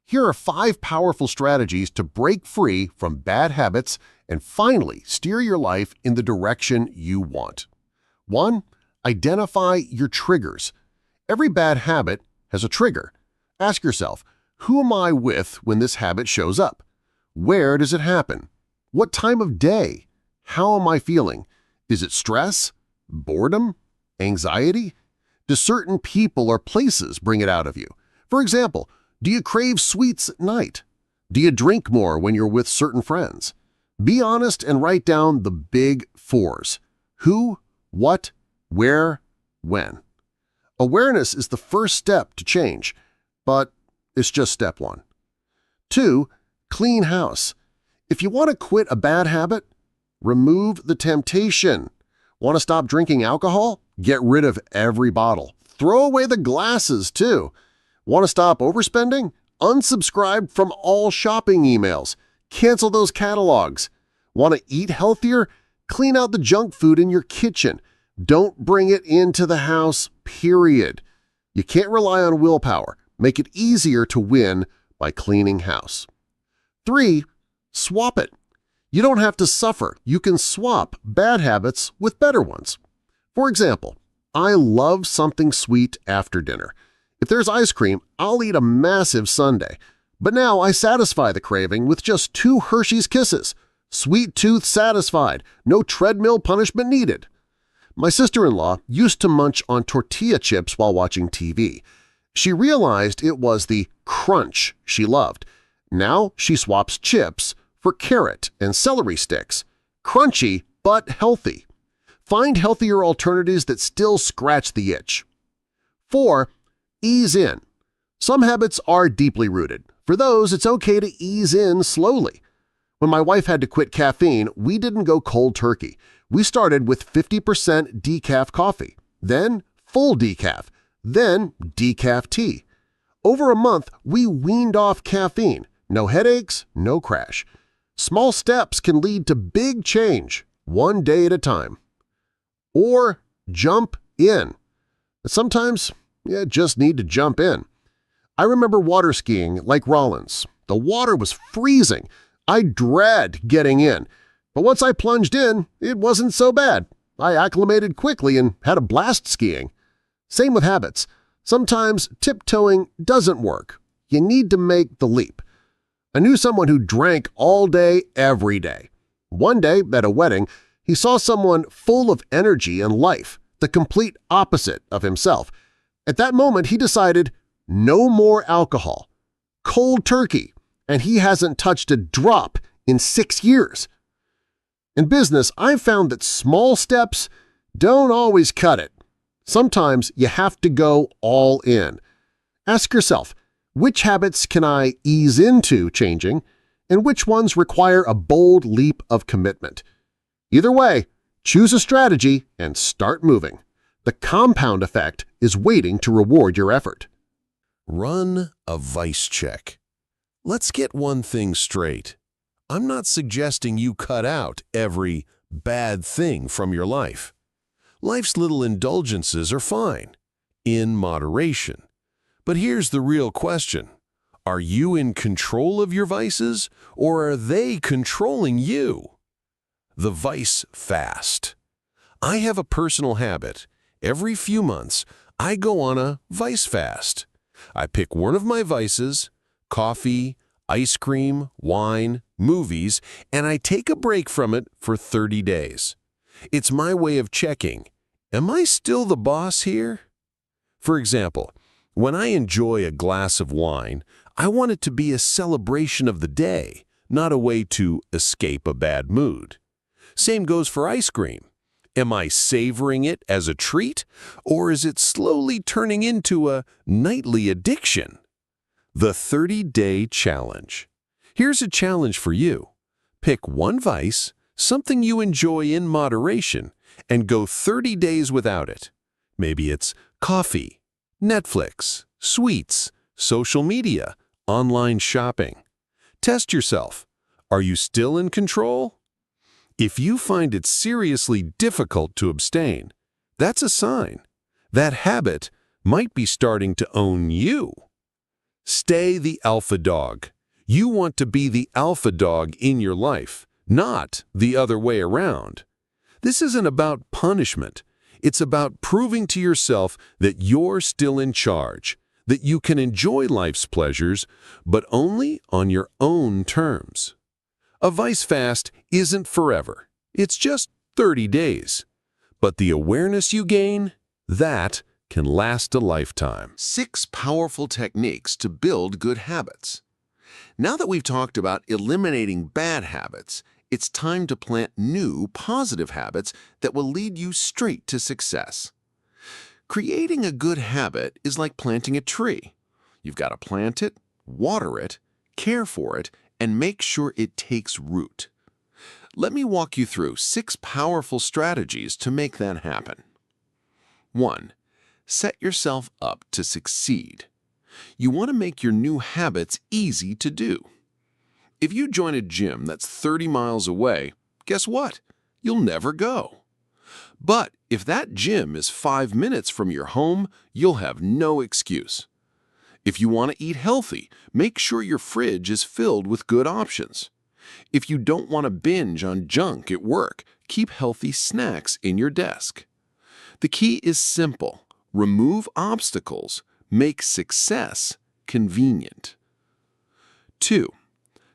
Here are 5 powerful strategies to break free from bad habits and finally steer your life in the direction you want. 1. Identify your triggers. Every bad habit has a trigger. Ask yourself, who am I with when this habit shows up? Where does it happen? What time of day? How am I feeling? Is it stress? Boredom? Anxiety? Do certain people or places bring it out of you? For example, do you crave sweets at night? Do you drink more when you're with certain friends? Be honest and write down the big 4s. Who, what, where, when. Awareness is the first step to change, but it's just step 1. 2. Clean house. If you want to quit a bad habit, remove the temptation. Want to stop drinking alcohol? Get rid of every bottle. Throw away the glasses, too. Want to stop overspending? Unsubscribe from all shopping emails. Cancel those catalogs. Want to eat healthier? Clean out the junk food in your kitchen. Don't bring it into the house, period. You can't rely on willpower. Make it easier to win by cleaning house. 3. Swap it. You don't have to suffer. You can swap bad habits with better ones. For example, I love something sweet after dinner. If there's ice cream, I'll eat a massive sundae. But now I satisfy the craving with just 2 Hershey's Kisses. Sweet tooth satisfied. No treadmill punishment needed. My sister-in-law used to munch on tortilla chips while watching TV. She realized it was the crunch she loved. Now she swaps chips for carrot and celery sticks. Crunchy but healthy. Find healthier alternatives that still scratch the itch. 4. Ease in. Some habits are deeply rooted. For those, it's okay to ease in slowly. When my wife had to quit caffeine, we didn't go cold turkey. We started with 50% decaf coffee, then full decaf, then decaf tea. Over a month, we weaned off caffeine. No headaches, no crash. Small steps can lead to big change, one day at a time. Or jump in. Sometimes you just need to jump in. I remember water skiing like Rollins. The water was freezing. I dread getting in. But once I plunged in, it wasn't so bad. I acclimated quickly and had a blast skiing. Same with habits. Sometimes tiptoeing doesn't work. You need to make the leap. I knew someone who drank all day, every day. One day, at a wedding, he saw someone full of energy and life, the complete opposite of himself. At that moment, he decided, no more alcohol. Cold turkey, and he hasn't touched a drop in 6 years. In business, I've found that small steps don't always cut it. Sometimes you have to go all in. Ask yourself, which habits can I ease into changing, and which ones require a bold leap of commitment? Either way, choose a strategy and start moving. The compound effect is waiting to reward your effort. Run a vice check. Let's get one thing straight. I'm not suggesting you cut out every bad thing from your life. Life's little indulgences are fine, in moderation. But here's the real question. Are you in control of your vices, or are they controlling you? The vice fast. I have a personal habit. Every few months, I go on a vice fast. I pick one of my vices, coffee, ice cream, wine, movies, and I take a break from it for 30 days. It's my way of checking, am I still the boss here? For example, when I enjoy a glass of wine, I want it to be a celebration of the day, not a way to escape a bad mood. Same goes for ice cream. Am I savoring it as a treat, or is it slowly turning into a nightly addiction? The 30-day challenge. Here's a challenge for you. Pick one vice, something you enjoy in moderation, and go 30 days without it. Maybe it's coffee, Netflix, sweets, social media, online shopping. Test yourself. Are you still in control? If you find it seriously difficult to abstain, that's a sign. That habit might be starting to own you. Stay the alpha dog. You want to be the alpha dog in your life, not the other way around. This isn't about punishment. It's about proving to yourself that you're still in charge, that you can enjoy life's pleasures, but only on your own terms. A vice fast isn't forever. It's just 30 days. But the awareness you gain, that can last a lifetime. 6 powerful techniques to build good habits. Now that we've talked about eliminating bad habits, it's time to plant new, positive habits that will lead you straight to success. Creating a good habit is like planting a tree. You've got to plant it, water it, care for it, and make sure it takes root. Let me walk you through 6 powerful strategies to make that happen. 1. Set yourself up to succeed. You want to make your new habits easy to do. If you join a gym that's 30 miles away, guess what? You'll never go. But if that gym is 5 minutes from your home, you'll have no excuse. If you want to eat healthy, make sure your fridge is filled with good options. If you don't want to binge on junk at work, keep healthy snacks in your desk. The key is simple. Remove obstacles. Make success convenient. 2.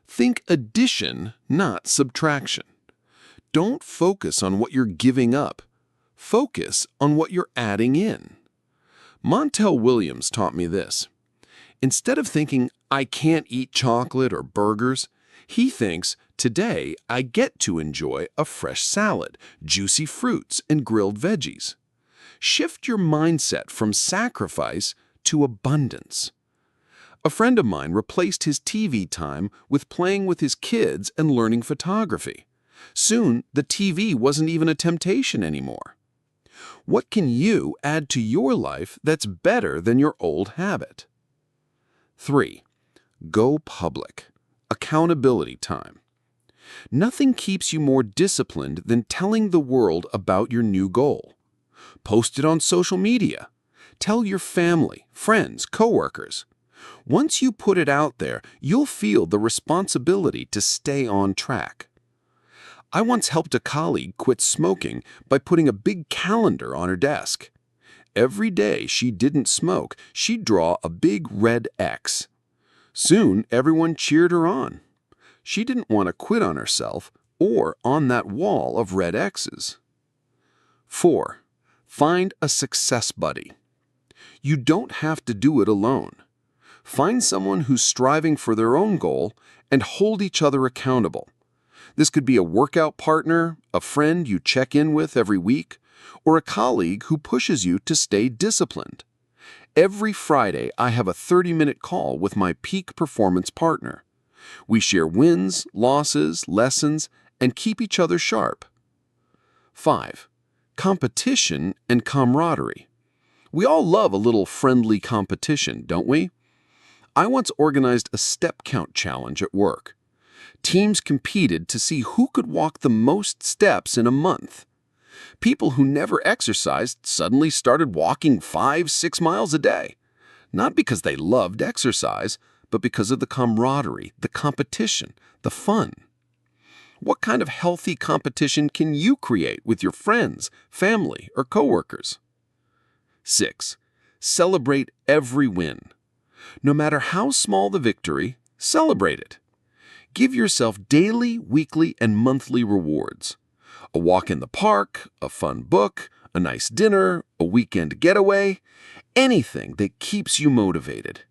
Think addition, not subtraction. Don't focus on what you're giving up. Focus on what you're adding in. Montel Williams taught me this. Instead of thinking, I can't eat chocolate or burgers, he thinks, today I get to enjoy a fresh salad, juicy fruits, and grilled veggies. Shift your mindset from sacrifice to abundance. A friend of mine replaced his TV time with playing with his kids and learning photography. Soon, the TV wasn't even a temptation anymore. What can you add to your life that's better than your old habit? 3. Go public. Accountability time. Nothing keeps you more disciplined than telling the world about your new goal. Post it on social media. Tell your family, friends, coworkers. Once you put it out there, you'll feel the responsibility to stay on track. I once helped a colleague quit smoking by putting a big calendar on her desk. Every day she didn't smoke, she'd draw a big red X. Soon, everyone cheered her on. She didn't want to quit on herself or on that wall of red X's. 4. Find a success buddy. You don't have to do it alone. Find someone who's striving for their own goal and hold each other accountable. This could be a workout partner, a friend you check in with every week, or a colleague who pushes you to stay disciplined. Every Friday, I have a 30-minute call with my peak performance partner. We share wins, losses, lessons, and keep each other sharp. 5. Competition and camaraderie. We all love a little friendly competition, don't we? I once organized a step count challenge at work. Teams competed to see who could walk the most steps in a month. People who never exercised suddenly started walking 5-6 miles a day. Not because they loved exercise, but because of the camaraderie, the competition, the fun. What kind of healthy competition can you create with your friends, family, or coworkers? 6. Celebrate every win. No matter how small the victory, celebrate it. Give yourself daily, weekly, and monthly rewards. A walk in the park, a fun book, a nice dinner, a weekend getaway, anything that keeps you motivated.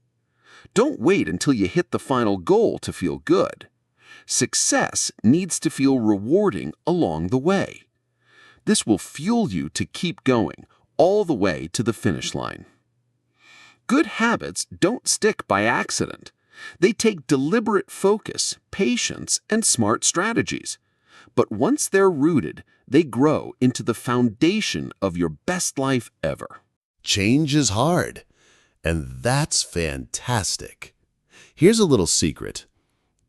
Don't wait until you hit the final goal to feel good. Success needs to feel rewarding along the way. This will fuel you to keep going all the way to the finish line. Good habits don't stick by accident. They take deliberate focus, patience, and smart strategies. But once they're rooted, they grow into the foundation of your best life ever. Change is hard, and that's fantastic. Here's a little secret.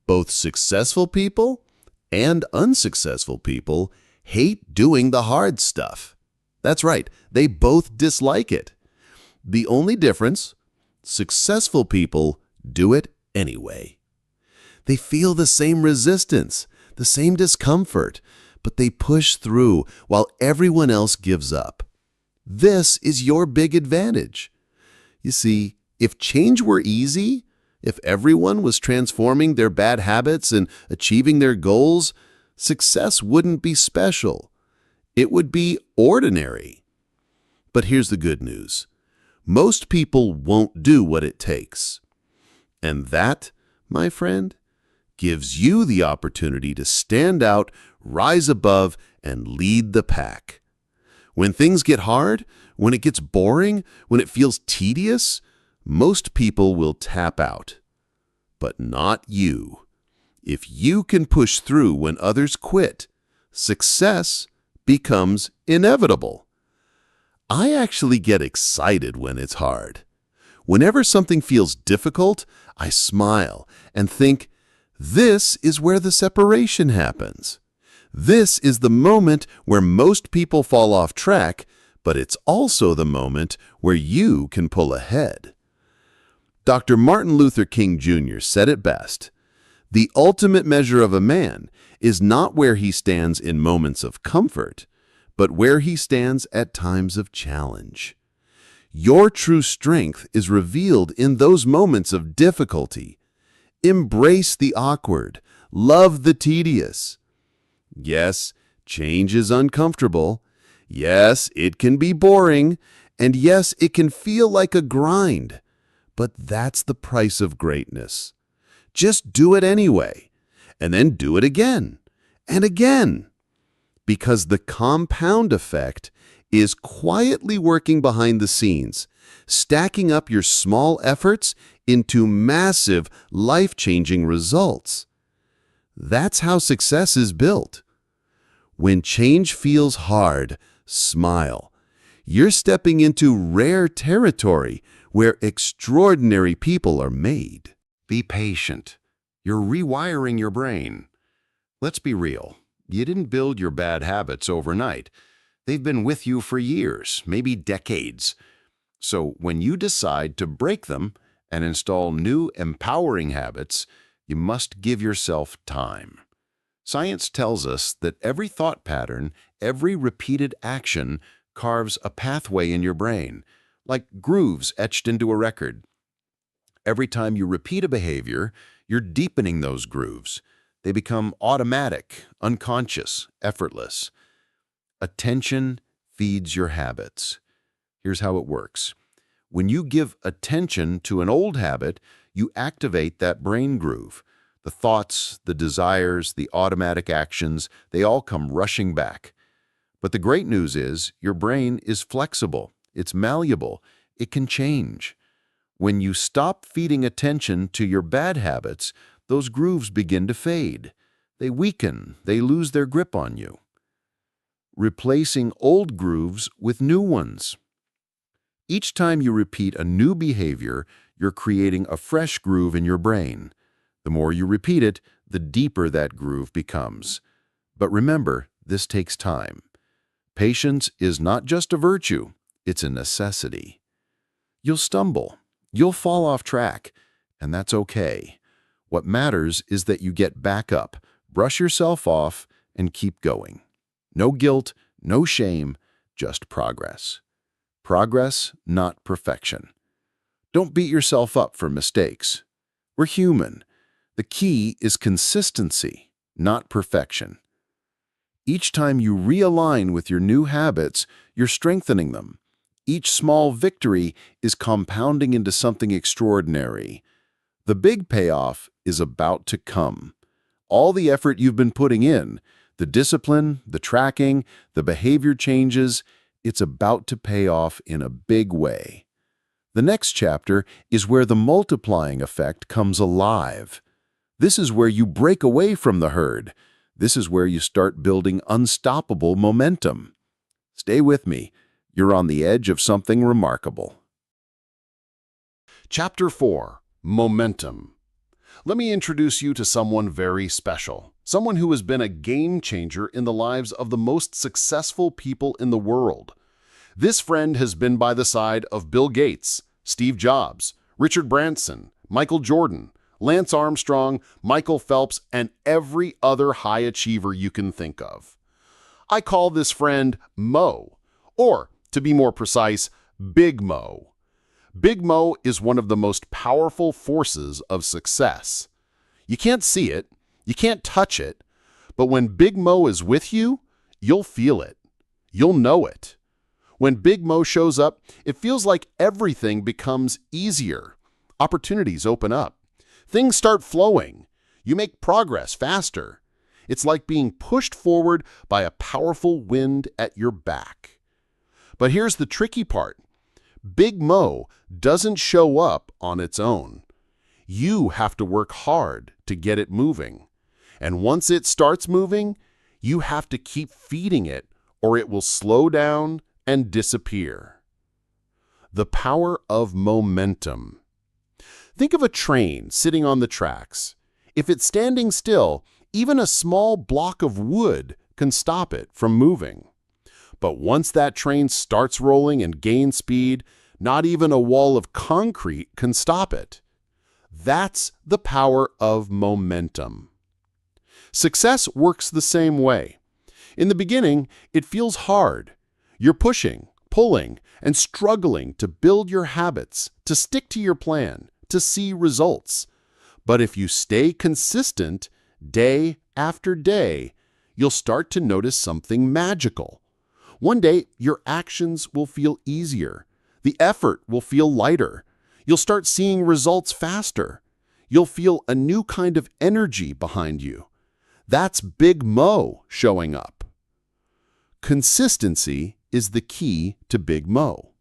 Both successful people and unsuccessful people hate doing the hard stuff. That's right, they both dislike it. The only difference, successful people do it anyway. They feel the same resistance, the same discomfort, but they push through while everyone else gives up. This is your big advantage. You see, if change were easy, if everyone was transforming their bad habits and achieving their goals, success wouldn't be special. It would be ordinary. But here's the good news. Most people won't do what it takes. And that, my friend, gives you the opportunity to stand out, rise above, and lead the pack. When things get hard, when it gets boring, when it feels tedious, most people will tap out. But not you. If you can push through when others quit, success becomes inevitable. I actually get excited when it's hard. Whenever something feels difficult, I smile and think, this is where the separation happens. This is the moment where most people fall off track, but it's also the moment where you can pull ahead. Dr. Martin Luther King Jr. said it best. The ultimate measure of a man is not where he stands in moments of comfort, but where he stands at times of challenge. Your true strength is revealed in those moments of difficulty. Embrace the awkward. Love the tedious. Yes, change is uncomfortable. Yes, it can be boring. And yes, it can feel like a grind. But that's the price of greatness. Just do it anyway. And then do it again. And again. Because the compound effect is quietly working behind the scenes, stacking up your small efforts into massive, life-changing results. That's how success is built. When change feels hard, smile. You're stepping into rare territory where extraordinary people are made. Be patient. You're rewiring your brain. Let's be real. You didn't build your bad habits overnight. They've been with you for years, maybe decades. So when you decide to break them and install new empowering habits, you must give yourself time. Science tells us that every thought pattern, every repeated action carves a pathway in your brain, like grooves etched into a record. Every time you repeat a behavior, you're deepening those grooves. They become automatic, unconscious, effortless. Attention feeds your habits. Here's how it works. When you give attention to an old habit, you activate that brain groove. The thoughts, the desires, the automatic actions, they all come rushing back. But the great news is your brain is flexible, it's malleable, it can change. When you stop feeding attention to your bad habits, those grooves begin to fade. They weaken, they lose their grip on you. Replacing old grooves with new ones. Each time you repeat a new behavior, you're creating a fresh groove in your brain. The more you repeat it, the deeper that groove becomes. But remember, this takes time. Patience is not just a virtue, it's a necessity. You'll stumble, you'll fall off track, and that's okay. What matters is that you get back up, brush yourself off, and keep going. No guilt, no shame, just progress. Progress, not perfection. Don't beat yourself up for mistakes. We're human. The key is consistency, not perfection. Each time you realign with your new habits, you're strengthening them. Each small victory is compounding into something extraordinary. The big payoff is about to come. All the effort you've been putting in, the discipline, the tracking, the behavior changes, it's about to pay off in a big way. The next chapter is where the multiplying effect comes alive. This is where you break away from the herd. This is where you start building unstoppable momentum. Stay with me. You're on the edge of something remarkable. Chapter 4. Momentum. Let me introduce you to someone very special. Someone who has been a game changer in the lives of the most successful people in the world. This friend has been by the side of Bill Gates, Steve Jobs, Richard Branson, Michael Jordan, Lance Armstrong, Michael Phelps, and every other high achiever you can think of. I call this friend Mo, or to be more precise, Big Mo. Big Mo is one of the most powerful forces of success. You can't see it, you can't touch it, but when Big Mo is with you, you'll feel it. You'll know it. When Big Mo shows up, it feels like everything becomes easier. Opportunities open up. Things start flowing. You make progress faster. It's like being pushed forward by a powerful wind at your back. But here's the tricky part. Big Mo doesn't show up on its own. You have to work hard to get it moving. And once it starts moving, you have to keep feeding it or it will slow down and disappear. The power of momentum. Think of a train sitting on the tracks. If it's standing still, even a small block of wood can stop it from moving. But once that train starts rolling and gains speed, not even a wall of concrete can stop it. That's the power of momentum. Success works the same way. In the beginning, it feels hard. You're pushing, pulling, and struggling to build your habits, to stick to your plan, to see results. But if you stay consistent, day after day, you'll start to notice something magical. One day, your actions will feel easier. The effort will feel lighter. You'll start seeing results faster. You'll feel a new kind of energy behind you. That's Big Mo showing up. Consistency is the key to Big Mo.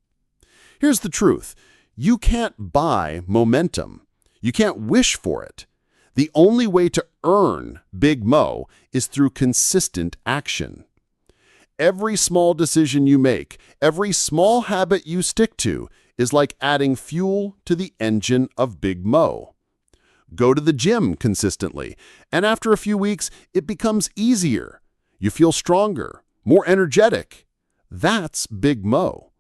Here's the truth. You can't buy momentum. You can't wish for it. The only way to earn Big Mo is through consistent action. Every small decision you make, every small habit you stick to is like adding fuel to the engine of Big Mo. Go to the gym consistently, and after a few weeks, it becomes easier. You feel stronger, more energetic. That's Big Mo.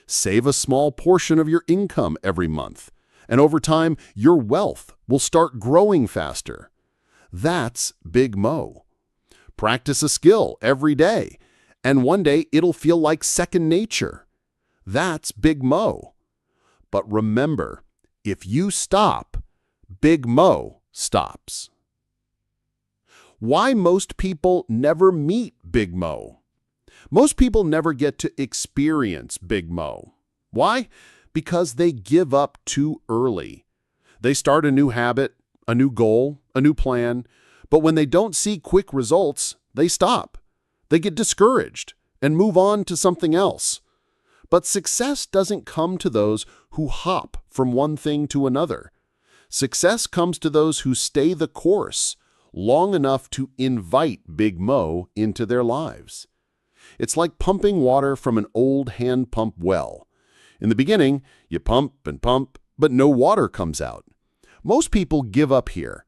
Save a small portion of your income every month, and over time, your wealth will start growing faster. That's Big Mo. Practice a skill every day, and one day it'll feel like second nature. That's Big Mo. But remember, if you stop, Big Mo stops. Why most people never meet Big Mo? Most people never get to experience Big Mo. Why? Because they give up too early. They start a new habit, a new goal, a new plan, but when they don't see quick results, they stop. They get discouraged and move on to something else. But success doesn't come to those who hop from one thing to another. Success comes to those who stay the course long enough to invite Big Mo into their lives. It's like pumping water from an old hand pump well. In the beginning, you pump and pump, but no water comes out. Most people give up here.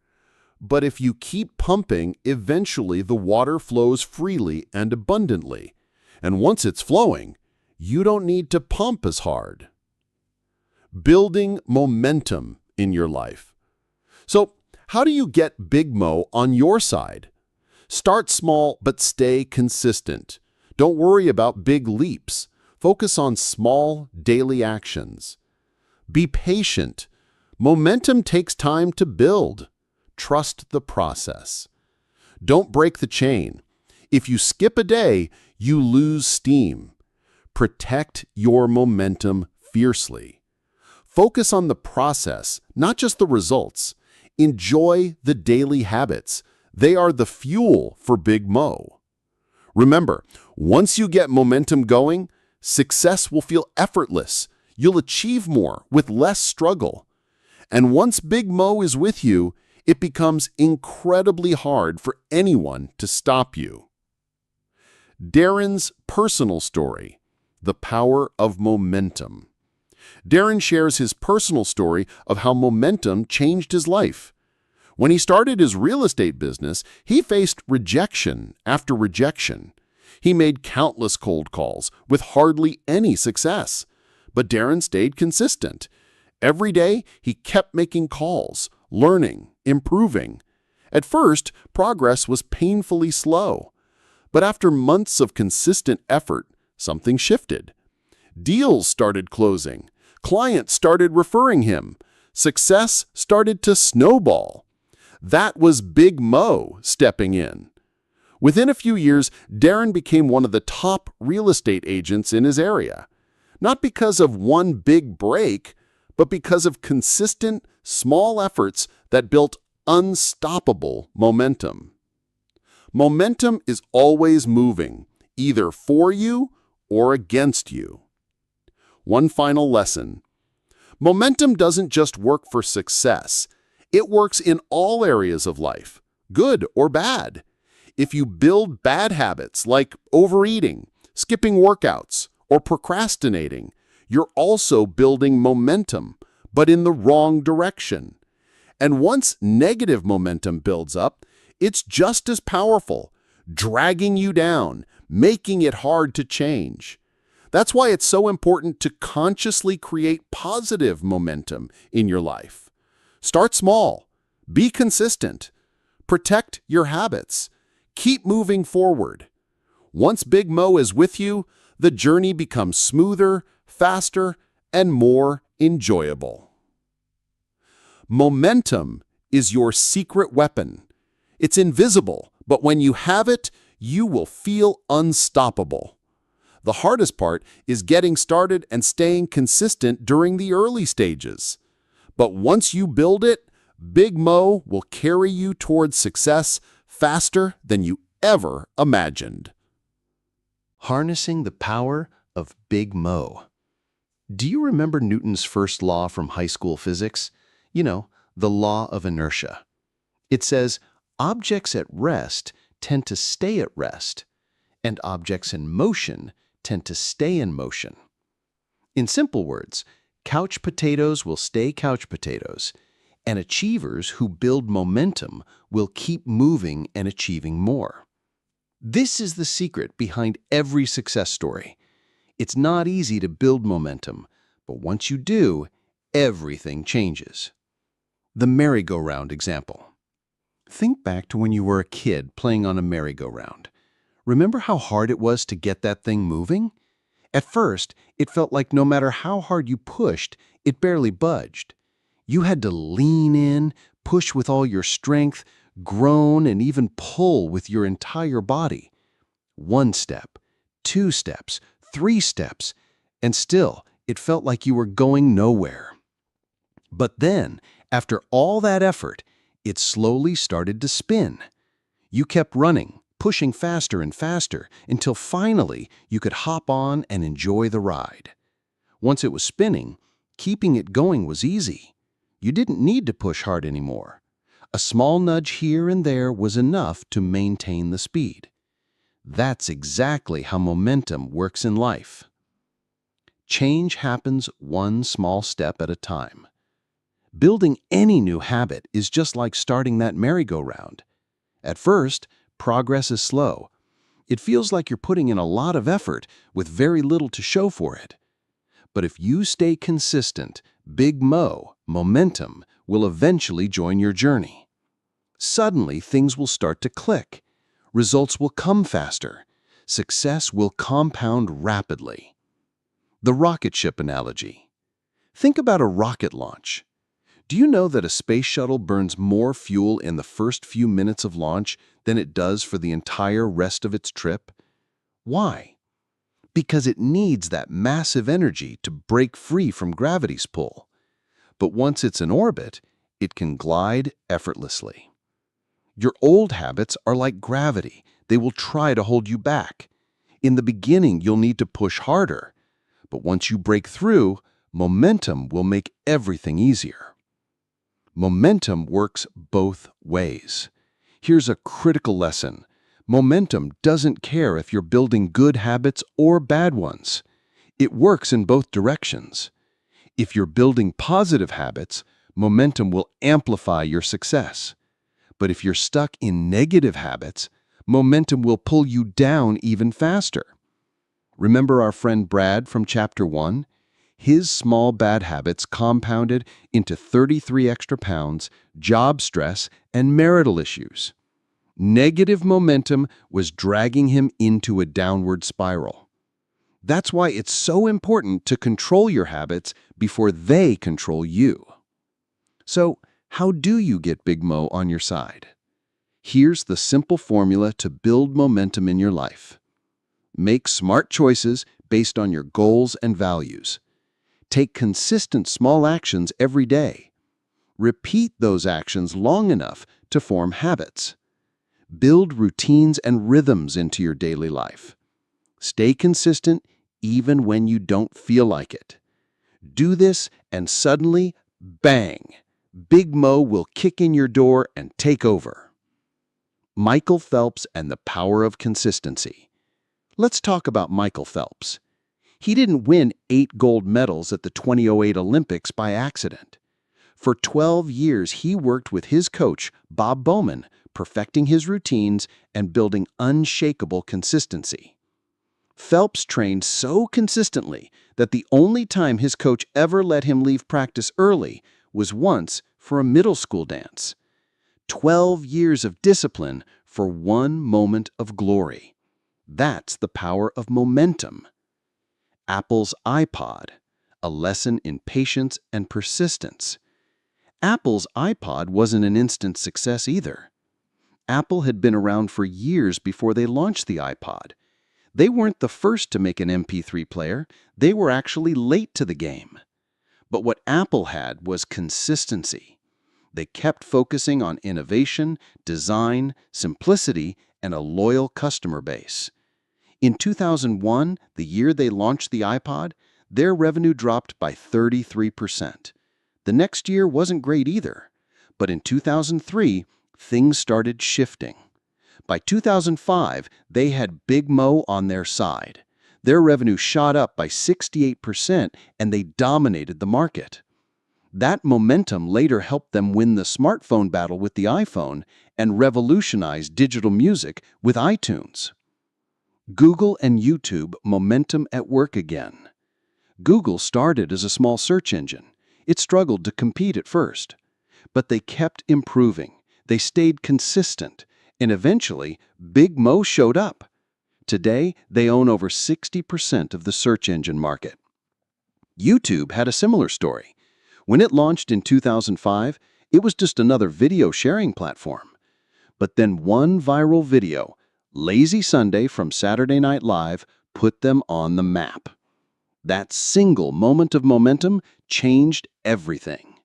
But if you keep pumping, eventually the water flows freely and abundantly. And once it's flowing, you don't need to pump as hard. Building momentum in your life. So, how do you get Big Mo on your side? Start small, but stay consistent. Don't worry about big leaps. Focus on small, daily actions. Be patient. Momentum takes time to build. Trust the process. Don't break the chain. If you skip a day, you lose steam. Protect your momentum fiercely. Focus on the process, not just the results. Enjoy the daily habits. They are the fuel for Big Mo. Remember, once you get momentum going, success will feel effortless. You'll achieve more with less struggle. And once Big Mo is with you, it becomes incredibly hard for anyone to stop you. Darren's personal story, The Power of Momentum. Darren shares his personal story of how momentum changed his life. When he started his real estate business, he faced rejection after rejection. He made countless cold calls with hardly any success. But Darren stayed consistent. Every day, he kept making calls, learning, improving. At first, progress was painfully slow. But after months of consistent effort, something shifted. Deals started closing. Clients started referring him. Success started to snowball. That was Big Mo stepping in. Within a few years, Darren became one of the top real estate agents in his area. Not because of one big break, but because of consistent, small efforts that built unstoppable momentum. Momentum is always moving, either for you or against you. One final lesson. Momentum doesn't just work for success. It works in all areas of life, good or bad. If you build bad habits like overeating, skipping workouts, or procrastinating, you're also building momentum, but in the wrong direction. And once negative momentum builds up, it's just as powerful, dragging you down, making it hard to change. That's why it's so important to consciously create positive momentum in your life. Start small, be consistent, protect your habits, keep moving forward. Once Big Mo is with you, the journey becomes smoother, faster, and more enjoyable. Momentum is your secret weapon. It's invisible, but when you have it, you will feel unstoppable. The hardest part is getting started and staying consistent during the early stages. But once you build it, Big Mo will carry you towards success faster than you ever imagined. Harnessing the power of Big Mo. Do you remember Newton's first law from high school physics? You know, the law of inertia. It says, objects at rest tend to stay at rest, and objects in motion tend to stay in motion. In simple words, couch potatoes will stay couch potatoes, and achievers who build momentum will keep moving and achieving more. This is the secret behind every success story. It's not easy to build momentum, but once you do, everything changes. The merry-go-round example. Think back to when you were a kid playing on a merry-go-round. Remember how hard it was to get that thing moving? At first, it felt like no matter how hard you pushed, it barely budged. You had to lean in, push with all your strength, groan, and even pull with your entire body. 1 step, 2 steps, 3 steps, and still, it felt like you were going nowhere. But then, after all that effort, it slowly started to spin. You kept running, pushing faster and faster, until finally you could hop on and enjoy the ride. Once it was spinning, keeping it going was easy. You didn't need to push hard anymore. A small nudge here and there was enough to maintain the speed. That's exactly how momentum works in life. Change happens one small step at a time. Building any new habit is just like starting that merry-go-round. At first, progress is slow. It feels like you're putting in a lot of effort with very little to show for it. But if you stay consistent, Big Mo, momentum, will eventually join your journey. Suddenly, things will start to click. Results will come faster. Success will compound rapidly. The rocket ship analogy. Think about a rocket launch. Do you know that a space shuttle burns more fuel in the first few minutes of launch than it does for the entire rest of its trip? Why? Because it needs that massive energy to break free from gravity's pull. But once it's in orbit, it can glide effortlessly. Your old habits are like gravity. They will try to hold you back. In the beginning, you'll need to push harder. But once you break through, momentum will make everything easier. Momentum works both ways. Here's a critical lesson. Momentum doesn't care if you're building good habits or bad ones. It works in both directions. If you're building positive habits, momentum will amplify your success. But if you're stuck in negative habits, momentum will pull you down even faster. Remember our friend Brad from Chapter 1? His small bad habits compounded into 33 extra pounds, job stress, and marital issues. Negative momentum was dragging him into a downward spiral. That's why it's so important to control your habits before they control you. So, how do you get Big Mo on your side? Here's the simple formula to build momentum in your life. Make smart choices based on your goals and values. Take consistent small actions every day. Repeat those actions long enough to form habits. Build routines and rhythms into your daily life. Stay consistent even when you don't feel like it. Do this and suddenly, bang, Big Mo will kick in your door and take over. Michael Phelps and the power of consistency. Let's talk about Michael Phelps. He didn't win 8 gold medals at the 2008 Olympics by accident. For 12 years, he worked with his coach, Bob Bowman, perfecting his routines and building unshakable consistency. Phelps trained so consistently that the only time his coach ever let him leave practice early was once for a middle school dance. 12 years of discipline for one moment of glory. That's the power of momentum. Apple's iPod, a lesson in patience and persistence. Apple's iPod wasn't an instant success either. Apple had been around for years before they launched the iPod. They weren't the first to make an MP3 player, they were actually late to the game. But what Apple had was consistency. They kept focusing on innovation, design, simplicity, and a loyal customer base. In 2001, the year they launched the iPod, their revenue dropped by 33%. The next year wasn't great either. But in 2003, things started shifting. By 2005, they had Big Mo on their side. Their revenue shot up by 68% and they dominated the market. That momentum later helped them win the smartphone battle with the iPhone and revolutionize digital music with iTunes. Google and YouTube momentum at work again. Google started as a small search engine. It struggled to compete at first. But they kept improving. They stayed consistent, and eventually, Big Mo showed up. Today, they own over 60% of the search engine market. YouTube had a similar story. When it launched in 2005, it was just another video sharing platform. But then one viral video, Lazy Sunday from Saturday Night Live, put them on the map. That single moment of momentum changed everything.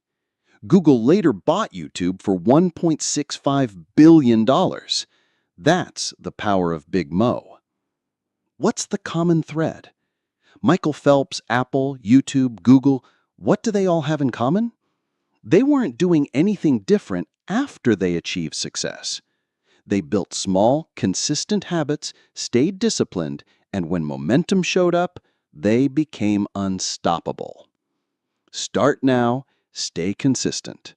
Google later bought YouTube for $1.65 billion. That's the power of Big Mo. What's the common thread? Michael Phelps, Apple, YouTube, Google, what do they all have in common? They weren't doing anything different after they achieved success. They built small, consistent habits, stayed disciplined, and when momentum showed up, they became unstoppable. Start now, stay consistent.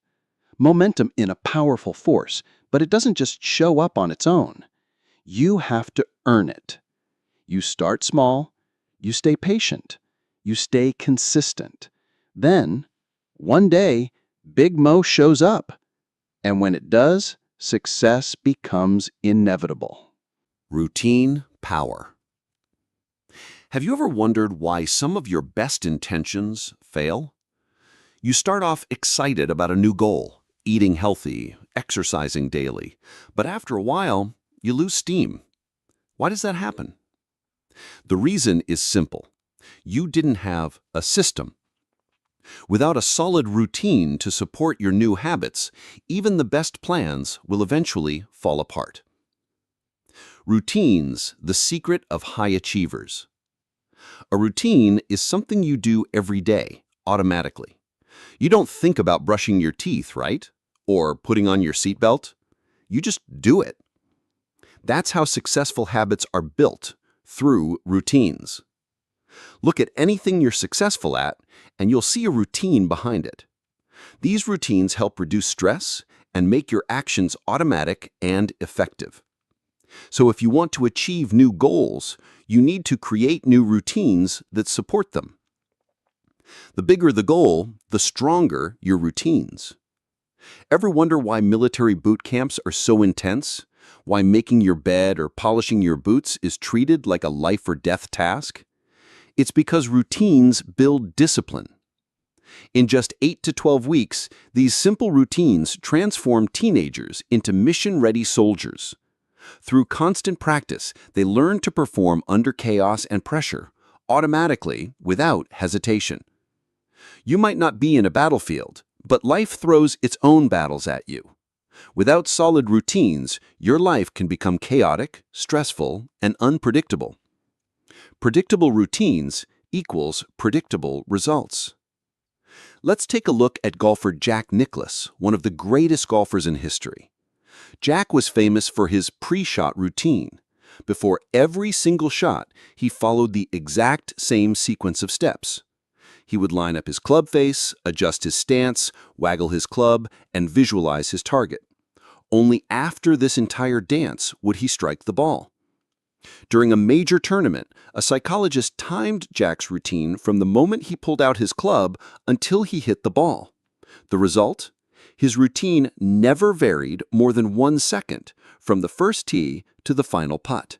Momentum is a powerful force, but it doesn't just show up on its own. You have to earn it. You start small, you stay patient, you stay consistent. Then, one day, Big Mo shows up. And when it does, success becomes inevitable. Routine power. Have you ever wondered why some of your best intentions fail? You start off excited about a new goal, eating healthy, exercising daily, but after a while, you lose steam. Why does that happen? The reason is simple. You didn't have a system. Without a solid routine to support your new habits, even the best plans will eventually fall apart. Routines, the secret of high achievers. A routine is something you do every day, automatically. You don't think about brushing your teeth, right? Or putting on your seatbelt. You just do it. That's how successful habits are built, through routines. Look at anything you're successful at, and you'll see a routine behind it. These routines help reduce stress and make your actions automatic and effective. So if you want to achieve new goals, you need to create new routines that support them. The bigger the goal, the stronger your routines. Ever wonder why military boot camps are so intense? Why making your bed or polishing your boots is treated like a life or death task? It's because routines build discipline. In just 8 to 12 weeks, these simple routines transform teenagers into mission-ready soldiers. Through constant practice, they learn to perform under chaos and pressure, automatically, without hesitation. You might not be in a battlefield, but life throws its own battles at you. Without solid routines, your life can become chaotic, stressful, and unpredictable. Predictable routines equals predictable results. Let's take a look at golfer Jack Nicklaus, one of the greatest golfers in history. Jack was famous for his pre-shot routine. Before every single shot, he followed the exact same sequence of steps. He would line up his club face, adjust his stance, waggle his club, and visualize his target. Only after this entire dance would he strike the ball. During a major tournament, a psychologist timed Jack's routine from the moment he pulled out his club until he hit the ball. The result? His routine never varied more than 1 second from the first tee to the final putt.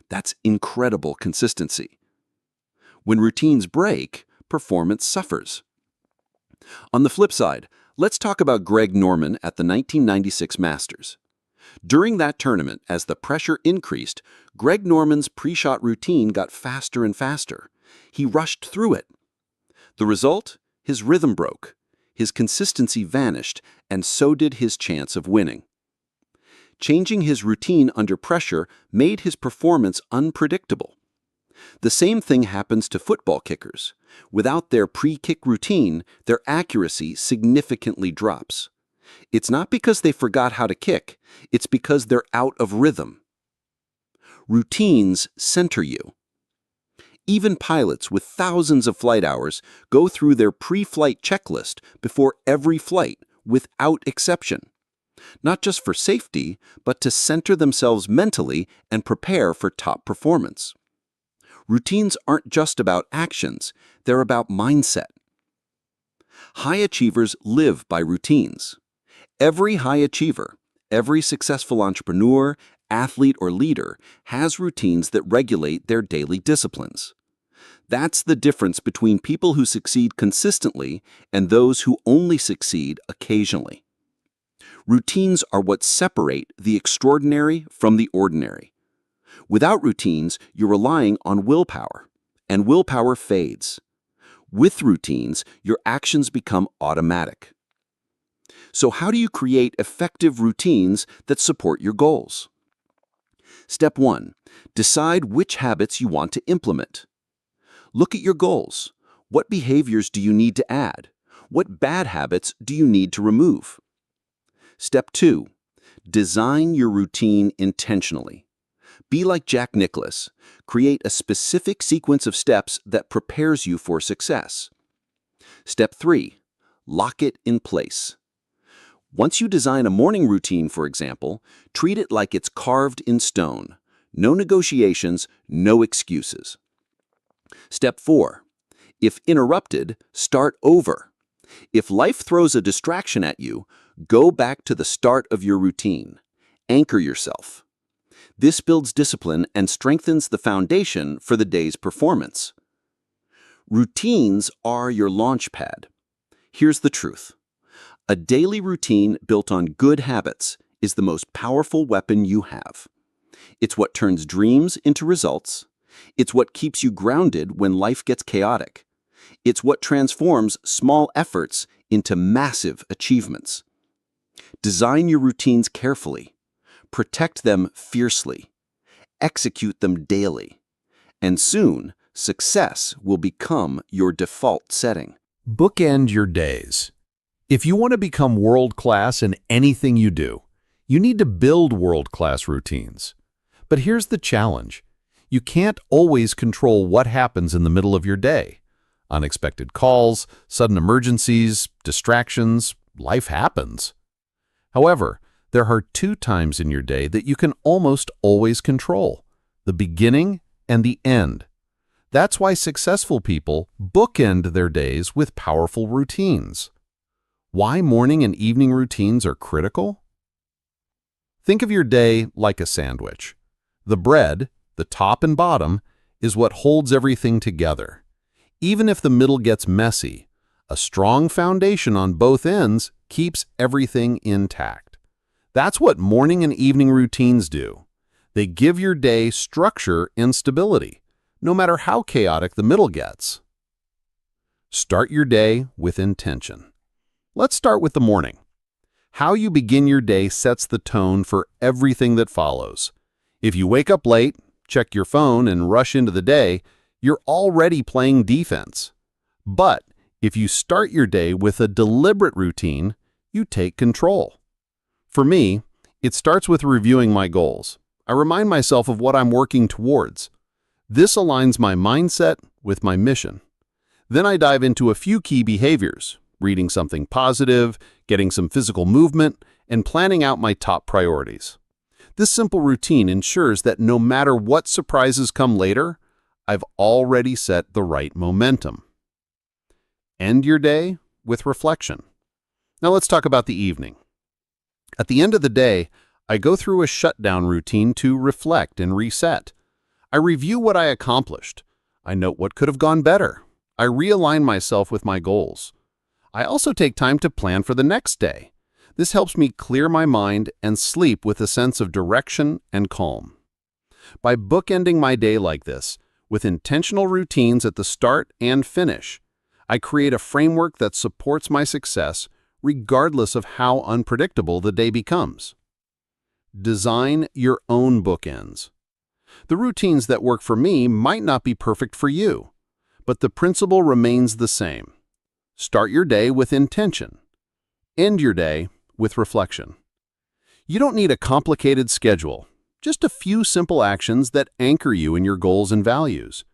That's incredible consistency. When routines break, performance suffers. On the flip side, let's talk about Greg Norman at the 1996 Masters. During that tournament, as the pressure increased, Greg Norman's pre-shot routine got faster and faster. He rushed through it. The result? His rhythm broke. His consistency vanished, and so did his chance of winning. Changing his routine under pressure made his performance unpredictable. The same thing happens to football kickers. Without their pre-kick routine, their accuracy significantly drops. It's not because they forgot how to kick, it's because they're out of rhythm. Routines center you. Even pilots with thousands of flight hours go through their pre-flight checklist before every flight, without exception. Not just for safety, but to center themselves mentally and prepare for top performance. Routines aren't just about actions, they're about mindset. High achievers live by routines. Every high achiever, Every successful entrepreneur, athlete, or leader has routines that regulate their daily disciplines. That's the difference between people who succeed consistently and those who only succeed occasionally. Routines are what separate the extraordinary from the ordinary. Without routines, you're relying on willpower, and willpower fades. With routines, your actions become automatic. So how do you create effective routines that support your goals? Step 1. Decide which habits you want to implement. Look at your goals. What behaviors do you need to add? What bad habits do you need to remove? Step 2. Design your routine intentionally. Be like Jack Nicklaus. Create a specific sequence of steps that prepares you for success. Step 3. Lock it in place. Once you design a morning routine, for example, treat it like it's carved in stone. No negotiations, no excuses. Step 4. If interrupted, start over. If life throws a distraction at you, go back to the start of your routine. Anchor yourself. This builds discipline and strengthens the foundation for the day's performance. Routines are your launch pad. Here's the truth. A daily routine built on good habits is the most powerful weapon you have. It's what turns dreams into results. It's what keeps you grounded when life gets chaotic. It's what transforms small efforts into massive achievements. Design your routines carefully. Protect them fiercely. Execute them daily. And soon, success will become your default setting. Bookend your days. If you want to become world-class in anything you do, you need to build world-class routines. But here's the challenge. You can't always control what happens in the middle of your day. Unexpected calls, sudden emergencies, distractions, life happens. However, there are 2 times in your day that you can almost always control: the beginning and the end. That's why successful people bookend their days with powerful routines. Why morning and evening routines are critical? Think of your day like a sandwich. The bread, the top and bottom, is what holds everything together. Even if the middle gets messy, a strong foundation on both ends keeps everything intact. That's what morning and evening routines do. They give your day structure and stability, no matter how chaotic the middle gets. Start your day with intention. Let's start with the morning. How you begin your day sets the tone for everything that follows. If you wake up late, check your phone, and rush into the day, you're already playing defense. But if you start your day with a deliberate routine, you take control. For me, it starts with reviewing my goals. I remind myself of what I'm working towards. This aligns my mindset with my mission. Then I dive into a few key behaviors: reading something positive, getting some physical movement, and planning out my top priorities. This simple routine ensures that no matter what surprises come later, I've already set the right momentum. End your day with reflection. Now let's talk about the evening. At the end of the day, I go through a shutdown routine to reflect and reset. I review what I accomplished. I note what could have gone better. I realign myself with my goals. I also take time to plan for the next day. This helps me clear my mind and sleep with a sense of direction and calm. By bookending my day like this, with intentional routines at the start and finish, I create a framework that supports my success regardless of how unpredictable the day becomes. Design your own bookends. The routines that work for me might not be perfect for you, but the principle remains the same. Start your day with intention. End your day with reflection. You don't need a complicated schedule, just a few simple actions that anchor you in your goals and values.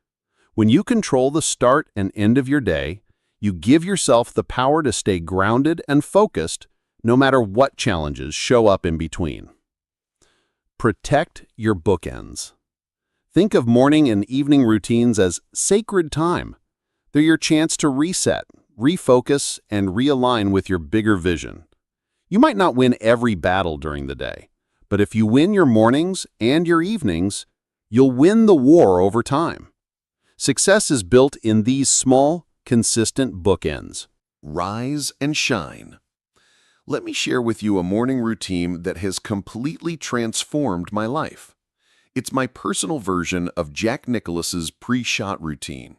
When you control the start and end of your day, you give yourself the power to stay grounded and focused no matter what challenges show up in between. Protect your bookends. Think of morning and evening routines as sacred time. They're your chance to reset, refocus, and realign with your bigger vision. You might not win every battle during the day, but if you win your mornings and your evenings, you'll win the war over time. Success is built in these small, consistent bookends. Rise and shine. Let me share with you a morning routine that has completely transformed my life. It's my personal version of Jack Nicklaus's pre-shot routine.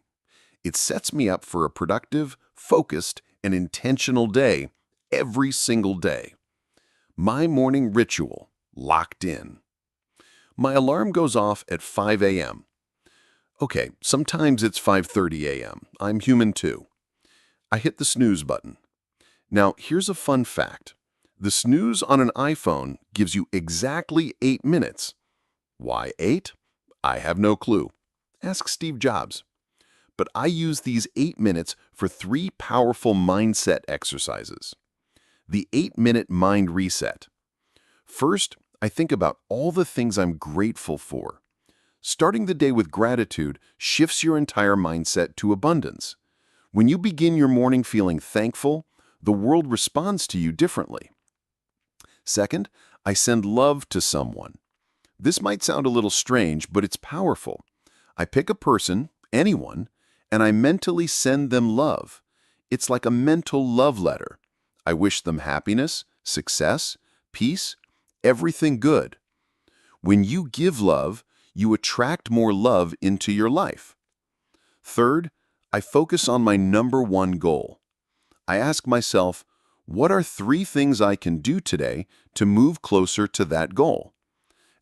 It sets me up for a productive, focused, and intentional day every single day. My morning ritual, locked in. My alarm goes off at 5 a.m. Okay, sometimes it's 5:30 a.m. I'm human too. I hit the snooze button. Now, here's a fun fact. The snooze on an iPhone gives you exactly 8 minutes. Why 8? I have no clue. Ask Steve Jobs. But I use these 8 minutes for 3 powerful mindset exercises. The 8-minute mind reset. First, I think about all the things I'm grateful for. Starting the day with gratitude shifts your entire mindset to abundance. When you begin your morning feeling thankful, the world responds to you differently. Second, I send love to someone. This might sound a little strange, but it's powerful. I pick a person, anyone, and I mentally send them love. It's like a mental love letter. I wish them happiness, success, peace, everything good. When you give love, you attract more love into your life. Third, I focus on my number one goal. I ask myself, what are 3 things I can do today to move closer to that goal?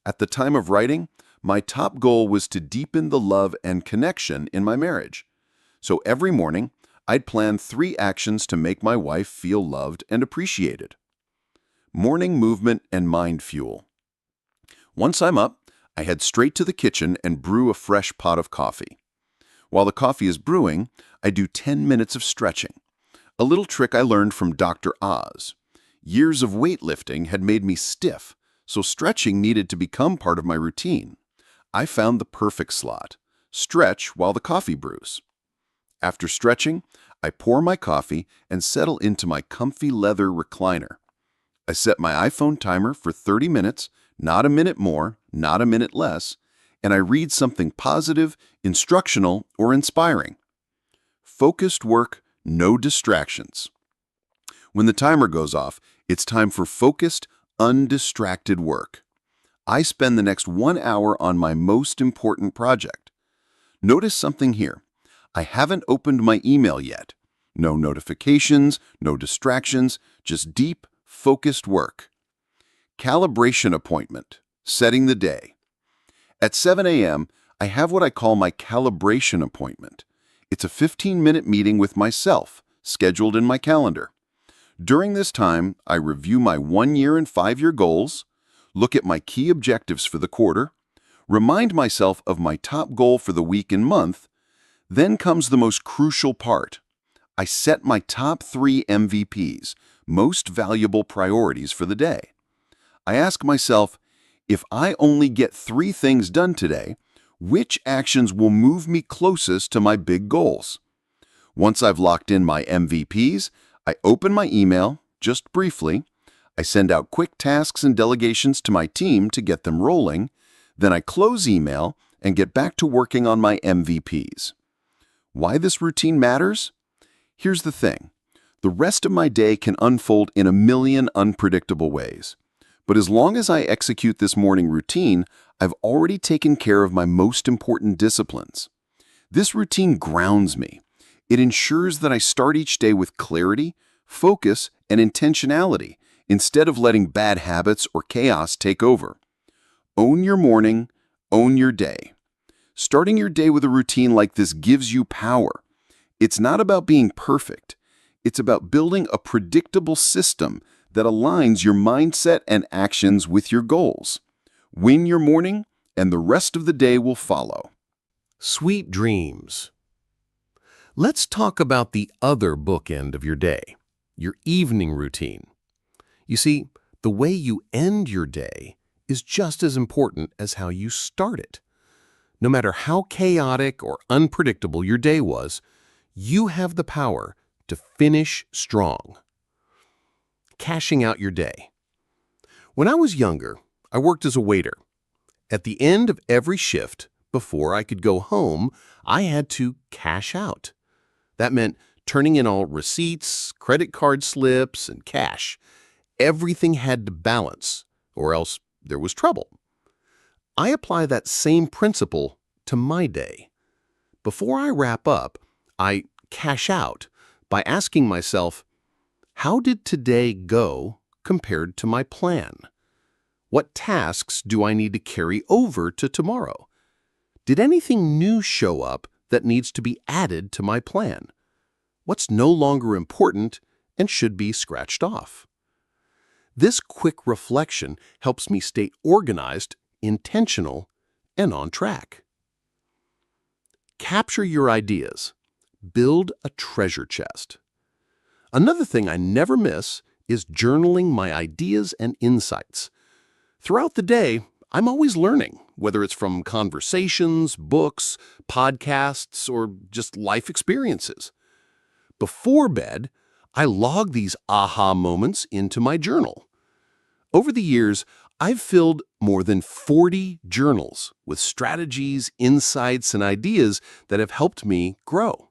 At the time of writing, my top goal was to deepen the love and connection in my marriage. So every morning, I'd plan 3 actions to make my wife feel loved and appreciated. Morning movement and mind fuel. Once I'm up, I head straight to the kitchen and brew a fresh pot of coffee. While the coffee is brewing, I do 10 minutes of stretching. A little trick I learned from Dr. Oz. Years of weightlifting had made me stiff, so stretching needed to become part of my routine. I found the perfect slot. Stretch while the coffee brews. After stretching, I pour my coffee and settle into my comfy leather recliner. I set my iPhone timer for 30 minutes, not a minute more, not a minute less, and I read something positive, instructional, or inspiring. Focused work, no distractions. When the timer goes off, it's time for focused, undistracted work. I spend the next 1 hour on my most important project. Notice something here. I haven't opened my email yet. No notifications, no distractions, just deep, focused work. Calibration appointment, setting the day. At 7 a.m., I have what I call my calibration appointment. It's a 15-minute meeting with myself, scheduled in my calendar. During this time, I review my 1-year and 5-year goals, look at my key objectives for the quarter, remind myself of my top goal for the week and month. Then comes the most crucial part. I set my top 3 MVPs, most valuable priorities for the day. I ask myself, if I only get 3 things done today, which actions will move me closest to my big goals? Once I've locked in my MVPs, I open my email, just briefly. I send out quick tasks and delegations to my team to get them rolling. Then I close email and get back to working on my MVPs. Why this routine matters? Here's the thing. The rest of my day can unfold in a million unpredictable ways. But as long as I execute this morning routine, I've already taken care of my most important disciplines. This routine grounds me. It ensures that I start each day with clarity, focus, and intentionality, instead of letting bad habits or chaos take over. Own your morning, own your day. Starting your day with a routine like this gives you power. It's not about being perfect. It's about building a predictable system that aligns your mindset and actions with your goals. Win your morning, and the rest of the day will follow. Sweet dreams. Let's talk about the other bookend of your day, your evening routine. You see, the way you end your day is just as important as how you start it. No matter how chaotic or unpredictable your day was, you have the power to finish strong. cashing out your day. When I was younger, I worked as a waiter. At the end of every shift, before I could go home, I had to cash out. That meant turning in all receipts, credit card slips, and cash. Everything had to balance, or else there was trouble. I apply that same principle to my day. Before I wrap up, I cash out by asking myself, how did today go compared to my plan? What tasks do I need to carry over to tomorrow? Did anything new show up that needs to be added to my plan? What's no longer important and should be scratched off? This quick reflection helps me stay organized, intentional, and on track. Capture your ideas. Build a treasure chest. Another thing I never miss is journaling my ideas and insights. Throughout the day, I'm always learning, whether it's from conversations, books, podcasts, or just life experiences. Before bed, I log these aha moments into my journal. Over the years, I've filled more than 40 journals with strategies, insights, and ideas that have helped me grow.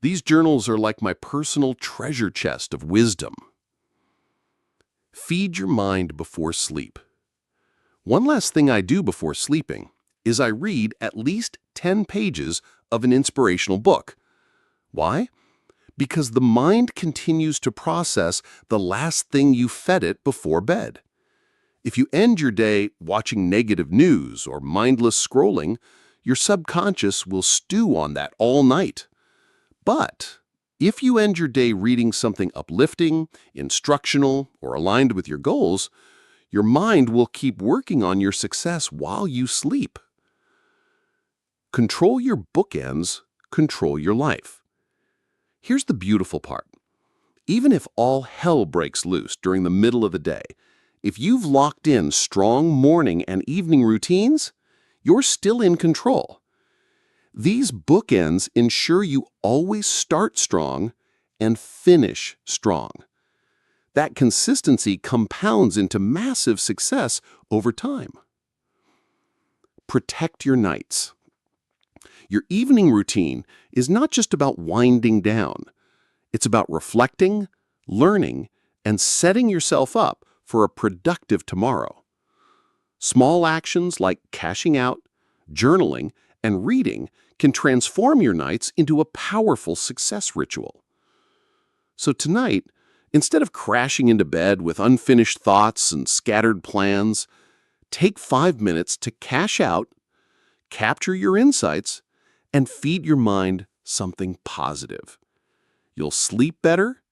These journals are like my personal treasure chest of wisdom. Feed your mind before sleep. One last thing I do before sleeping is I read at least 10 pages of an inspirational book. Why? Because the mind continues to process the last thing you fed it before bed. If you end your day watching negative news or mindless scrolling, your subconscious will stew on that all night. But if you end your day reading something uplifting, instructional, or aligned with your goals, your mind will keep working on your success while you sleep. Control your bookends, control your life. Here's the beautiful part. Even if all hell breaks loose during the middle of the day, if you've locked in strong morning and evening routines, you're still in control. These bookends ensure you always start strong and finish strong. That consistency compounds into massive success over time. Protect your nights. Your evening routine is not just about winding down. It's about reflecting, learning, and setting yourself up for a productive tomorrow. Small actions like cashing out, journaling, and reading can transform your nights into a powerful success ritual. So tonight, instead of crashing into bed with unfinished thoughts and scattered plans, take 5 minutes to cash out, capture your insights, and feed your mind something positive. You'll sleep better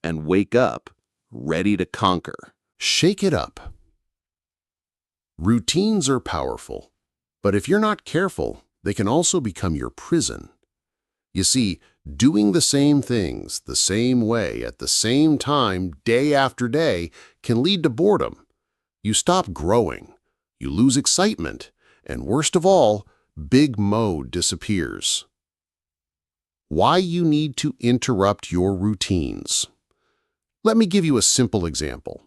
and wake up ready to conquer. Shake it up. Routines are powerful, but if you're not careful, they can also become your prison. You see, doing the same things the same way at the same time day after day can lead to boredom. You stop growing, you lose excitement, and worst of all, big mode disappears. Why you need to interrupt your routines. Let me give you a simple example.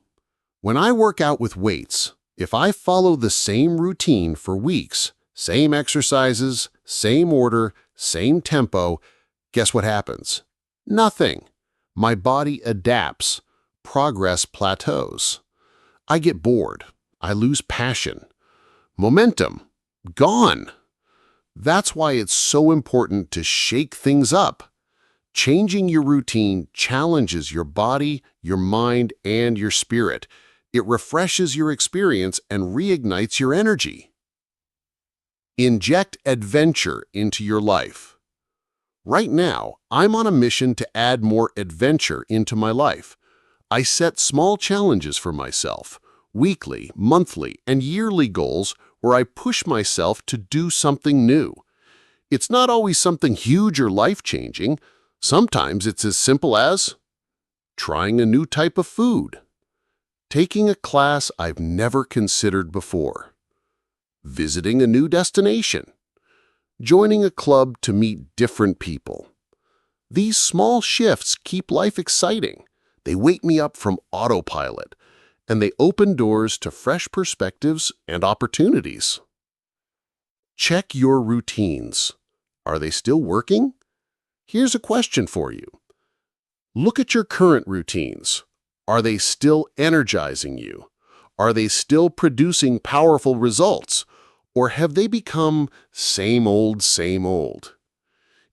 When I work out with weights, if I follow the same routine for weeks, same exercises, same order, same tempo, guess what happens? Nothing. My body adapts. Progress plateaus. I get bored. I lose passion. Momentum. Gone. That's why it's so important to shake things up. Changing your routine challenges your body, your mind, and your spirit. It refreshes your experience and reignites your energy. Inject adventure into your life. Right now, I'm on a mission to add more adventure into my life. I set small challenges for myself, weekly, monthly, and yearly goals where I push myself to do something new. It's not always something huge or life-changing. Sometimes it's as simple as trying a new type of food, taking a class I've never considered before, visiting a new destination, joining a club to meet different people. These small shifts keep life exciting. They wake me up from autopilot, and they open doors to fresh perspectives and opportunities. Check your routines. Are they still working? Here's a question for you. Look at your current routines. Are they still energizing you? Are they still producing powerful results? Or have they become same old, same old?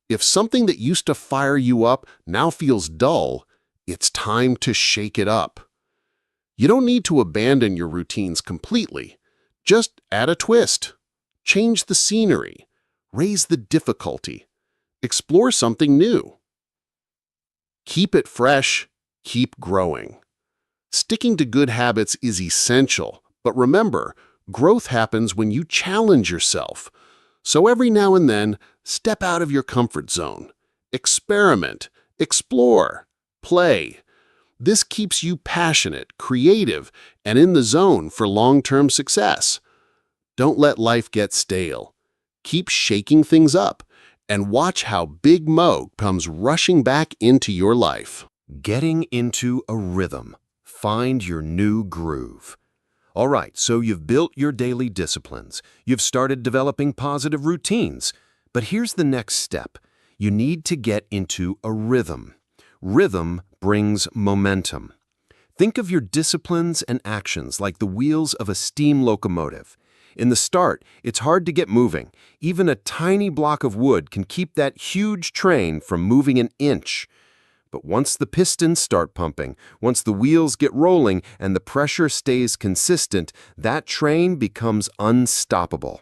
If something that used to fire you up now feels dull, it's time to shake it up. You don't need to abandon your routines completely. Just add a twist. Change the scenery. Raise the difficulty. Explore something new. Keep it fresh. Keep growing. Sticking to good habits is essential, but remember, growth happens when you challenge yourself. So every now and then, step out of your comfort zone. Experiment, explore, play. This keeps you passionate, creative, and in the zone for long-term success. Don't let life get stale. Keep shaking things up, and watch how Big Mo comes rushing back into your life. Getting into a rhythm. Find your new groove. All right, so you've built your daily disciplines. You've started developing positive routines. But here's the next step. You need to get into a rhythm. Rhythm brings momentum. Think of your disciplines and actions like the wheels of a steam locomotive. In the start, it's hard to get moving. Even a tiny block of wood can keep that huge train from moving an inch. But once the pistons start pumping, once the wheels get rolling and the pressure stays consistent, that train becomes unstoppable.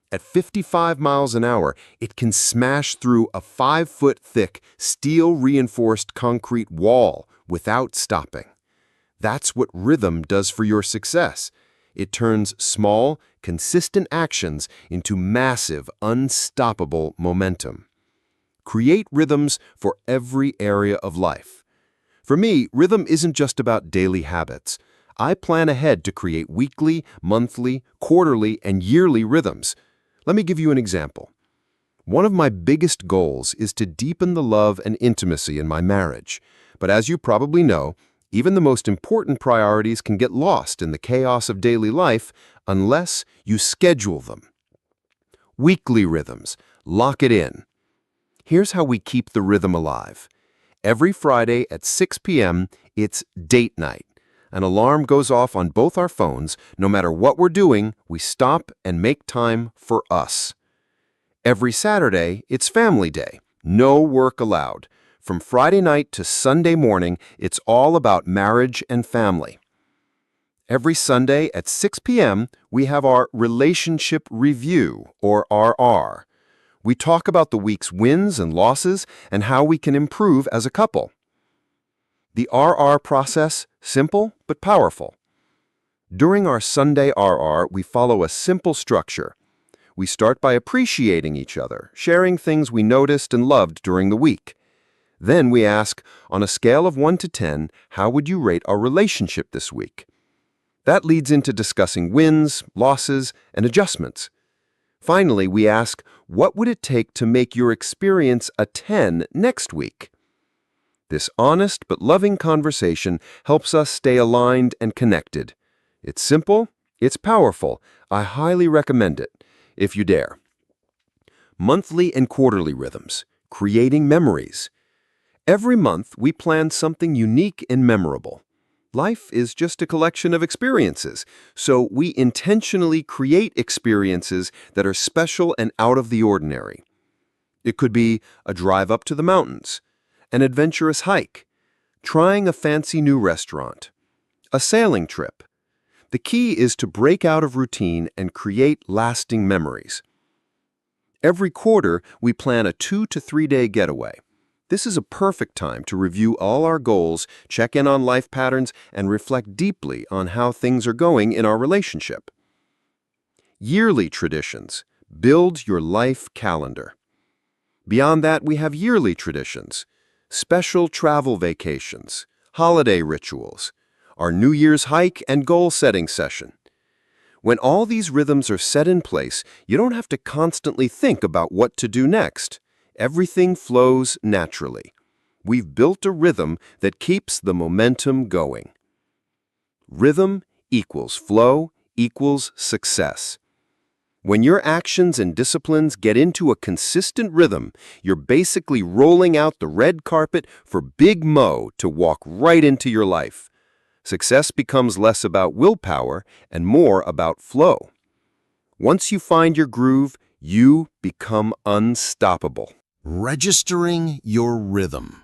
At 55 miles an hour, it can smash through a 5-foot-thick, steel-reinforced concrete wall without stopping. That's what rhythm does for your success. It turns small, consistent actions into massive, unstoppable momentum. Create rhythms for every area of life. For me, rhythm isn't just about daily habits. I plan ahead to create weekly, monthly, quarterly, and yearly rhythms. Let me give you an example. One of my biggest goals is to deepen the love and intimacy in my marriage. But as you probably know, even the most important priorities can get lost in the chaos of daily life unless you schedule them. Weekly rhythms. Lock it in. Here's how we keep the rhythm alive. Every Friday at 6 p.m., it's date night. An alarm goes off on both our phones. No matter what we're doing, we stop and make time for us. Every Saturday, it's family day. No work allowed. From Friday night to Sunday morning, it's all about marriage and family. Every Sunday at 6 p.m., we have our Relationship Review, or RR. We talk about the week's wins and losses and how we can improve as a couple. The RR process, simple but powerful. During our Sunday RR, we follow a simple structure. We start by appreciating each other, sharing things we noticed and loved during the week. Then we ask, on a scale of 1 to 10, how would you rate our relationship this week? That leads into discussing wins, losses, and adjustments. Finally, we ask, what would it take to make your experience a 10 next week? This honest but loving conversation helps us stay aligned and connected. It's simple, it's powerful. I highly recommend it, if you dare. Monthly and quarterly rhythms, creating memories. Every month, we plan something unique and memorable. Life is just a collection of experiences, so we intentionally create experiences that are special and out of the ordinary. It could be a drive up to the mountains, an adventurous hike, trying a fancy new restaurant, a sailing trip. The key is to break out of routine and create lasting memories. Every quarter, we plan a 2 to 3 day getaway. This is a perfect time to review all our goals, check in on life patterns, and reflect deeply on how things are going in our relationship. Yearly traditions. Build your life calendar. Beyond that, we have yearly traditions, special travel vacations, holiday rituals, our New Year's hike and goal-setting session. When all these rhythms are set in place, you don't have to constantly think about what to do next. Everything flows naturally. We've built a rhythm that keeps the momentum going. Rhythm equals flow equals success. When your actions and disciplines get into a consistent rhythm, you're basically rolling out the red carpet for Big Mo to walk right into your life. Success becomes less about willpower and more about flow. Once you find your groove, you become unstoppable. Registering your rhythm.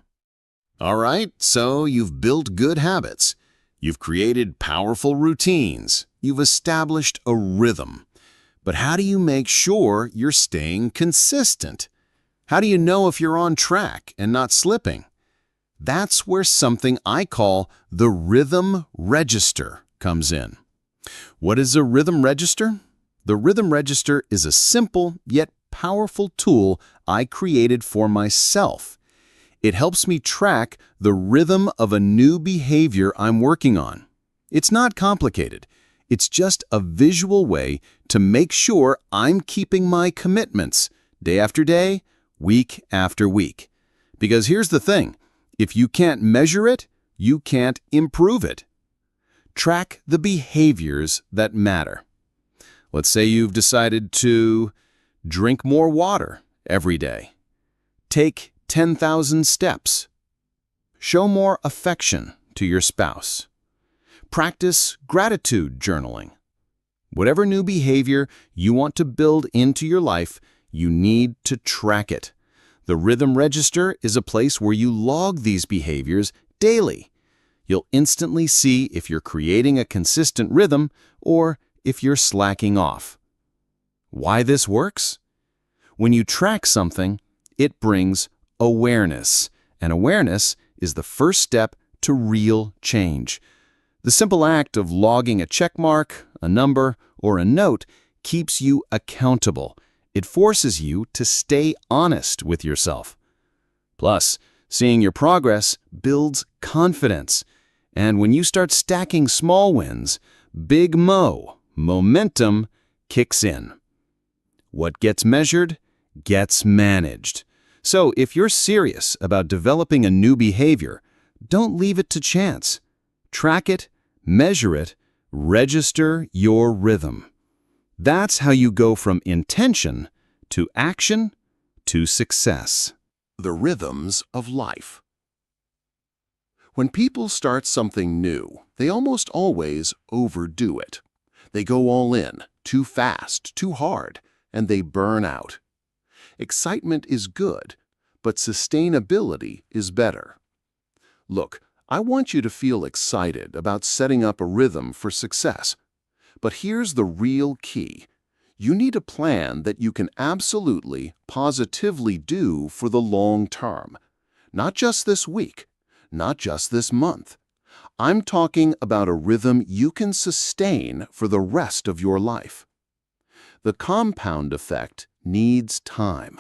All right, so you've built good habits. You've created powerful routines. You've established a rhythm. But how do you make sure you're staying consistent? How do you know if you're on track and not slipping? That's where something I call the rhythm register comes in. What is a rhythm register? The rhythm register is a simple yet powerful tool I created for myself. It helps me track the rhythm of a new behavior I'm working on. It's not complicated. It's just a visual way to make sure I'm keeping my commitments day after day, week after week. Because here's the thing, if you can't measure it, you can't improve it. Track the behaviors that matter. Let's say you've decided to drink more water every day. Take 10,000 steps. Show more affection to your spouse. Practice gratitude journaling. Whatever new behavior you want to build into your life, you need to track it. The rhythm register is a place where you log these behaviors daily. You'll instantly see if you're creating a consistent rhythm or if you're slacking off. Why this works? When you track something, it brings awareness, and awareness is the first step to real change. The simple act of logging a check mark, a number, or a note keeps you accountable. It forces you to stay honest with yourself. Plus, seeing your progress builds confidence. And when you start stacking small wins, Big Mo, momentum, kicks in. What gets measured gets managed. So if you're serious about developing a new behavior, don't leave it to chance. Track it, measure it, register your rhythm. That's how you go from intention to action to success. The rhythms of life. When people start something new, they almost always overdo it. They go all in, too fast, too hard, and they burn out. Excitement is good, but sustainability is better. Look, I want you to feel excited about setting up a rhythm for success. But here's the real key. You need a plan that you can absolutely, positively do for the long term. Not just this week, not just this month. I'm talking about a rhythm you can sustain for the rest of your life. The compound effect needs time.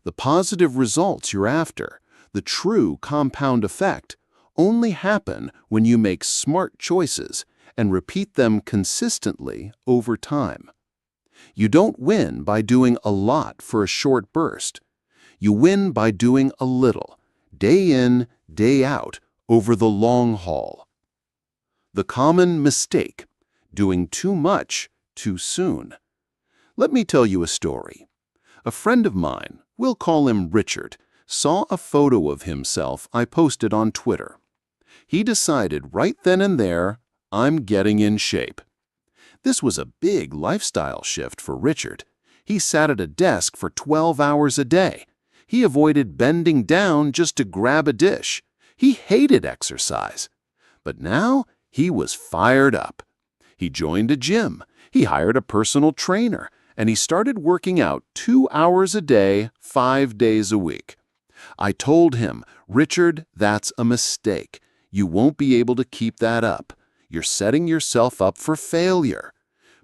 The positive results you're after, the true compound effect, only happen when you make smart choices and repeat them consistently over time. You don't win by doing a lot for a short burst. You win by doing a little, day in, day out, over the long haul. The common mistake, doing too much too soon. Let me tell you a story. A friend of mine, we'll call him Richard, saw a photo of himself I posted on Twitter. He decided right then and there, I'm getting in shape. This was a big lifestyle shift for Richard. He sat at a desk for 12 hours a day. He avoided bending down just to grab a dish. He hated exercise. But now he was fired up. He joined a gym. He hired a personal trainer, and he started working out 2 hours a day, 5 days a week. I told him, Richard, that's a mistake. You won't be able to keep that up. You're setting yourself up for failure.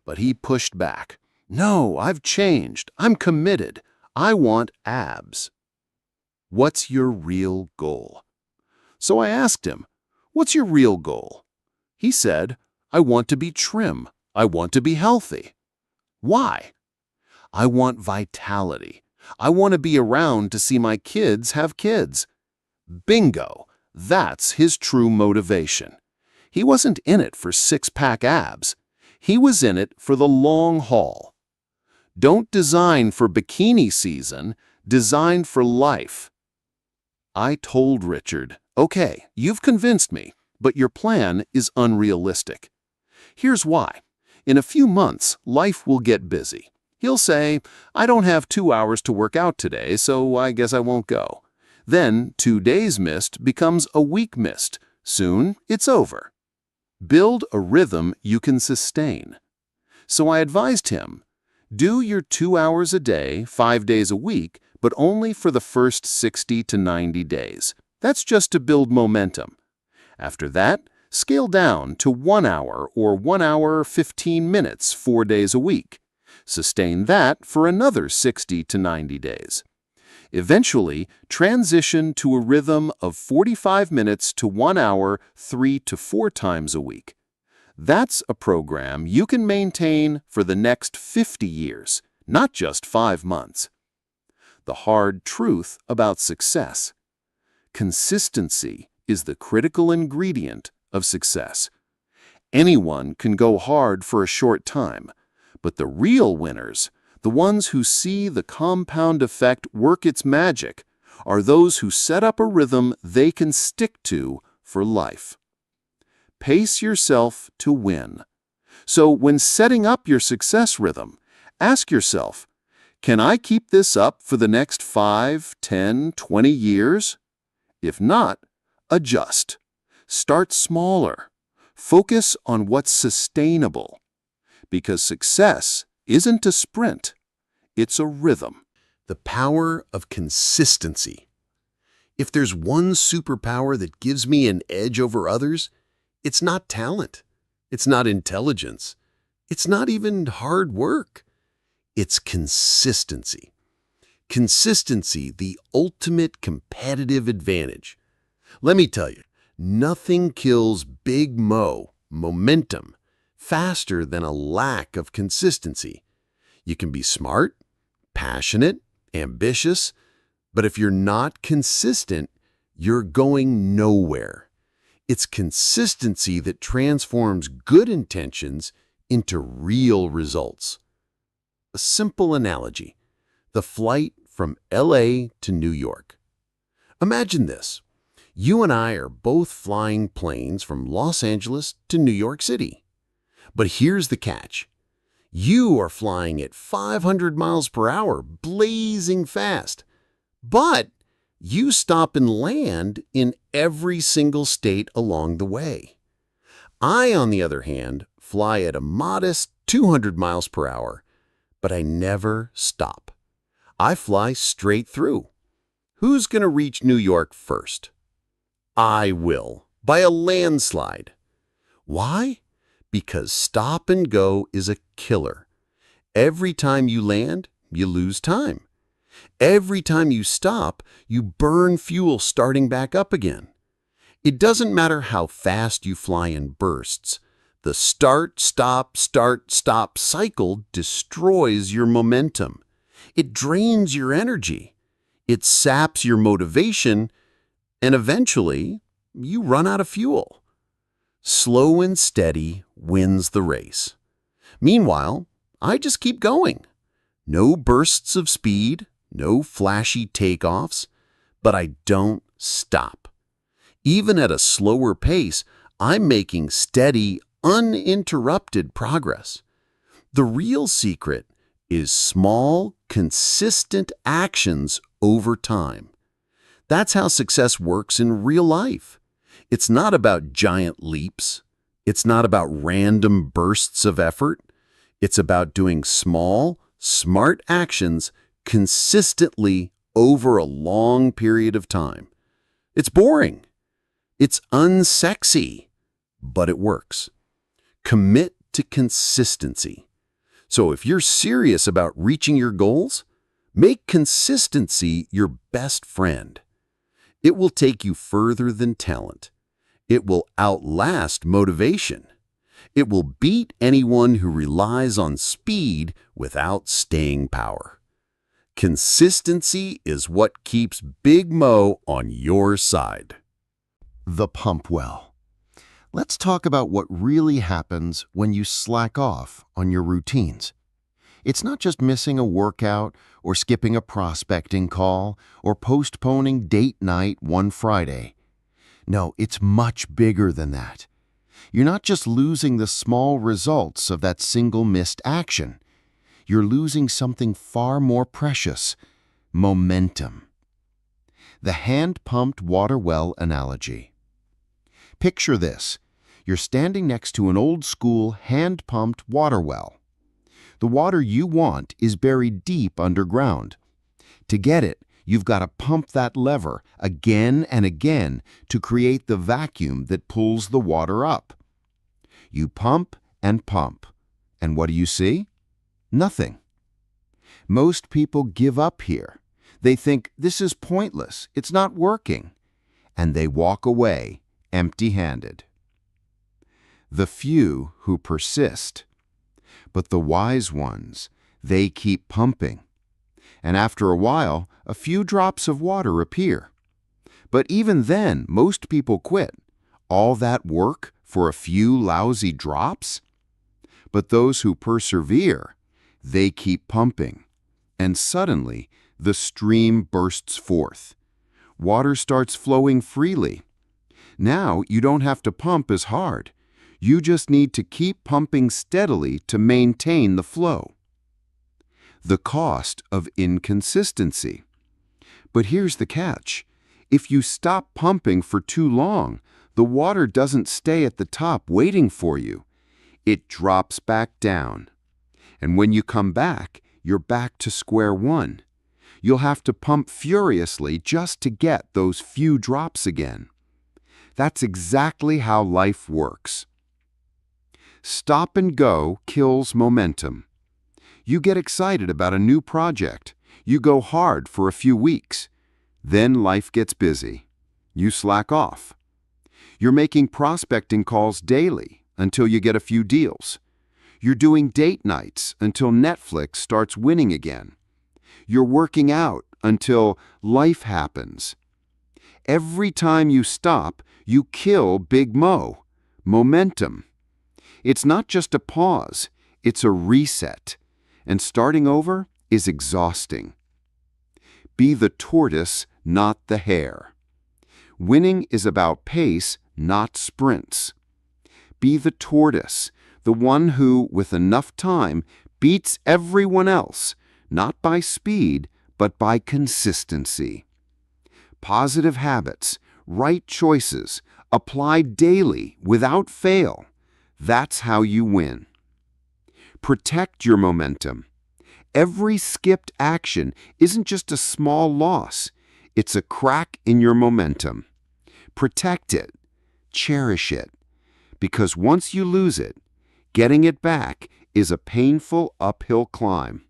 But he pushed back. No, I've changed. I'm committed. I want abs. What's your real goal? So I asked him, what's your real goal? He said, I want to be trim. I want to be healthy. Why? I want vitality. I want to be around to see my kids have kids. Bingo! That's his true motivation. He wasn't in it for six-pack abs. He was in it for the long haul. Don't design for bikini season, design for life. I told Richard, okay, you've convinced me, but your plan is unrealistic. Here's why. In a few months, life will get busy. He'll say, I don't have 2 hours to work out today, so I guess I won't go. Then 2 days missed becomes a week missed. Soon, it's over. Build a rhythm you can sustain. So I advised him, do your 2 hours a day, 5 days a week, but only for the first 60 to 90 days. That's just to build momentum. After that, scale down to 1 hour or 1 hour 15 minutes 4 days a week. Sustain that for another 60 to 90 days. Eventually, transition to a rhythm of 45 minutes to 1 hour 3 to 4 times a week. That's a program you can maintain for the next 50 years, not just 5 months. The hard truth about success. Consistency is the critical ingredient of success. Anyone can go hard for a short time, but the real winners, the ones who see the compound effect work its magic, are those who set up a rhythm they can stick to for life. Pace yourself to win. So when setting up your success rhythm, ask yourself, can I keep this up for the next 5, 10, 20 years? If not, adjust. Start smaller. Focus on what's sustainable. Because success isn't a sprint, it's a rhythm. The power of consistency. If there's one superpower that gives me an edge over others, it's not talent. It's not intelligence. It's not even hard work. It's consistency. Consistency, the ultimate competitive advantage. Let me tell you, nothing kills big momentum, faster than a lack of consistency. You can be smart, passionate, ambitious, but if you're not consistent, you're going nowhere. It's consistency that transforms good intentions into real results. A simple analogy, the flight from LA to New York. Imagine this. You and I are both flying planes from Los Angeles to New York City. But here's the catch. You are flying at 500 miles per hour, blazing fast. But you stop and land in every single state along the way. I, on the other hand, fly at a modest 200 miles per hour, but I never stop. I fly straight through. Who's going to reach New York first? I will, by a landslide. Why? Because stop and go is a killer. Every time you land, you lose time. Every time you stop, you burn fuel starting back up again. It doesn't matter how fast you fly in bursts. The start, stop cycle destroys your momentum. It drains your energy. It saps your motivation, and eventually, you run out of fuel. Slow and steady wins the race. Meanwhile, I just keep going. No bursts of speed, no flashy takeoffs, but I don't stop. Even at a slower pace, I'm making steady, uninterrupted progress. The real secret is small, consistent actions over time. That's how success works in real life. It's not about giant leaps. It's not about random bursts of effort. It's about doing small, smart actions consistently over a long period of time. It's boring. It's unsexy, but it works. Commit to consistency. So if you're serious about reaching your goals, make consistency your best friend. It will take you further than talent. It will outlast motivation. It will beat anyone who relies on speed without staying power. Consistency is what keeps Big Mo on your side. The pump well. Let's talk about what really happens when you slack off on your routines. It's not just missing a workout or skipping a prospecting call or postponing date night one Friday. No, it's much bigger than that. You're not just losing the small results of that single missed action. You're losing something far more precious: momentum. The hand-pumped water well analogy. Picture this. You're standing next to an old-school hand-pumped water well. The water you want is buried deep underground. To get it, you've got to pump that lever again and again to create the vacuum that pulls the water up. You pump and pump, and what do you see? Nothing. Most people give up here. They think, this is pointless, it's not working, and they walk away empty-handed. The few who persist. But the wise ones, they keep pumping. And after a while, a few drops of water appear. But even then, most people quit. All that work for a few lousy drops? But those who persevere, they keep pumping. And suddenly, the stream bursts forth. Water starts flowing freely. Now you don't have to pump as hard. You just need to keep pumping steadily to maintain the flow. The cost of inconsistency. But here's the catch. If you stop pumping for too long, the water doesn't stay at the top waiting for you. It drops back down. And when you come back, you're back to square one. You'll have to pump furiously just to get those few drops again. That's exactly how life works. Stop and go kills momentum. You get excited about a new project. You go hard for a few weeks. Then life gets busy. You slack off. You're making prospecting calls daily until you get a few deals. You're doing date nights until Netflix starts winning again. You're working out until life happens. Every time you stop, you kill Big Mo, momentum. It's not just a pause, it's a reset. And starting over is exhausting. Be the tortoise, not the hare. Winning is about pace, not sprints. Be the tortoise, the one who, with enough time, beats everyone else, not by speed, but by consistency. Positive habits, right choices, applied daily, without fail. That's how you win. Protect your momentum. Every skipped action isn't just a small loss. It's a crack in your momentum. Protect it. Cherish it. Because once you lose it, getting it back is a painful uphill climb.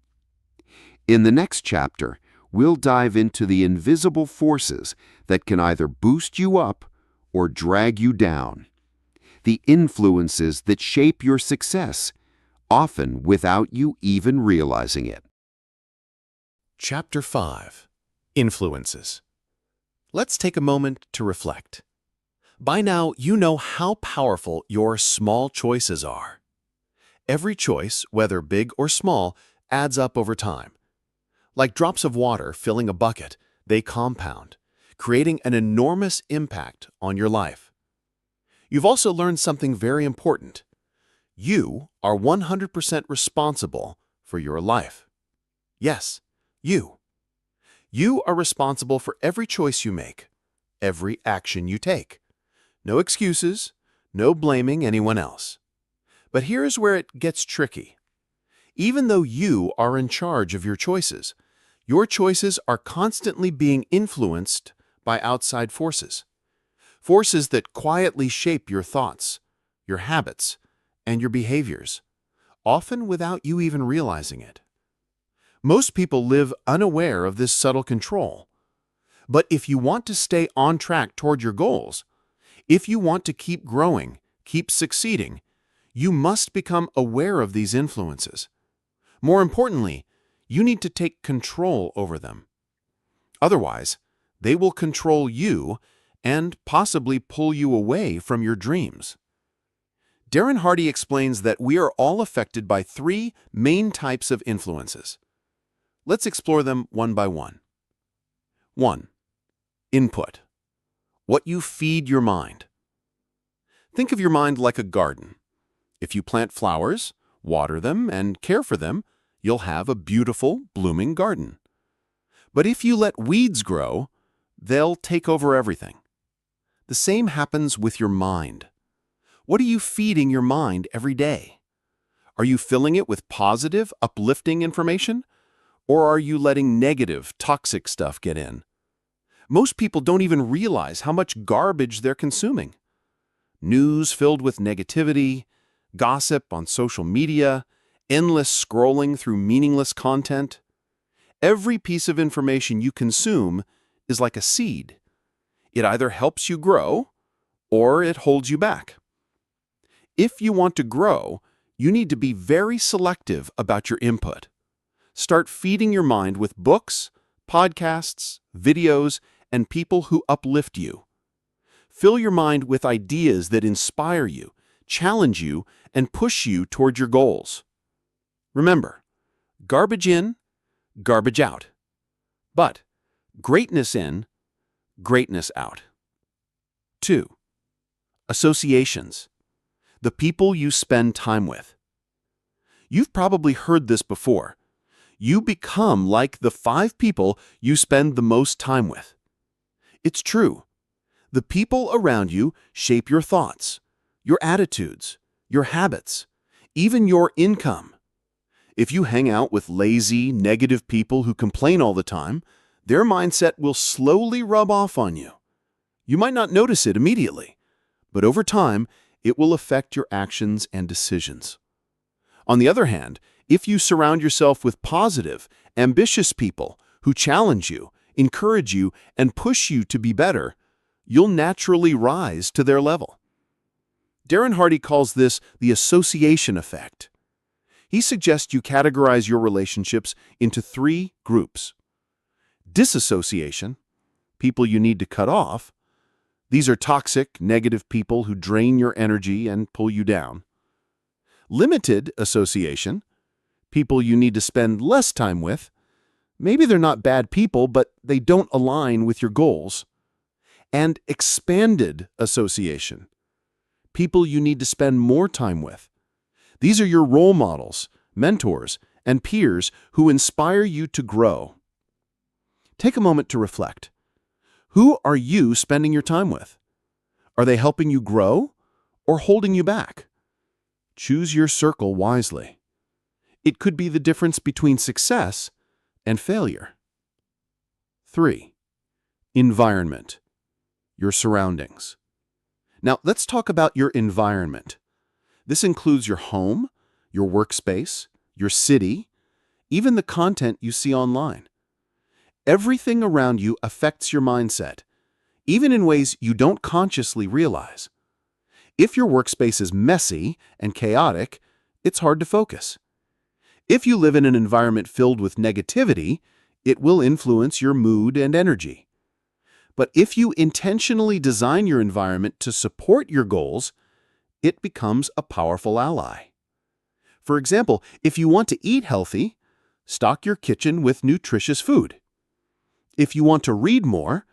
In the next chapter, we'll dive into the invisible forces that can either boost you up or drag you down. The influences that shape your success, often without you even realizing it. Chapter 5. Influences. Let's take a moment to reflect. By now, you know how powerful your small choices are. Every choice, whether big or small, adds up over time. Like drops of water filling a bucket, they compound, creating an enormous impact on your life. You've also learned something very important. You are 100% responsible for your life. Yes, you. You are responsible for every choice you make, every action you take. No excuses, no blaming anyone else. But here's where it gets tricky. Even though you are in charge of your choices are constantly being influenced by outside forces. Forces that quietly shape your thoughts, your habits, and your behaviors, often without you even realizing it. Most people live unaware of this subtle control. But if you want to stay on track toward your goals, if you want to keep growing, keep succeeding, you must become aware of these influences. More importantly, You need to take control over them. Otherwise, they will control you and possibly pull you away from your dreams. Darren Hardy explains that we are all affected by 3 main types of influences. Let's explore them one by one. 1. Input. What you feed your mind. Think of your mind like a garden. If you plant flowers, water them, and care for them, you'll have a beautiful, blooming garden. But if you let weeds grow, they'll take over everything. The same happens with your mind. What are you feeding your mind every day? Are you filling it with positive, uplifting information? Or are you letting negative, toxic stuff get in? Most people don't even realize how much garbage they're consuming. News filled with negativity, gossip on social media, endless scrolling through meaningless content. Every piece of information you consume is like a seed. It either helps you grow or it holds you back. If you want to grow, you need to be very selective about your input. Start feeding your mind with books, podcasts, videos, and people who uplift you. Fill your mind with ideas that inspire you, challenge you, and push you toward your goals. Remember, garbage in, garbage out. But greatness in, greatness out. 2. Associations. The people you spend time with. You've probably heard this before. You become like the 5 people you spend the most time with. It's true. The people around you shape your thoughts, your attitudes, your habits, even your income. If you hang out with lazy, negative people who complain all the time, their mindset will slowly rub off on you. You might not notice it immediately, but over time, it will affect your actions and decisions. On the other hand, if you surround yourself with positive, ambitious people who challenge you, encourage you, and push you to be better, you'll naturally rise to their level. Darren Hardy calls this the association effect. He suggests you categorize your relationships into 3 groups. Disassociation, people you need to cut off. These are toxic, negative people who drain your energy and pull you down. Limited association, people you need to spend less time with. Maybe they're not bad people, but they don't align with your goals. And expanded association, people you need to spend more time with. These are your role models, mentors, and peers who inspire you to grow. Take a moment to reflect. Who are you spending your time with? Are they helping you grow or holding you back? Choose your circle wisely. It could be the difference between success and failure. 3. Environment. Your surroundings. Now, let's talk about your environment. This includes your home, your workspace, your city, even the content you see online. Everything around you affects your mindset, even in ways you don't consciously realize. If your workspace is messy and chaotic, it's hard to focus. If you live in an environment filled with negativity, it will influence your mood and energy. But if you intentionally design your environment to support your goals, it becomes a powerful ally. For example, if you want to eat healthy, stock your kitchen with nutritious food. If you want to read more,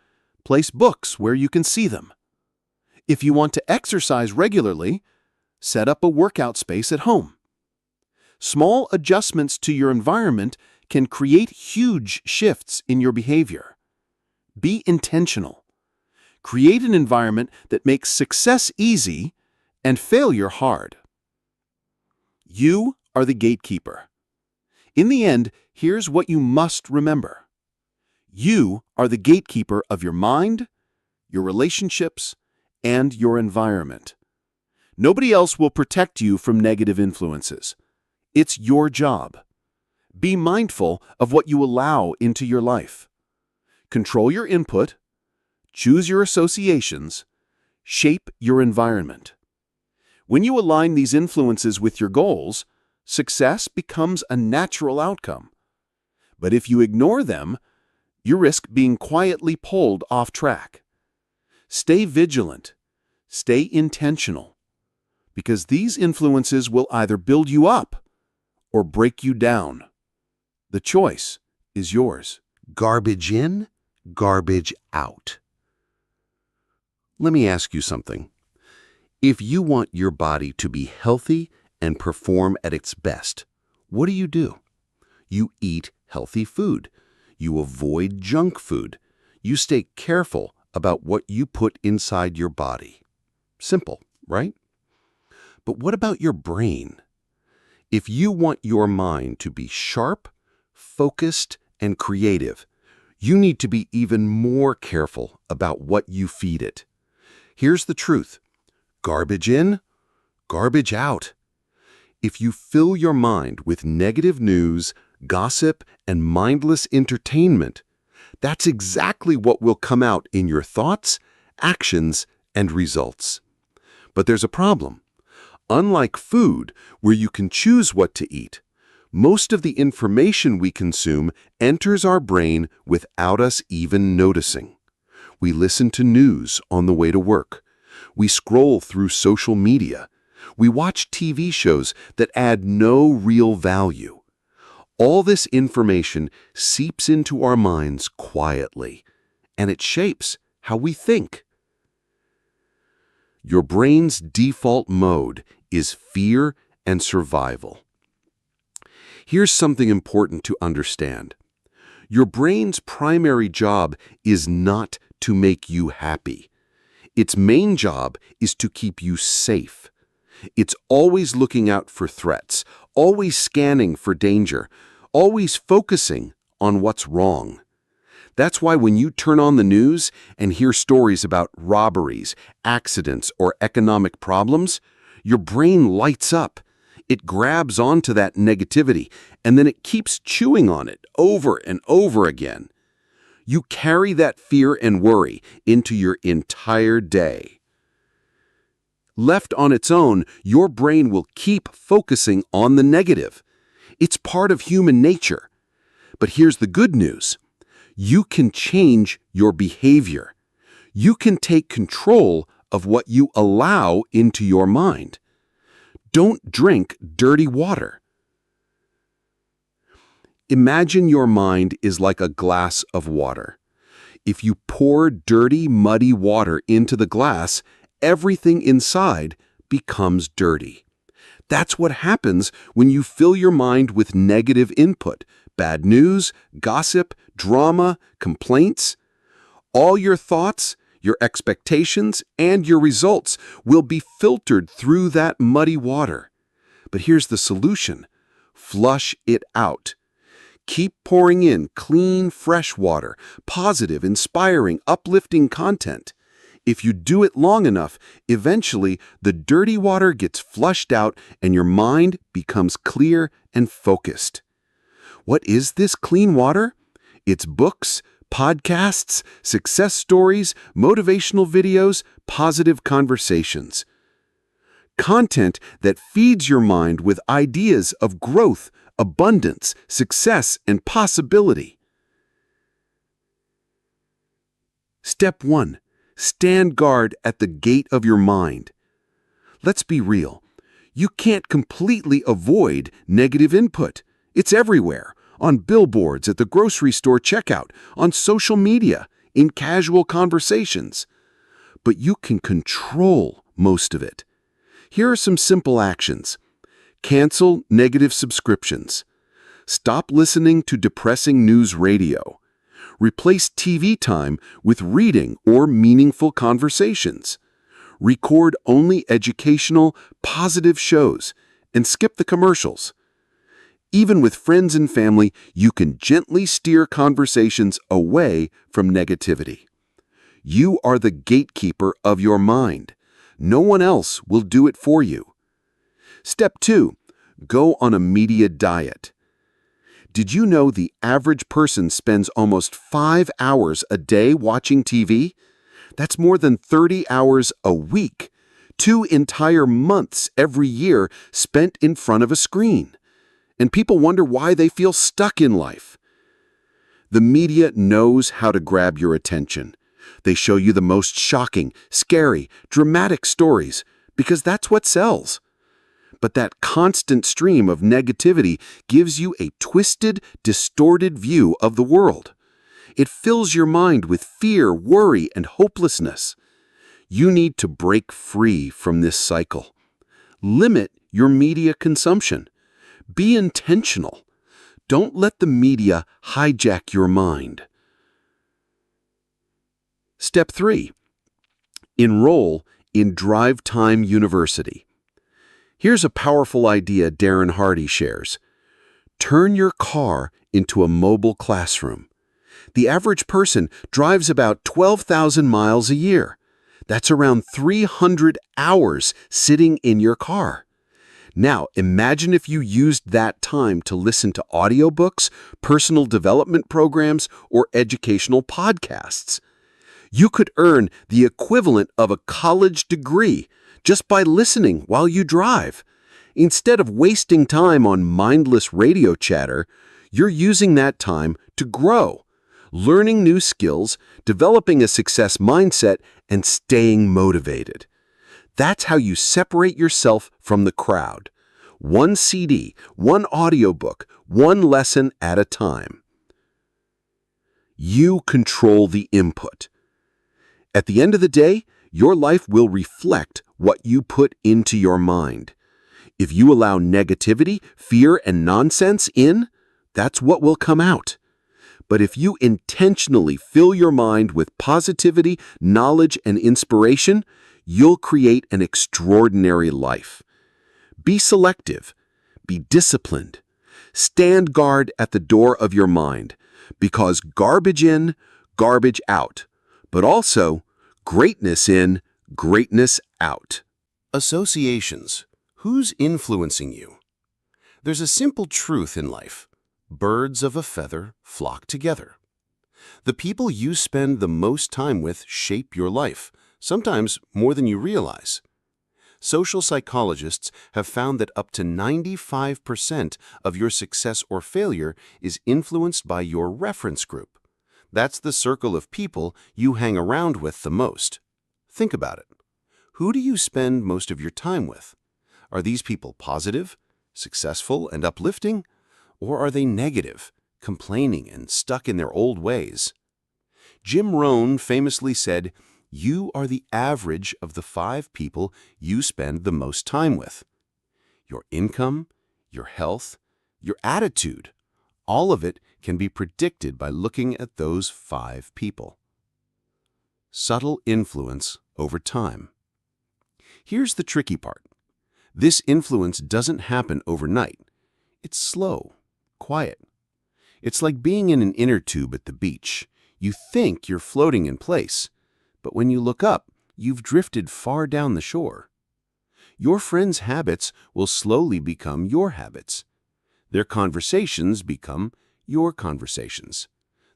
place books where you can see them. If you want to exercise regularly, set up a workout space at home. Small adjustments to your environment can create huge shifts in your behavior. Be intentional. Create an environment that makes success easy and failure hard. You are the gatekeeper. In the end, here's what you must remember. You are the gatekeeper of your mind, your relationships, and your environment. Nobody else will protect you from negative influences. It's your job. Be mindful of what you allow into your life. Control your input, choose your associations, shape your environment. When you align these influences with your goals, success becomes a natural outcome. But if you ignore them, you risk being quietly pulled off track. Stay vigilant. Stay intentional. Because these influences will either build you up or break you down. The choice is yours. Garbage in, garbage out. Let me ask you something. If you want your body to be healthy and perform at its best, what do? You eat healthy food. You avoid junk food. You stay careful about what you put inside your body. Simple, right? But what about your brain? If you want your mind to be sharp, focused, and creative, you need to be even more careful about what you feed it. Here's the truth. Garbage in, garbage out. If you fill your mind with negative news, gossip, and mindless entertainment, that's exactly what will come out in your thoughts, actions, and results. But there's a problem. Unlike food, where you can choose what to eat, most of the information we consume enters our brain without us even noticing. We listen to news on the way to work. We scroll through social media. We watch TV shows that add no real value. All this information seeps into our minds quietly, and it shapes how we think. Your brain's default mode is fear and survival. Here's something important to understand. Your brain's primary job is not to make you happy. Its main job is to keep you safe. It's always looking out for threats, always scanning for danger, always focusing on what's wrong. That's why when you turn on the news and hear stories about robberies, accidents, or economic problems, your brain lights up. It grabs onto that negativity, and then it keeps chewing on it over and over again. You carry that fear and worry into your entire day. Left on its own, your brain will keep focusing on the negative. It's part of human nature. But here's the good news. You can change your behavior. You can take control of what you allow into your mind. Don't drink dirty water. Imagine your mind is like a glass of water. If you pour dirty, muddy water into the glass, everything inside becomes dirty. That's what happens when you fill your mind with negative input, bad news, gossip, drama, complaints. All your thoughts, your expectations, and your results will be filtered through that muddy water. But here's the solution. Flush it out. Keep pouring in clean, fresh water, positive, inspiring, uplifting content. If you do it long enough, eventually the dirty water gets flushed out and your mind becomes clear and focused. What is this clean water? It's books, podcasts, success stories, motivational videos, positive conversations. Content that feeds your mind with ideas of growth, abundance, success, and possibility. Step 1. Stand guard at the gate of your mind. Let's be real. You can't completely avoid negative input. It's everywhere. On billboards, at the grocery store checkout, on social media, in casual conversations. But you can control most of it. Here are some simple actions. Cancel negative subscriptions. Stop listening to depressing news radio. Replace TV time with reading or meaningful conversations. Record only educational, positive shows, and skip the commercials. Even with friends and family, you can gently steer conversations away from negativity. You are the gatekeeper of your mind. No one else will do it for you. Step 2. Go on a media diet. Did you know the average person spends almost 5 hours a day watching TV? That's more than 30 hours a week. 2 entire months every year spent in front of a screen. And people wonder why they feel stuck in life. The media knows how to grab your attention. They show you the most shocking, scary, dramatic stories because that's what sells. But that constant stream of negativity gives you a twisted, distorted view of the world. It fills your mind with fear, worry, and hopelessness. You need to break free from this cycle. Limit your media consumption. Be intentional. Don't let the media hijack your mind. Step 3. Enroll in Drive Time University. Here's a powerful idea Darren Hardy shares. Turn your car into a mobile classroom. The average person drives about 12,000 miles a year. That's around 300 hours sitting in your car. Now, imagine if you used that time to listen to audiobooks, personal development programs, or educational podcasts. You could earn the equivalent of a college degree just by listening while you drive. Instead of wasting time on mindless radio chatter, you're using that time to grow, learning new skills, developing a success mindset, and staying motivated. That's how you separate yourself from the crowd. One CD, one audiobook, one lesson at a time. You control the input. At the end of the day, your life will reflect what you put into your mind. If you allow negativity, fear, and nonsense in, that's what will come out. But if you intentionally fill your mind with positivity, knowledge, and inspiration, you'll create an extraordinary life. Be selective. Be disciplined. Stand guard at the door of your mind, because garbage in, garbage out. But also, greatness in, greatness out. Associations. Who's influencing you? There's a simple truth in life. Birds of a feather flock together. The people you spend the most time with shape your life, sometimes more than you realize. Social psychologists have found that up to 95% of your success or failure is influenced by your reference group. That's the circle of people you hang around with the most. Think about it. Who do you spend most of your time with? Are these people positive, successful, and uplifting? Or are they negative, complaining, and stuck in their old ways? Jim Rohn famously said, "You are the average of the 5 people you spend the most time with." Your income, your health, your attitude, all of it can be predicted by looking at those 5 people. Subtle influence over time. Here's the tricky part. This influence doesn't happen overnight. It's slow, quiet. It's like being in an inner tube at the beach. You think you're floating in place, but when you look up, you've drifted far down the shore. Your friends' habits will slowly become your habits. Their conversations become your conversations.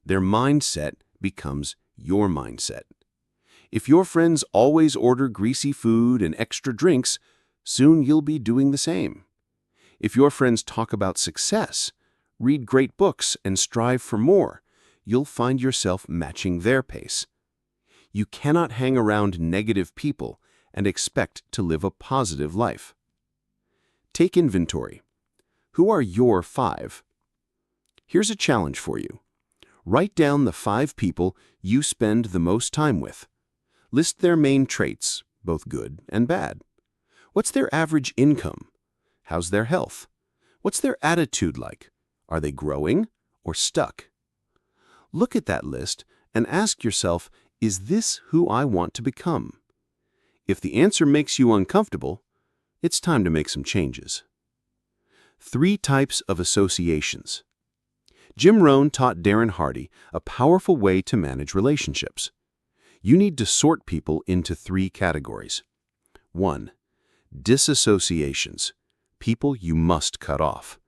Their mindset becomes your mindset. If your friends always order greasy food and extra drinks, soon you'll be doing the same. If your friends talk about success, read great books, and strive for more, you'll find yourself matching their pace. You cannot hang around negative people and expect to live a positive life. Take inventory. Who are your 5? Here's a challenge for you. Write down the 5 people you spend the most time with. List their main traits, both good and bad. What's their average income? How's their health? What's their attitude like? Are they growing or stuck? Look at that list and ask yourself, is this who I want to become? If the answer makes you uncomfortable, it's time to make some changes. 3 types of associations. Jim Rohn taught Darren Hardy a powerful way to manage relationships. You need to sort people into 3 categories. 1. Disassociations. People you must cut off.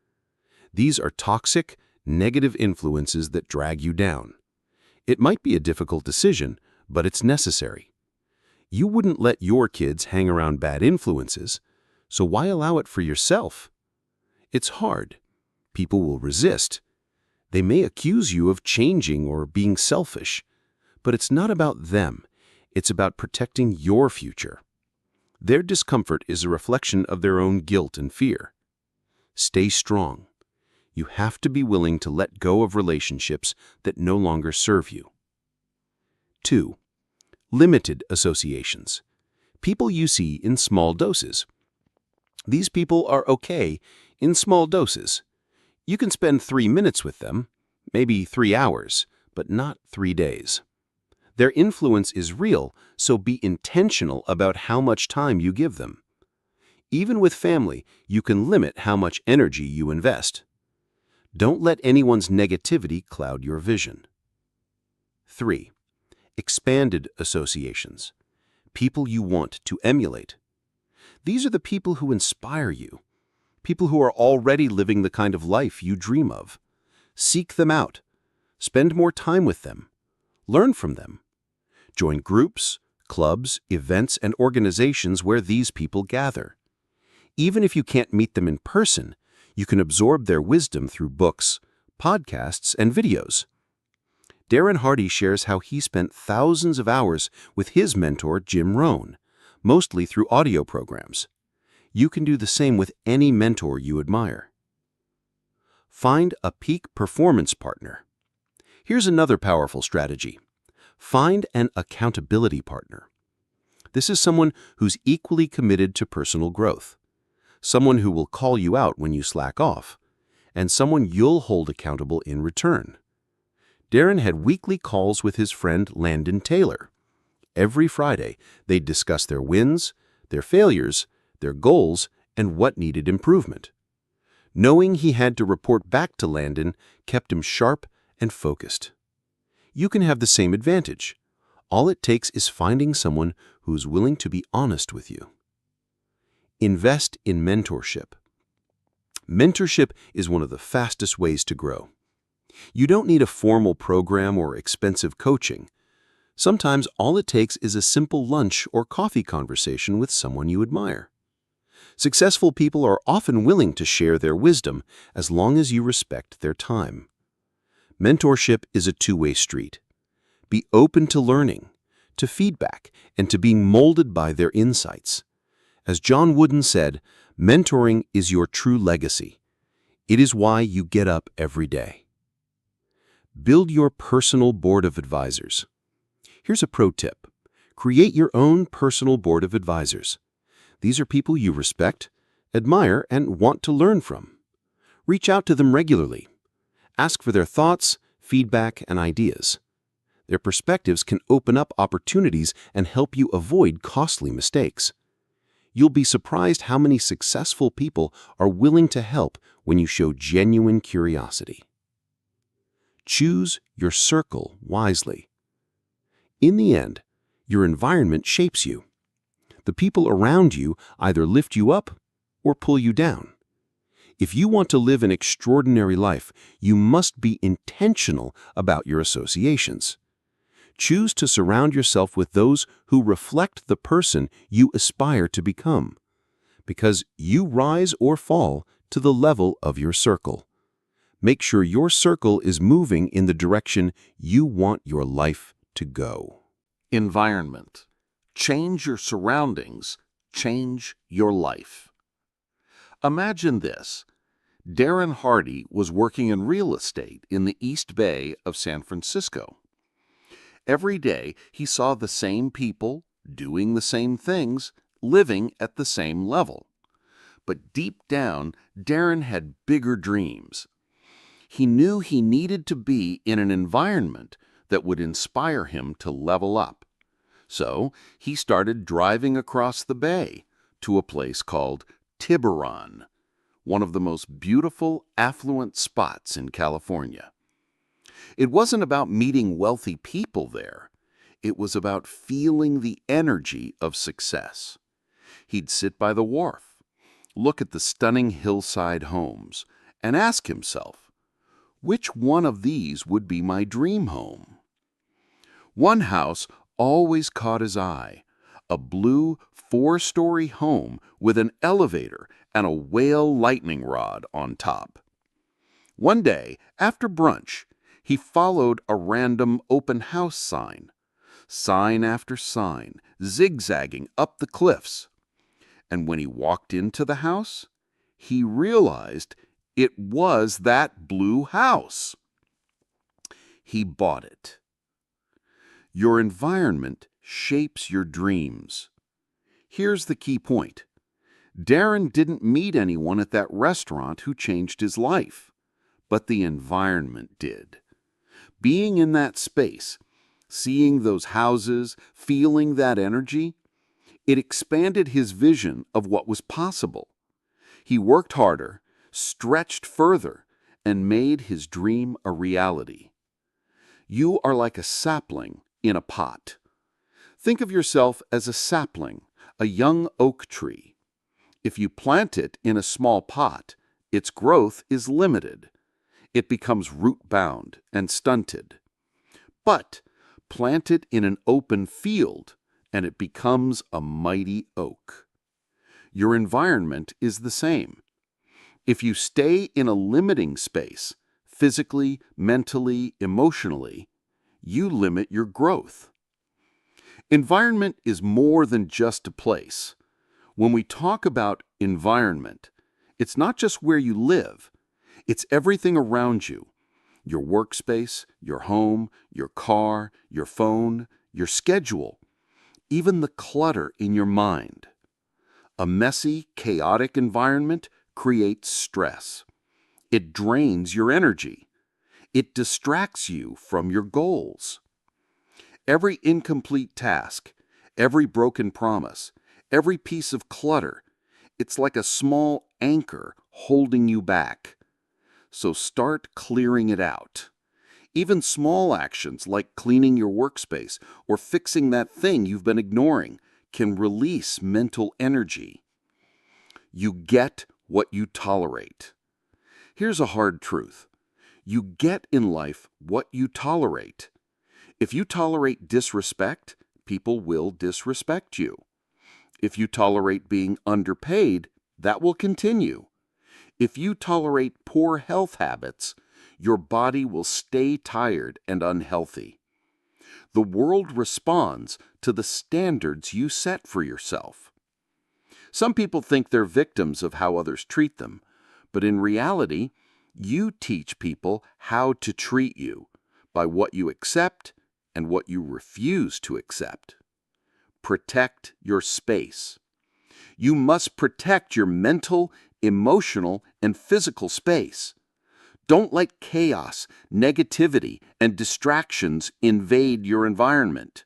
These are toxic, negative influences that drag you down. It might be a difficult decision, but it's necessary. You wouldn't let your kids hang around bad influences, so why allow it for yourself? It's hard. People will resist. They may accuse you of changing or being selfish, but it's not about them. It's about protecting your future. Their discomfort is a reflection of their own guilt and fear. Stay strong. You have to be willing to let go of relationships that no longer serve you. 2. Limited associations. People you see in small doses. These people are okay in small doses. You can spend 3 minutes with them, maybe 3 hours, but not 3 days. Their influence is real, so be intentional about how much time you give them. Even with family, you can limit how much energy you invest. Don't let anyone's negativity cloud your vision. 3. Expanded associations. People you want to emulate. These are the people who inspire you. People who are already living the kind of life you dream of. Seek them out. Spend more time with them. Learn from them. Join groups, clubs, events, and organizations where these people gather. Even if you can't meet them in person, you can absorb their wisdom through books, podcasts, and videos. Darren Hardy shares how he spent thousands of hours with his mentor, Jim Rohn, mostly through audio programs. You can do the same with any mentor you admire. Find a peak performance partner. Here's another powerful strategy. Find an accountability partner. This is someone who's equally committed to personal growth, someone who will call you out when you slack off, and someone you'll hold accountable in return. Darren had weekly calls with his friend Landon Taylor. Every Friday, they'd discuss their wins, their failures, their goals, and what needed improvement. Knowing he had to report back to Landon kept him sharp and focused. You can have the same advantage. All it takes is finding someone who's willing to be honest with you. Invest in mentorship. Mentorship is one of the fastest ways to grow. You don't need a formal program or expensive coaching. Sometimes all it takes is a simple lunch or coffee conversation with someone you admire. Successful people are often willing to share their wisdom as long as you respect their time. Mentorship is a two-way street. Be open to learning, to feedback, and to being molded by their insights. As John Wooden said, mentoring is your true legacy. It is why you get up every day. Build your personal board of advisors. Here's a pro tip. Create your own personal board of advisors. These are people you respect, admire, and want to learn from. Reach out to them regularly. Ask for their thoughts, feedback, and ideas. Their perspectives can open up opportunities and help you avoid costly mistakes. You'll be surprised how many successful people are willing to help when you show genuine curiosity. Choose your circle wisely. In the end, your environment shapes you. The people around you either lift you up or pull you down. If you want to live an extraordinary life, you must be intentional about your associations. Choose to surround yourself with those who reflect the person you aspire to become, because you rise or fall to the level of your circle. Make sure your circle is moving in the direction you want your life to go. Environment. Change your surroundings, change your life. Imagine this. Darren Hardy was working in real estate in the East Bay of San Francisco. Every day he saw the same people, doing the same things, living at the same level. But deep down, Darren had bigger dreams. He knew he needed to be in an environment that would inspire him to level up. So he started driving across the bay to a place called Tiburon, one of the most beautiful, affluent spots in California. It wasn't about meeting wealthy people there. It was about feeling the energy of success. He'd sit by the wharf, look at the stunning hillside homes, and ask himself, which one of these would be my dream home? One house always caught his eye, a blue 4-story home with an elevator and a whale lightning rod on top. One day, after brunch, he followed a random open house sign. Sign after sign, zigzagging up the cliffs. And when he walked into the house, he realized it was that blue house. He bought it. Your environment shapes your dreams. Here's the key point. Darren didn't meet anyone at that restaurant who changed his life, but the environment did. Being in that space, seeing those houses, feeling that energy, it expanded his vision of what was possible. He worked harder, stretched further, and made his dream a reality. You are like a sapling in a pot. Think of yourself as a sapling, a young oak tree. If you plant it in a small pot, its growth is limited. It becomes root-bound and stunted. But plant it in an open field, and it becomes a mighty oak. Your environment is the same. If you stay in a limiting space, physically, mentally, emotionally, you limit your growth. Environment is more than just a place. When we talk about environment, it's not just where you live, it's everything around you. Your workspace, your home, your car, your phone, your schedule, even the clutter in your mind. A messy, chaotic environment creates stress. It drains your energy. It distracts you from your goals. Every incomplete task, every broken promise, every piece of clutter, it's like a small anchor holding you back. So start clearing it out. Even small actions like cleaning your workspace or fixing that thing you've been ignoring can release mental energy. You get what you tolerate. Here's a hard truth. You get in life what you tolerate. If you tolerate disrespect, people will disrespect you. If you tolerate being underpaid, that will continue. If you tolerate poor health habits, your body will stay tired and unhealthy. The world responds to the standards you set for yourself. Some people think they're victims of how others treat them, but in reality, you teach people how to treat you by what you accept and what you refuse to accept. Protect your space. You must protect your mental, emotional, and physical space. Don't let chaos, negativity, and distractions invade your environment.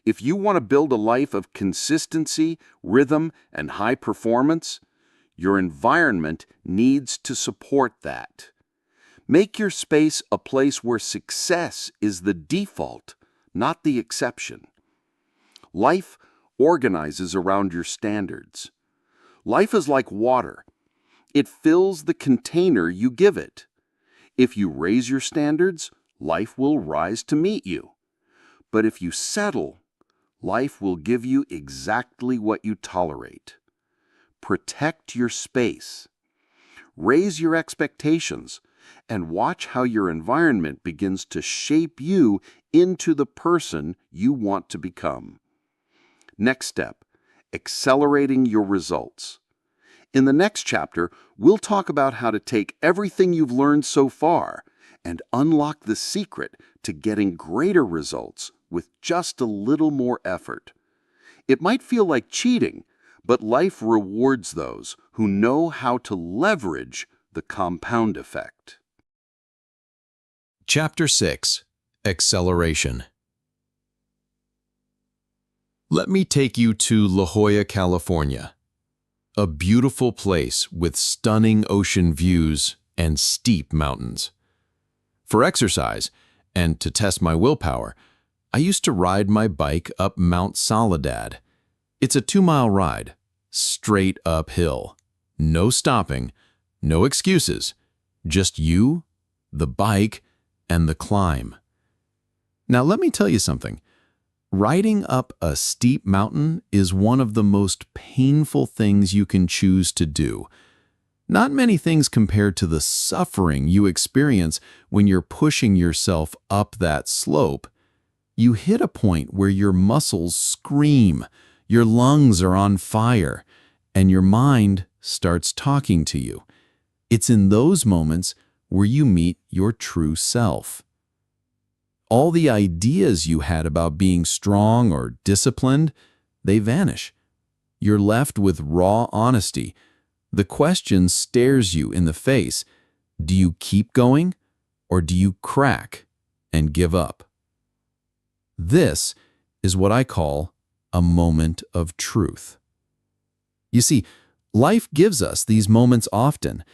If you want to build a life of consistency, rhythm, and high performance, your environment needs to support that. Make your space a place where success is the default, not the exception. Life organizes around your standards. Life is like water. It fills the container you give it. If you raise your standards, life will rise to meet you. But if you settle, life will give you exactly what you tolerate. Protect your space. Raise your expectations and watch how your environment begins to shape you into the person you want to become. Next step, accelerating your results. In the next chapter, we'll talk about how to take everything you've learned so far and unlock the secret to getting greater results with just a little more effort. It might feel like cheating, but life rewards those who know how to leverage the compound effect. Chapter 6. Acceleration. Let me take you to La Jolla, California. A beautiful place with stunning ocean views and steep mountains. For exercise, and to test my willpower, I used to ride my bike up Mount Soledad. It's a 2-mile ride, straight uphill. No stopping, no excuses, just you, the bike, and the climb. Now let me tell you something. Riding up a steep mountain is one of the most painful things you can choose to do. Not many things compare to the suffering you experience when you're pushing yourself up that slope. You hit a point where your muscles scream, your lungs are on fire, and your mind starts talking to you. It's in those moments where you meet your true self. All the ideas you had about being strong or disciplined, they vanish. You're left with raw honesty. The question stares you in the face. Do you keep going, or do you crack and give up? This is what I call a moment of truth. You see, life gives us these moments often.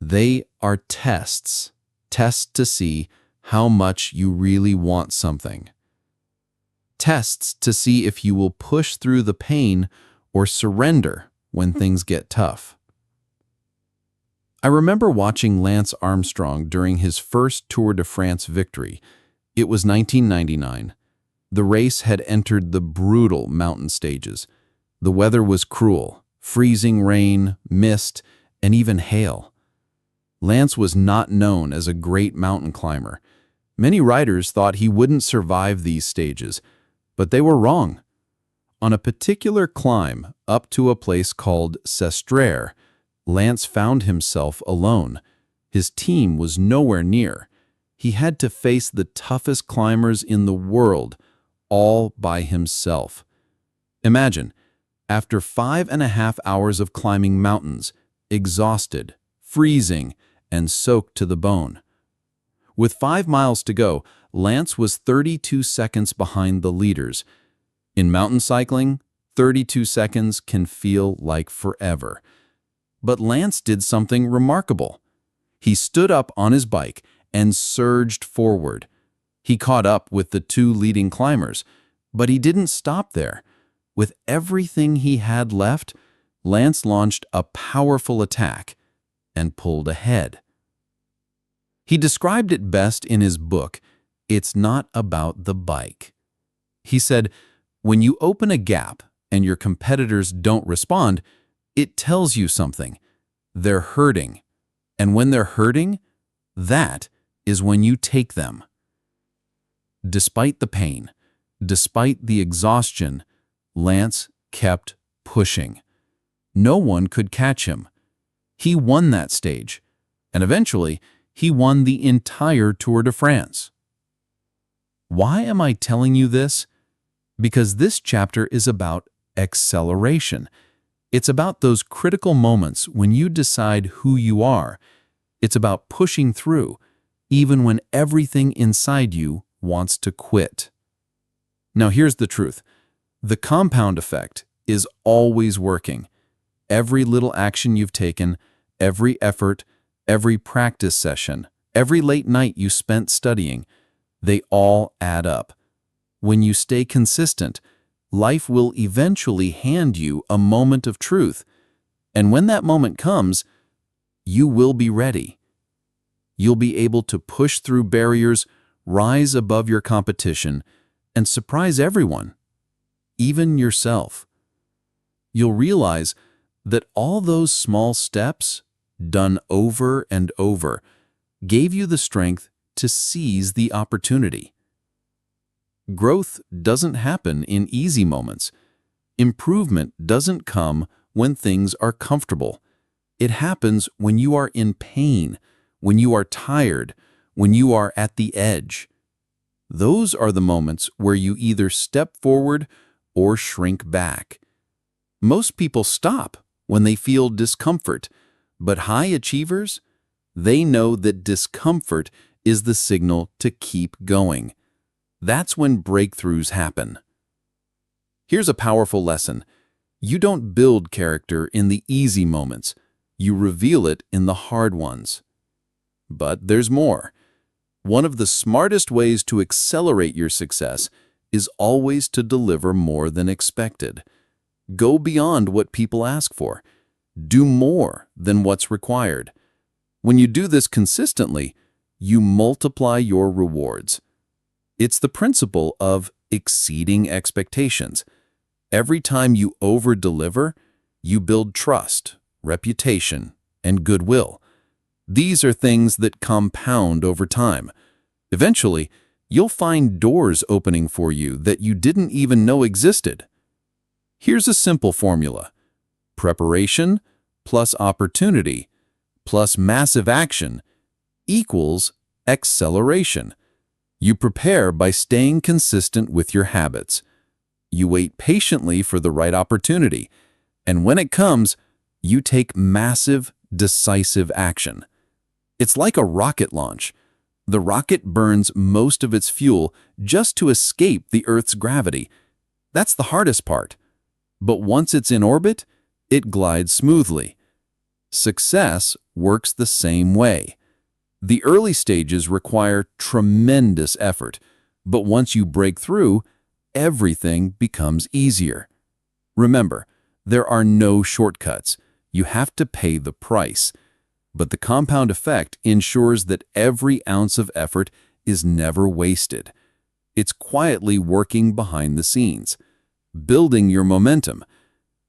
They are tests to see how much you really want something. Tests to see if you will push through the pain or surrender when things get tough. I remember watching Lance Armstrong during his first Tour de France victory. It was 1999. The race had entered the brutal mountain stages. The weather was cruel, freezing rain, mist, and even hail. Lance was not known as a great mountain climber. Many riders thought he wouldn't survive these stages, but they were wrong. On a particular climb up to a place called Sestrere, Lance found himself alone. His team was nowhere near. He had to face the toughest climbers in the world, all by himself. Imagine, after 5.5 hours of climbing mountains, exhausted, freezing, and soaked to the bone. With 5 miles to go, Lance was 32 seconds behind the leaders. In mountain cycling, 32 seconds can feel like forever. But Lance did something remarkable. He stood up on his bike and surged forward. He caught up with the 2 leading climbers, but he didn't stop there. With everything he had left, Lance launched a powerful attack and pulled ahead. He described it best in his book, It's Not About the Bike. He said, when you open a gap and your competitors don't respond, it tells you something. They're hurting. And when they're hurting, that is when you take them. Despite the pain, despite the exhaustion, Lance kept pushing. No one could catch him. He won that stage, and eventually, he won the entire Tour de France. Why am I telling you this? Because this chapter is about acceleration. It's about those critical moments when you decide who you are. It's about pushing through, even when everything inside you wants to quit. Now here's the truth. The compound effect is always working. Every little action you've taken, every effort, every practice session, every late night you spent studying, they all add up. When you stay consistent, life will eventually hand you a moment of truth. And when that moment comes, you will be ready. You'll be able to push through barriers, rise above your competition, and surprise everyone, even yourself. You'll realize that all those small steps, done over and over, gave you the strength to seize the opportunity. Growth doesn't happen in easy moments. Improvement doesn't come when things are comfortable. It happens when you are in pain, when you are tired, when you are at the edge. Those are the moments where you either step forward or shrink back. Most people stop when they feel discomfort, but high achievers, they know that discomfort is the signal to keep going. That's when breakthroughs happen. Here's a powerful lesson. You don't build character in the easy moments. You reveal it in the hard ones. But there's more. One of the smartest ways to accelerate your success is always to deliver more than expected. Go beyond what people ask for. Do more than what's required. When you do this consistently, you multiply your rewards. It's the principle of exceeding expectations. Every time you over-deliver, you build trust, reputation, and goodwill. These are things that compound over time. Eventually, you'll find doors opening for you that you didn't even know existed. Here's a simple formula: preparation plus opportunity plus massive action equals acceleration. You prepare by staying consistent with your habits. You wait patiently for the right opportunity, and when it comes, you take massive, decisive action. It's like a rocket launch. The rocket burns most of its fuel just to escape the Earth's gravity. That's the hardest part. But once it's in orbit, it glides smoothly. Success works the same way. The early stages require tremendous effort, but once you break through, everything becomes easier. Remember, there are no shortcuts. You have to pay the price. But the compound effect ensures that every ounce of effort is never wasted. It's quietly working behind the scenes, building your momentum.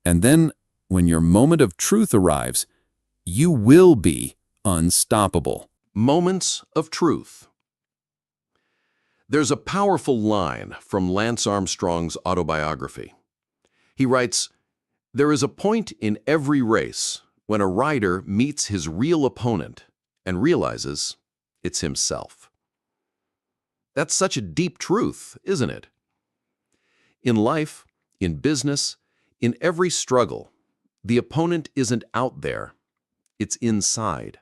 And then, when your moment of truth arrives, you will be unstoppable. Moments of truth. There's a powerful line from Lance Armstrong's autobiography. He writes, "There is a point in every race when a rider meets his real opponent and realizes it's himself." That's such a deep truth, isn't it? In life, in business, in every struggle, the opponent isn't out there, it's inside.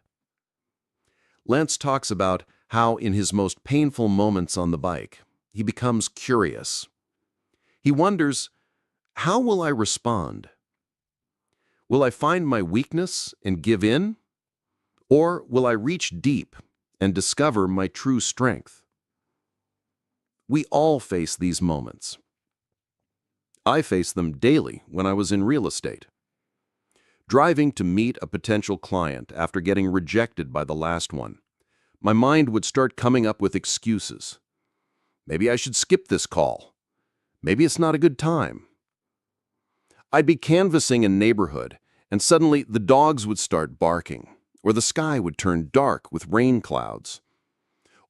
Lance talks about how in his most painful moments on the bike, he becomes curious. He wonders, how will I respond? Will I find my weakness and give in? Or will I reach deep and discover my true strength? We all face these moments. I face them daily when I was in real estate. Driving to meet a potential client after getting rejected by the last one, my mind would start coming up with excuses. Maybe I should skip this call. Maybe it's not a good time. I'd be canvassing a neighborhood, and suddenly the dogs would start barking, or the sky would turn dark with rain clouds.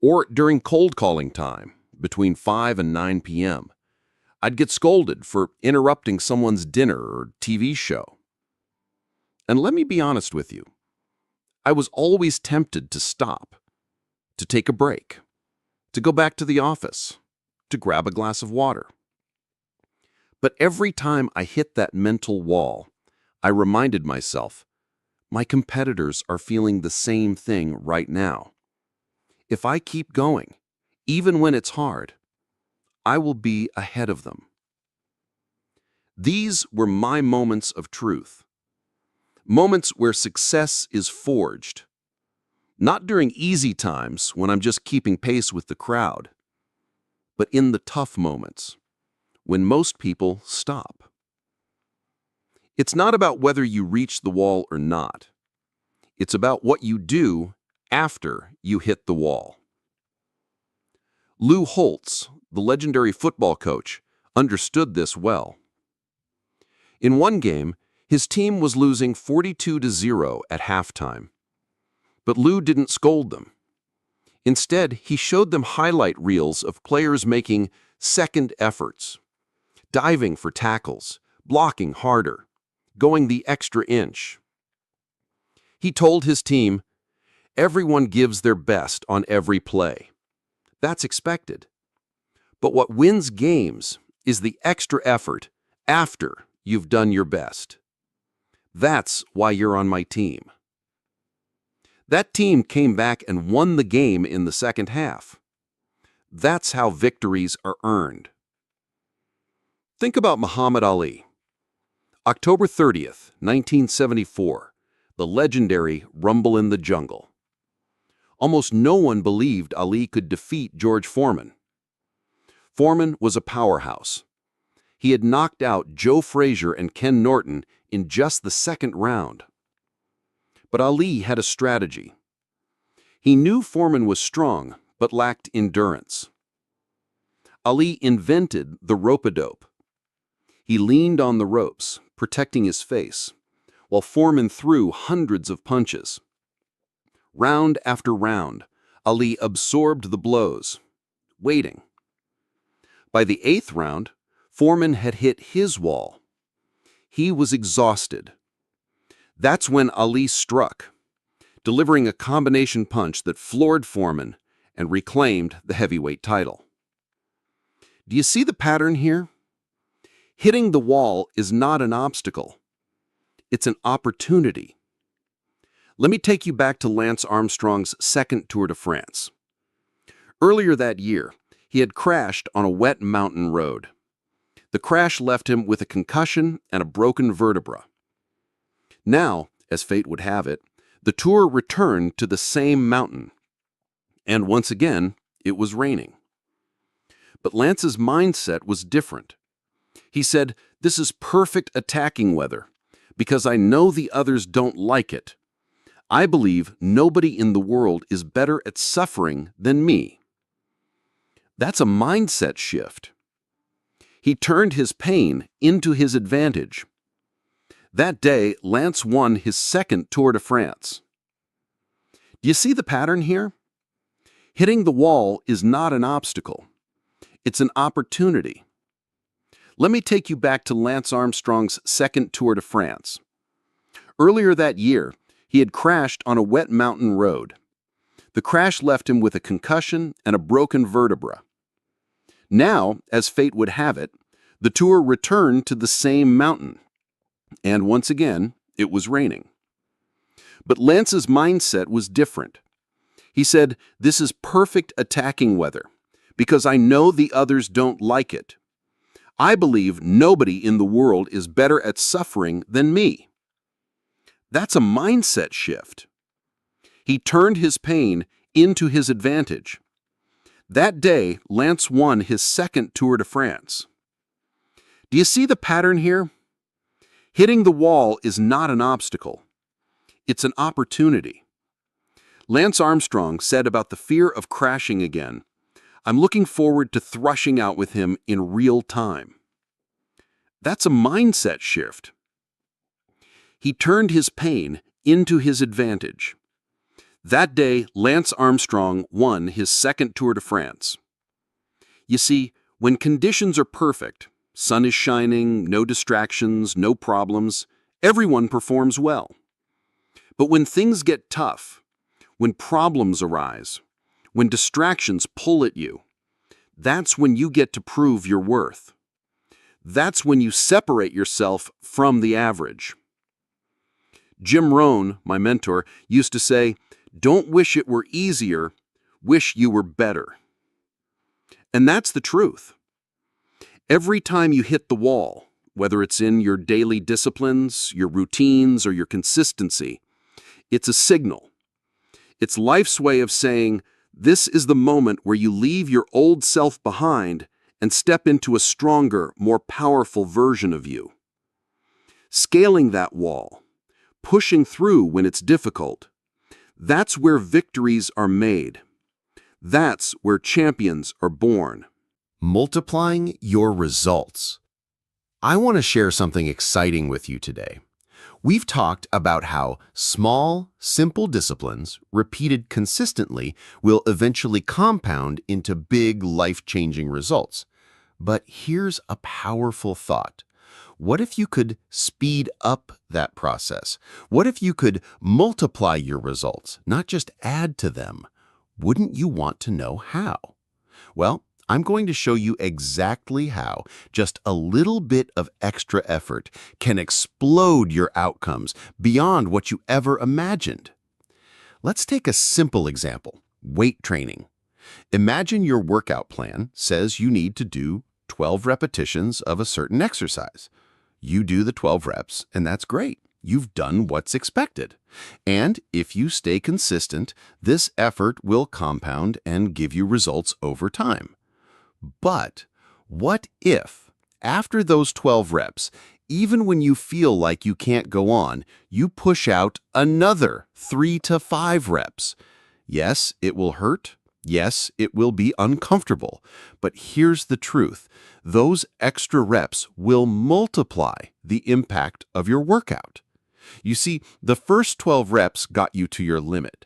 Or during cold calling time, between 5 and 9 p.m., I'd get scolded for interrupting someone's dinner or TV show. And let me be honest with you, I was always tempted to stop, to take a break, to go back to the office, to grab a glass of water. But every time I hit that mental wall, I reminded myself, my competitors are feeling the same thing right now. If I keep going, even when it's hard, I will be ahead of them. These were my moments of truth. Moments where success is forged. Not during easy times when I'm just keeping pace with the crowd, but in the tough moments, when most people stop. It's not about whether you reach the wall or not. It's about what you do after you hit the wall. Lou Holtz, the legendary football coach, understood this well. In one game, his team was losing 42-0 at halftime. But Lou didn't scold them. Instead, he showed them highlight reels of players making second efforts, diving for tackles, blocking harder, going the extra inch. He told his team, "Everyone gives their best on every play. That's expected. But what wins games is the extra effort after you've done your best. That's why you're on my team." That team came back and won the game in the second half. That's how victories are earned. Think about Muhammad Ali. October 30th, 1974, the legendary Rumble in the Jungle. Almost no one believed Ali could defeat George Foreman. Foreman was a powerhouse. He had knocked out Joe Frazier and Ken Norton in just the second round. But Ali had a strategy. He knew Foreman was strong, but lacked endurance. Ali invented the rope-a-dope. He leaned on the ropes, protecting his face, while Foreman threw hundreds of punches. Round after round, Ali absorbed the blows, waiting. By the 8th round, Foreman had hit his wall. He was exhausted. That's when Ali struck, delivering a combination punch that floored Foreman and reclaimed the heavyweight title. Do you see the pattern here? Hitting the wall is not an obstacle. It's an opportunity. Let me take you back to Lance Armstrong's second Tour de France. Earlier that year, he had crashed on a wet mountain road. The crash left him with a concussion and a broken vertebra. Now, as fate would have it, the Tour returned to the same mountain. And once again, it was raining. But Lance's mindset was different. He said, "This is perfect attacking weather, because I know the others don't like it. I believe nobody in the world is better at suffering than me." That's a mindset shift. He turned his pain into his advantage. That day, Lance won his second Tour de France. Do you see the pattern here? Hitting the wall is not an obstacle. It's an opportunity. Let me take you back to Lance Armstrong's second Tour de France. Earlier that year, he had crashed on a wet mountain road. The crash left him with a concussion and a broken vertebra. Now, as fate would have it, the Tour returned to the same mountain. And once again, it was raining. But Lance's mindset was different. He said, "This is perfect attacking weather, because I know the others don't like it. I believe nobody in the world is better at suffering than me." That's a mindset shift. He turned his pain into his advantage. That day, Lance won his second Tour de France. Do you see the pattern here? Hitting the wall is not an obstacle. It's an opportunity. Lance Armstrong said about the fear of crashing again, "I'm looking forward to thrashing out with him in real time." That's a mindset shift. He turned his pain into his advantage. That day, Lance Armstrong won his second Tour de France. You see, when conditions are perfect, sun is shining, no distractions, no problems, everyone performs well. But when things get tough, when problems arise, when distractions pull at you, that's when you get to prove your worth. That's when you separate yourself from the average. Jim Rohn, my mentor, used to say, "Don't wish it were easier, wish you were better." And that's the truth. Every time you hit the wall, whether it's in your daily disciplines, your routines, or your consistency, it's a signal. It's life's way of saying, this is the moment where you leave your old self behind and step into a stronger, more powerful version of you. Scaling that wall, pushing through when it's difficult, that's where victories are made. That's where champions are born. Multiplying your results. I want to share something exciting with you today. We've talked about how small, simple disciplines, repeated consistently, will eventually compound into big, life-changing results. But here's a powerful thought. What if you could speed up that process? What if you could multiply your results, not just add to them? Wouldn't you want to know how? Well, I'm going to show you exactly how just a little bit of extra effort can explode your outcomes beyond what you ever imagined. Let's take a simple example, weight training. Imagine your workout plan says you need to do 12 repetitions of a certain exercise. You do the 12 reps, and that's great. You've done what's expected. And if you stay consistent, this effort will compound and give you results over time. But what if, after those 12 reps, even when you feel like you can't go on, you push out another 3 to 5 reps? Yes, it will hurt. Yes, it will be uncomfortable. But here's the truth. Those extra reps will multiply the impact of your workout. You see, the first 12 reps got you to your limit,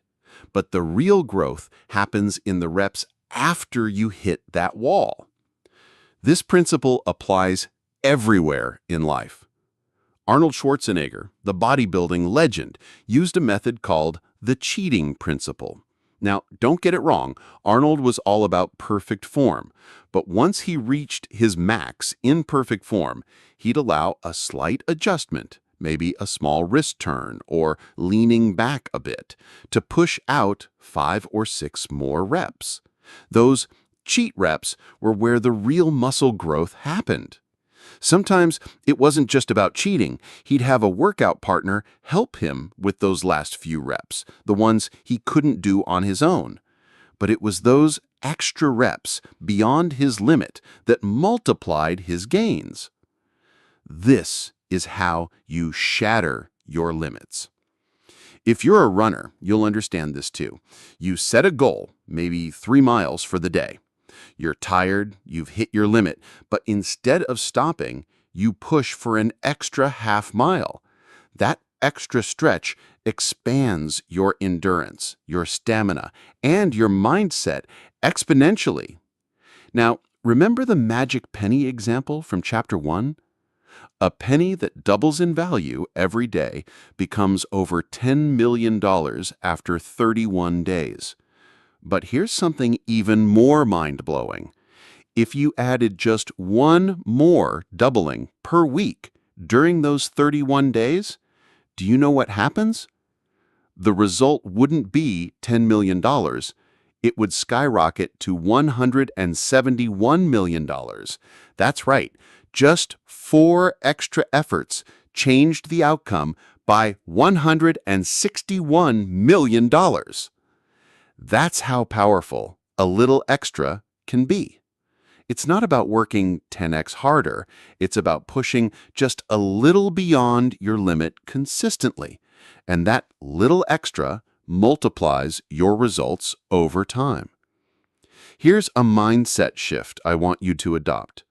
but the real growth happens in the reps after you hit that wall. This principle applies everywhere in life. Arnold Schwarzenegger, the bodybuilding legend, used a method called the cheating principle. Now, don't get it wrong, Arnold was all about perfect form, but once he reached his max in perfect form, he'd allow a slight adjustment, maybe a small wrist turn or leaning back a bit, to push out 5 or 6 more reps. Those cheat reps were where the real muscle growth happened. Sometimes it wasn't just about cheating. He'd have a workout partner help him with those last few reps, the ones he couldn't do on his own. But it was those extra reps beyond his limit that multiplied his gains. This is how you shatter your limits. If you're a runner, you'll understand this too. You set a goal, maybe 3 miles for the day. You're tired, you've hit your limit, but instead of stopping, you push for an extra half mile. That extra stretch expands your endurance, your stamina, and your mindset exponentially. Now, remember the magic penny example from Chapter 1? A penny that doubles in value every day becomes over $10 million after 31 days. But here's something even more mind-blowing. If you added just 1 more doubling per week during those 31 days, do you know what happens? The result wouldn't be $10 million. It would skyrocket to $171 million. That's right. Just 4 extra efforts changed the outcome by $161 million. That's how powerful a little extra can be. It's not about working 10x harder. It's about pushing just a little beyond your limit consistently. And that little extra multiplies your results over time. Here's a mindset shift I want you to adopt.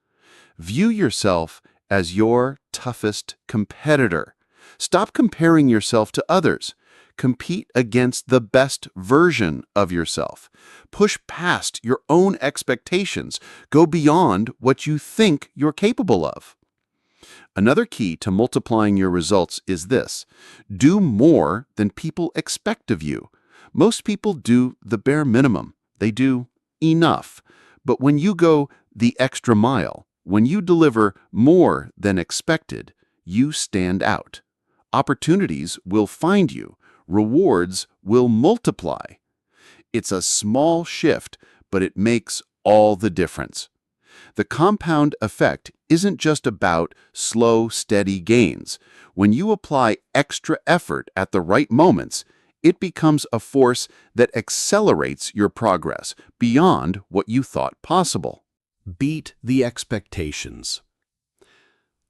View yourself as your toughest competitor. Stop comparing yourself to others. Compete against the best version of yourself. Push past your own expectations. Go beyond what you think you're capable of. Another key to multiplying your results is this: do more than people expect of you. Most people do the bare minimum. They do enough. But when you go the extra mile, when you deliver more than expected, you stand out. Opportunities will find you. Rewards will multiply. It's a small shift, but it makes all the difference. The compound effect isn't just about slow, steady gains. When you apply extra effort at the right moments, it becomes a force that accelerates your progress beyond what you thought possible. Beat the expectations.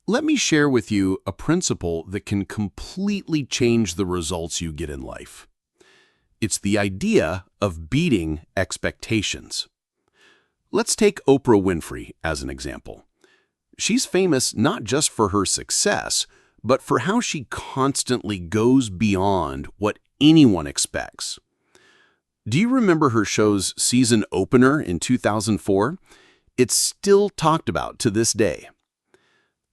Let me share with you a principle that can completely change the results you get in life. It's the idea of beating expectations. Let's take Oprah Winfrey as an example. She's famous not just for her success, but for how she constantly goes beyond what anyone expects. Do you remember her show's season opener in 2004? It's still talked about to this day.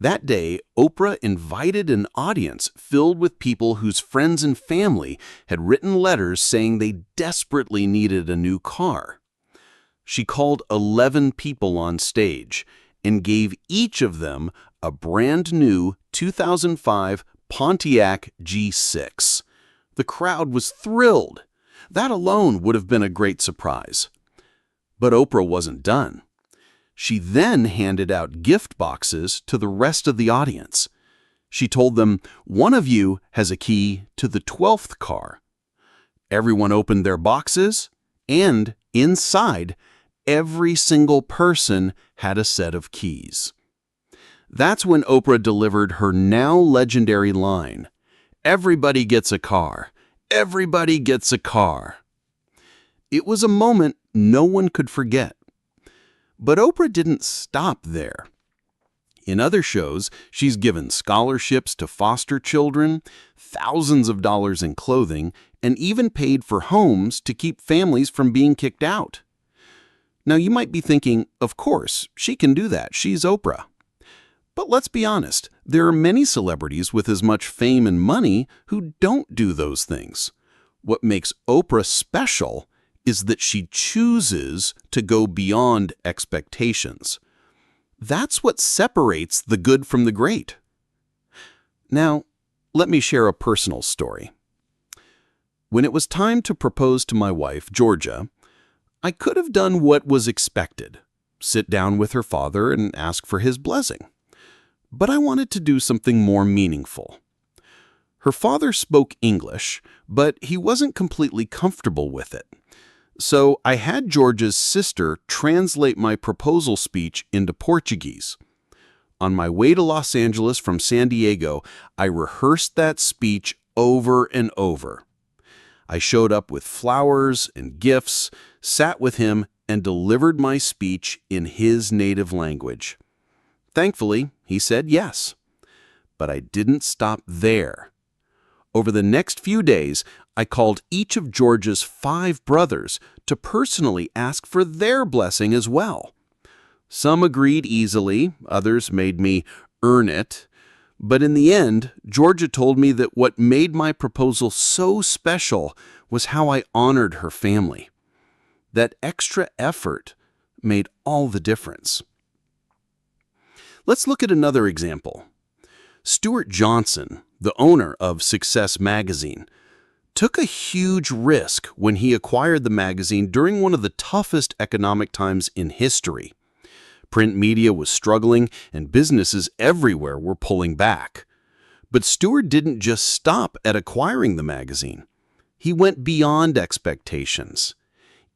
That day, Oprah invited an audience filled with people whose friends and family had written letters saying they desperately needed a new car. She called 11 people on stage and gave each of them a brand new 2005 Pontiac G6. The crowd was thrilled. That alone would have been a great surprise. But Oprah wasn't done. She then handed out gift boxes to the rest of the audience. She told them, "One of you has a key to the 12th car." Everyone opened their boxes, and inside, every single person had a set of keys. That's when Oprah delivered her now legendary line, "Everybody gets a car. Everybody gets a car." It was a moment no one could forget. But Oprah didn't stop there. In other shows, she's given scholarships to foster children, thousands of dollars in clothing, and even paid for homes to keep families from being kicked out. Now, you might be thinking, of course, she can do that. She's Oprah. But let's be honest, there are many celebrities with as much fame and money who don't do those things. What makes Oprah special is that she chooses to go beyond expectations. That's what separates the good from the great. Now, let me share a personal story. When it was time to propose to my wife, Georgia, I could have done what was expected, sit down with her father and ask for his blessing. But I wanted to do something more meaningful. Her father spoke English, but he wasn't completely comfortable with it. So I had Georgia's sister translate my proposal speech into Portuguese. On my way to Los Angeles from San Diego, I rehearsed that speech over and over. I showed up with flowers and gifts, sat with him, and delivered my speech in his native language. Thankfully, he said yes. But I didn't stop there. Over the next few days, I called each of Georgia's 5 brothers to personally ask for their blessing as well. Some agreed easily, others made me earn it. But in the end, Georgia told me that what made my proposal so special was how I honored her family. That extra effort made all the difference. Let's look at another example. Stuart Johnson, the owner of Success Magazine, took a huge risk when he acquired the magazine during one of the toughest economic times in history. Print media was struggling and businesses everywhere were pulling back. But Stuart didn't just stop at acquiring the magazine. He went beyond expectations.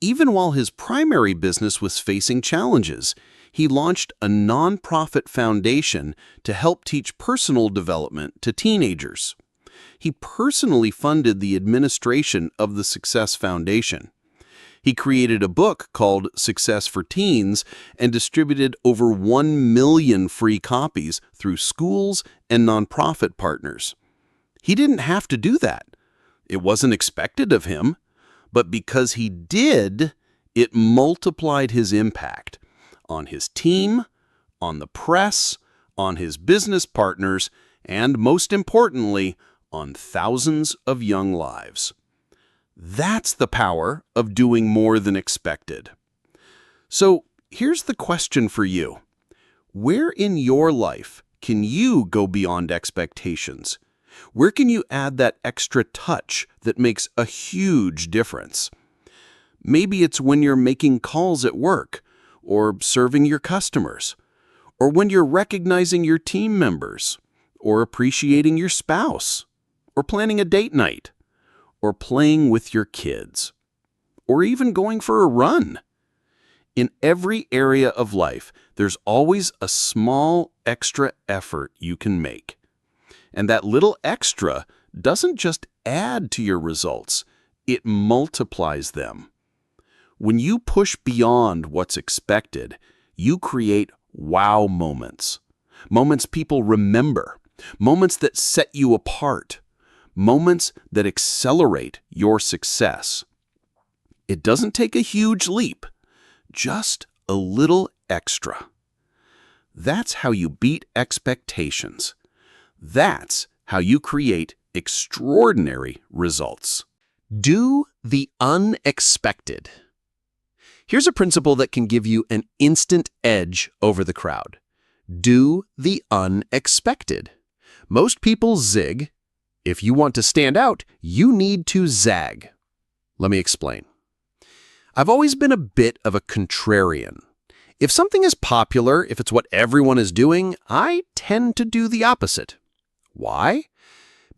Even while his primary business was facing challenges, he launched a nonprofit foundation to help teach personal development to teenagers. He personally funded the administration of the Success Foundation. He created a book called Success for Teens and distributed over 1 million free copies through schools and nonprofit partners. He didn't have to do that. It wasn't expected of him. But because he did, it multiplied his impact on his team, on the press, on his business partners, and most importantly, on thousands of young lives. That's the power of doing more than expected. So here's the question for you. Where in your life can you go beyond expectations? Where can you add that extra touch that makes a huge difference? Maybe it's when you're making calls at work, or serving your customers, or when you're recognizing your team members, or appreciating your spouse, or planning a date night, or playing with your kids, or even going for a run. In every area of life, there's always a small extra effort you can make. And that little extra doesn't just add to your results, it multiplies them. When you push beyond what's expected, you create wow moments. Moments people remember. Moments that set you apart. Moments that accelerate your success. It doesn't take a huge leap, just a little extra. That's how you beat expectations. That's how you create extraordinary results. Do the unexpected. Here's a principle that can give you an instant edge over the crowd. Do the unexpected. Most people zig. If you want to stand out, you need to zag. Let me explain. I've always been a bit of a contrarian. If something is popular, if it's what everyone is doing, I tend to do the opposite. Why?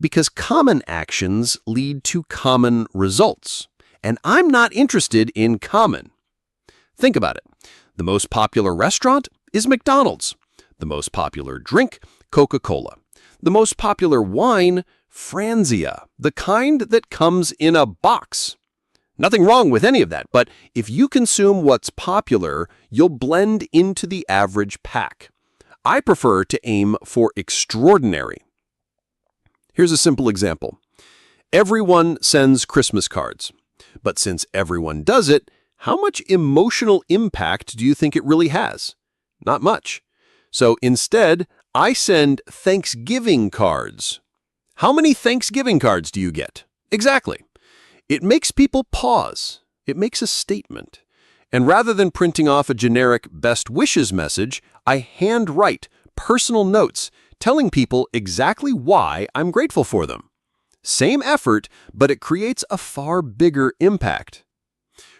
Because common actions lead to common results, and I'm not interested in common. Think about it. The most popular restaurant is McDonald's. The most popular drink, Coca-Cola. The most popular wine, Franzia, the kind that comes in a box. Nothing wrong with any of that, but if you consume what's popular, you'll blend into the average pack. I prefer to aim for extraordinary. Here's a simple example. Everyone sends Christmas cards. But since everyone does it, how much emotional impact do you think it really has? Not much. So instead, I send Thanksgiving cards. How many Thanksgiving cards do you get? Exactly. It makes people pause. It makes a statement. And rather than printing off a generic best wishes message, I handwrite personal notes telling people exactly why I'm grateful for them. Same effort, but it creates a far bigger impact.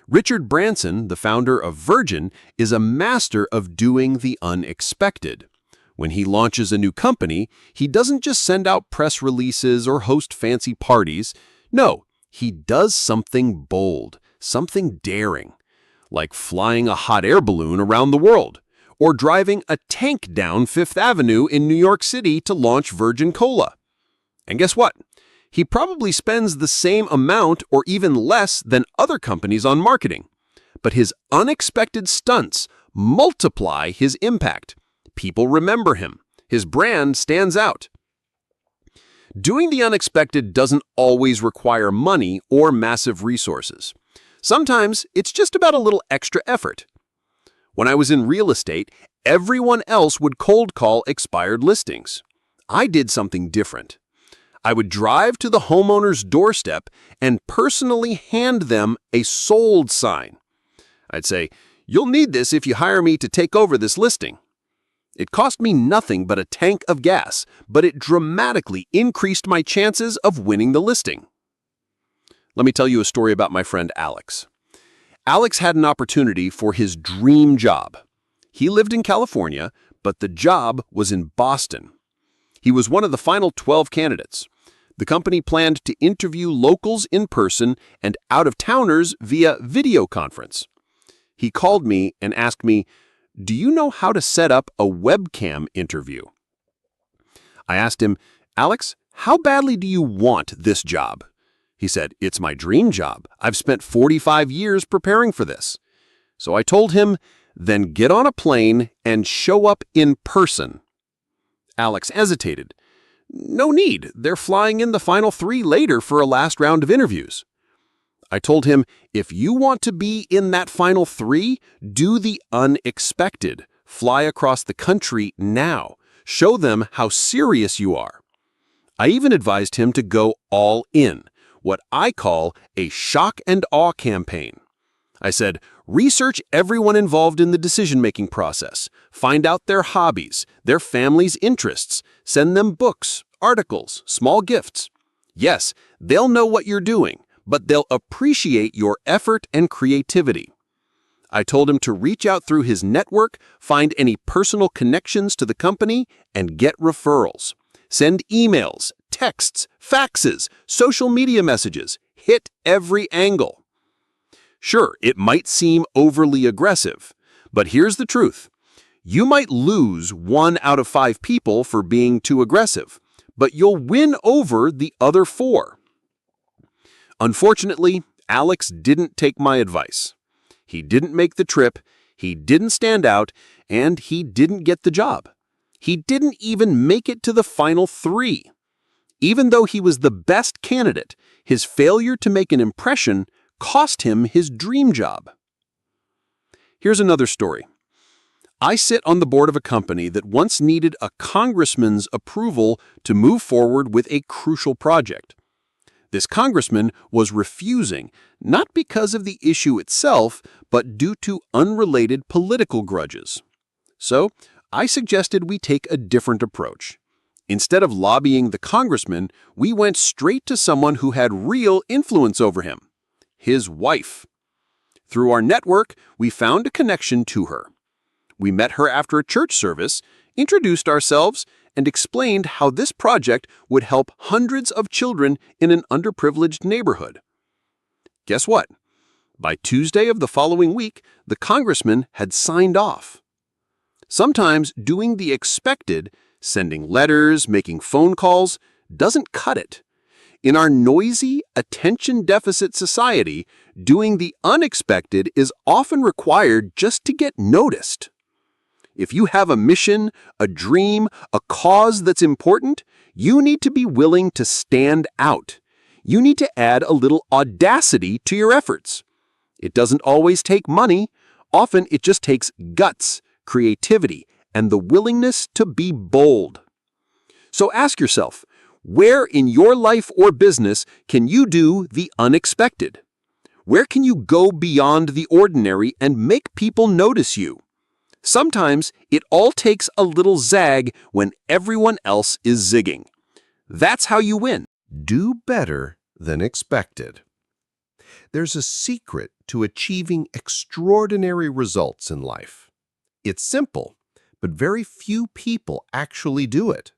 Richard Branson, the founder of Virgin, is a master of doing the unexpected. When he launches a new company, he doesn't just send out press releases or host fancy parties. No, he does something bold, something daring, like flying a hot air balloon around the world, or driving a tank down Fifth Avenue in New York City to launch Virgin Cola. And guess what? He probably spends the same amount or even less than other companies on marketing. But his unexpected stunts multiply his impact. People remember him. His brand stands out. Doing the unexpected doesn't always require money or massive resources. Sometimes it's just about a little extra effort. When I was in real estate, everyone else would cold call expired listings. I did something different. I would drive to the homeowner's doorstep and personally hand them a sold sign. I'd say, "You'll need this if you hire me to take over this listing." It cost me nothing but a tank of gas, but it dramatically increased my chances of winning the listing. Let me tell you a story about my friend Alex. Alex had an opportunity for his dream job. He lived in California, but the job was in Boston. He was one of the final 12 candidates. The company planned to interview locals in person and out-of-towners via video conference. He called me and asked me, "Do you know how to set up a webcam interview?" I asked him, "Alex, how badly do you want this job?" He said, "It's my dream job. I've spent 45 years preparing for this." So I told him, "Then get on a plane and show up in person." Alex hesitated. "No need. They're flying in the final 3 later for a last round of interviews." I told him, "If you want to be in that final 3, do the unexpected. Fly across the country now. Show them how serious you are." I even advised him to go all in, what I call a shock and awe campaign. I said, research everyone involved in the decision-making process. Find out their hobbies, their family's interests. Send them books, articles, small gifts. Yes, they'll know what you're doing, but they'll appreciate your effort and creativity. I told him to reach out through his network, find any personal connections to the company, and get referrals. Send emails, texts, faxes, social media messages. Hit every angle. Sure, it might seem overly aggressive, but here's the truth. You might lose 1 out of 5 people for being too aggressive, but you'll win over the other 4. Unfortunately, Alex didn't take my advice. He didn't make the trip, he didn't stand out, and he didn't get the job. He didn't even make it to the final 3. Even though he was the best candidate, his failure to make an impression cost him his dream job. Here's another story. I sit on the board of a company that once needed a congressman's approval to move forward with a crucial project. This congressman was refusing, not because of the issue itself, but due to unrelated political grudges. So, I suggested we take a different approach. Instead of lobbying the congressman, we went straight to someone who had real influence over him. His wife. Through our network, we found a connection to her. We met her after a church service, introduced ourselves, and explained how this project would help hundreds of children in an underprivileged neighborhood. Guess what? By Tuesday of the following week, the congressman had signed off. Sometimes doing the expected, sending letters, making phone calls, doesn't cut it. In our noisy, attention-deficit society, doing the unexpected is often required just to get noticed. If you have a mission, a dream, a cause that's important, you need to be willing to stand out. You need to add a little audacity to your efforts. It doesn't always take money. Often it just takes guts, creativity, and the willingness to be bold. So ask yourself, where in your life or business can you do the unexpected? Where can you go beyond the ordinary and make people notice you? Sometimes it all takes a little zag when everyone else is zigging. That's how you win. Do better than expected. There's a secret to achieving extraordinary results in life. It's simple, but very few people actually do it.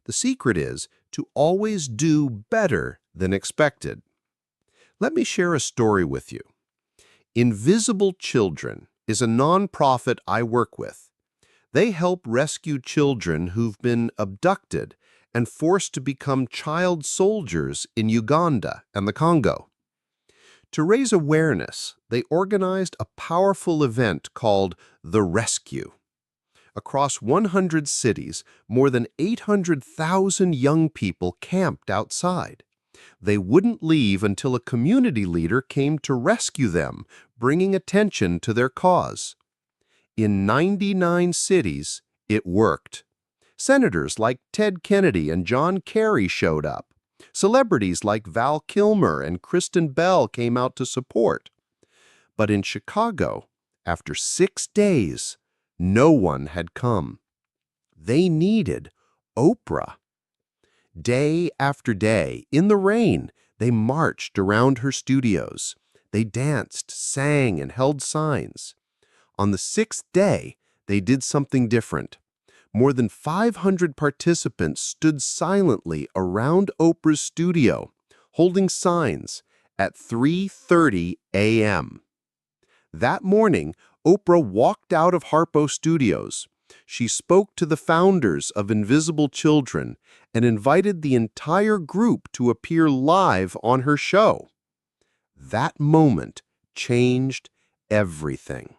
The secret is to always do better than expected. Let me share a story with you. Invisible Children is a nonprofit I work with. They help rescue children who've been abducted and forced to become child soldiers in Uganda and the Congo. To raise awareness, they organized a powerful event called The Rescue. Across 100 cities, more than 800,000 young people camped outside. They wouldn't leave until a community leader came to rescue them, bringing attention to their cause. In 99 cities, it worked. Senators like Ted Kennedy and John Kerry showed up. Celebrities like Val Kilmer and Kristen Bell came out to support. But in Chicago, after 6 days, no one had come. They needed Oprah. Day after day, in the rain, they marched around her studios. They danced, sang, and held signs. On the 6th day, they did something different. More than 500 participants stood silently around Oprah's studio, holding signs at 3:30 a.m. That morning, Oprah walked out of Harpo Studios. She spoke to the founders of Invisible Children and invited the entire group to appear live on her show. That moment changed everything.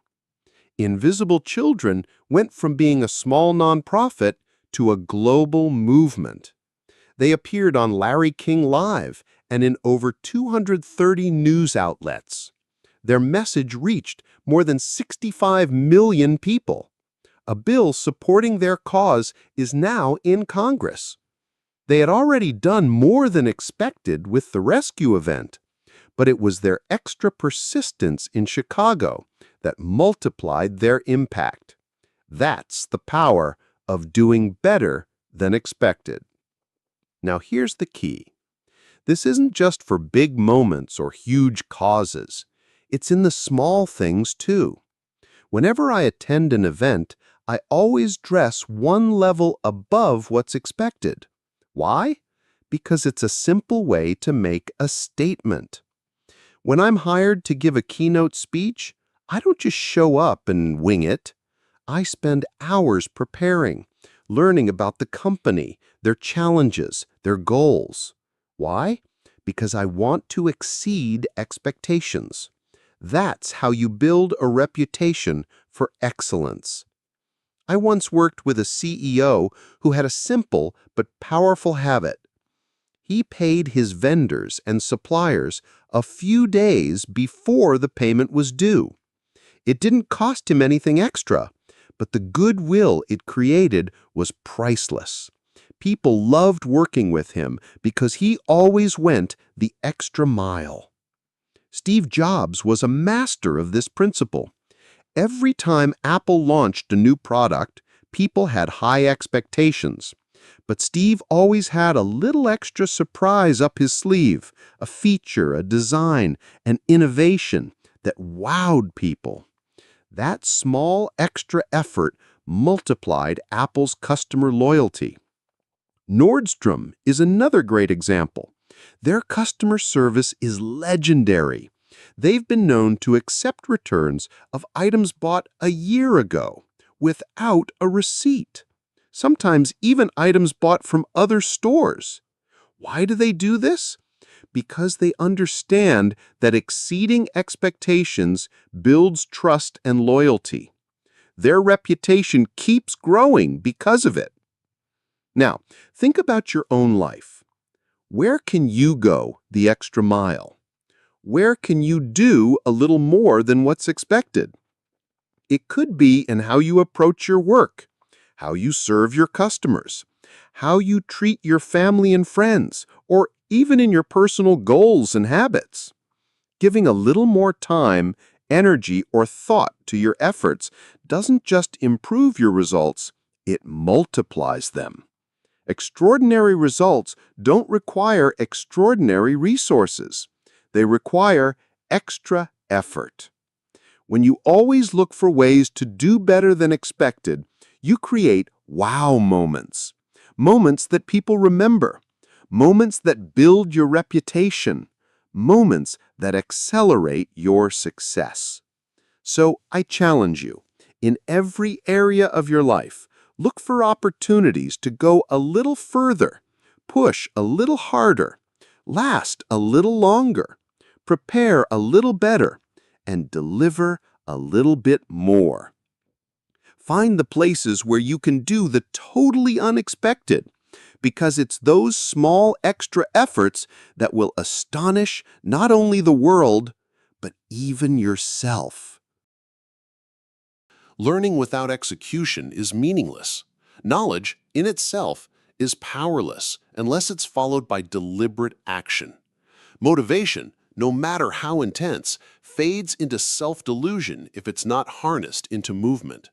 Invisible Children went from being a small nonprofit to a global movement. They appeared on Larry King Live and in over 230 news outlets. Their message reached more than 65 million people. A bill supporting their cause is now in Congress. They had already done more than expected with the rescue event, but it was their extra persistence in Chicago that multiplied their impact. That's the power of doing better than expected. Now here's the key. This isn't just for big moments or huge causes. It's in the small things too. Whenever I attend an event, I always dress one level above what's expected. Why? Because it's a simple way to make a statement. When I'm hired to give a keynote speech, I don't just show up and wing it. I spend hours preparing, learning about the company, their challenges, their goals. Why? Because I want to exceed expectations. That's how you build a reputation for excellence. I once worked with a CEO who had a simple but powerful habit. He paid his vendors and suppliers a few days before the payment was due. It didn't cost him anything extra, but the goodwill it created was priceless. People loved working with him because he always went the extra mile. Steve Jobs was a master of this principle. Every time Apple launched a new product, people had high expectations. But Steve always had a little extra surprise up his sleeve, a feature, a design, an innovation that wowed people. That small extra effort multiplied Apple's customer loyalty. Nordstrom is another great example. Their customer service is legendary. They've been known to accept returns of items bought a year ago without a receipt. Sometimes even items bought from other stores. Why do they do this? Because they understand that exceeding expectations builds trust and loyalty. their reputation keeps growing because of it. Now, think about your own life. Where can you go the extra mile? Where can you do a little more than what's expected? It could be in how you approach your work, how you serve your customers, how you treat your family and friends, or even in your personal goals and habits. Giving a little more time, energy, or thought to your efforts doesn't just improve your results, it multiplies them. Extraordinary results don't require extraordinary resources. They require extra effort. When you always look for ways to do better than expected, you create wow moments. Moments that people remember. Moments that build your reputation. Moments that accelerate your success. So I challenge you, in every area of your life, look for opportunities to go a little further, push a little harder, last a little longer, prepare a little better, and deliver a little bit more. Find the places where you can do the totally unexpected, because it's those small extra efforts that will astonish not only the world, but even yourself. Learning without execution is meaningless. Knowledge, in itself, is powerless unless it's followed by deliberate action. Motivation, no matter how intense, fades into self-delusion if it's not harnessed into movement.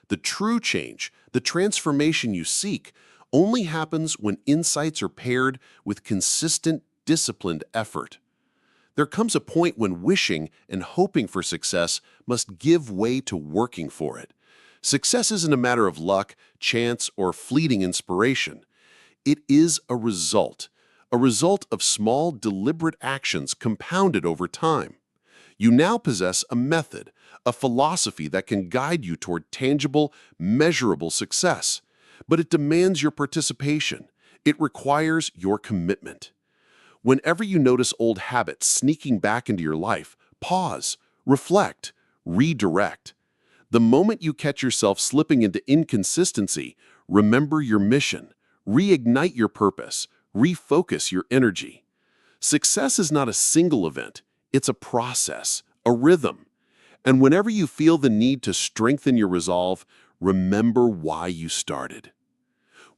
The true change, the transformation you seek, only happens when insights are paired with consistent, disciplined effort. There comes a point when wishing and hoping for success must give way to working for it. Success isn't a matter of luck, chance, or fleeting inspiration. It is a result of small, deliberate actions compounded over time. You now possess a method, a philosophy that can guide you toward tangible, measurable success. But it demands your participation. It requires your commitment. Whenever you notice old habits sneaking back into your life, pause, reflect, redirect. The moment you catch yourself slipping into inconsistency, remember your mission, reignite your purpose, refocus your energy. Success is not a single event, it's a process, a rhythm. And whenever you feel the need to strengthen your resolve, remember why you started.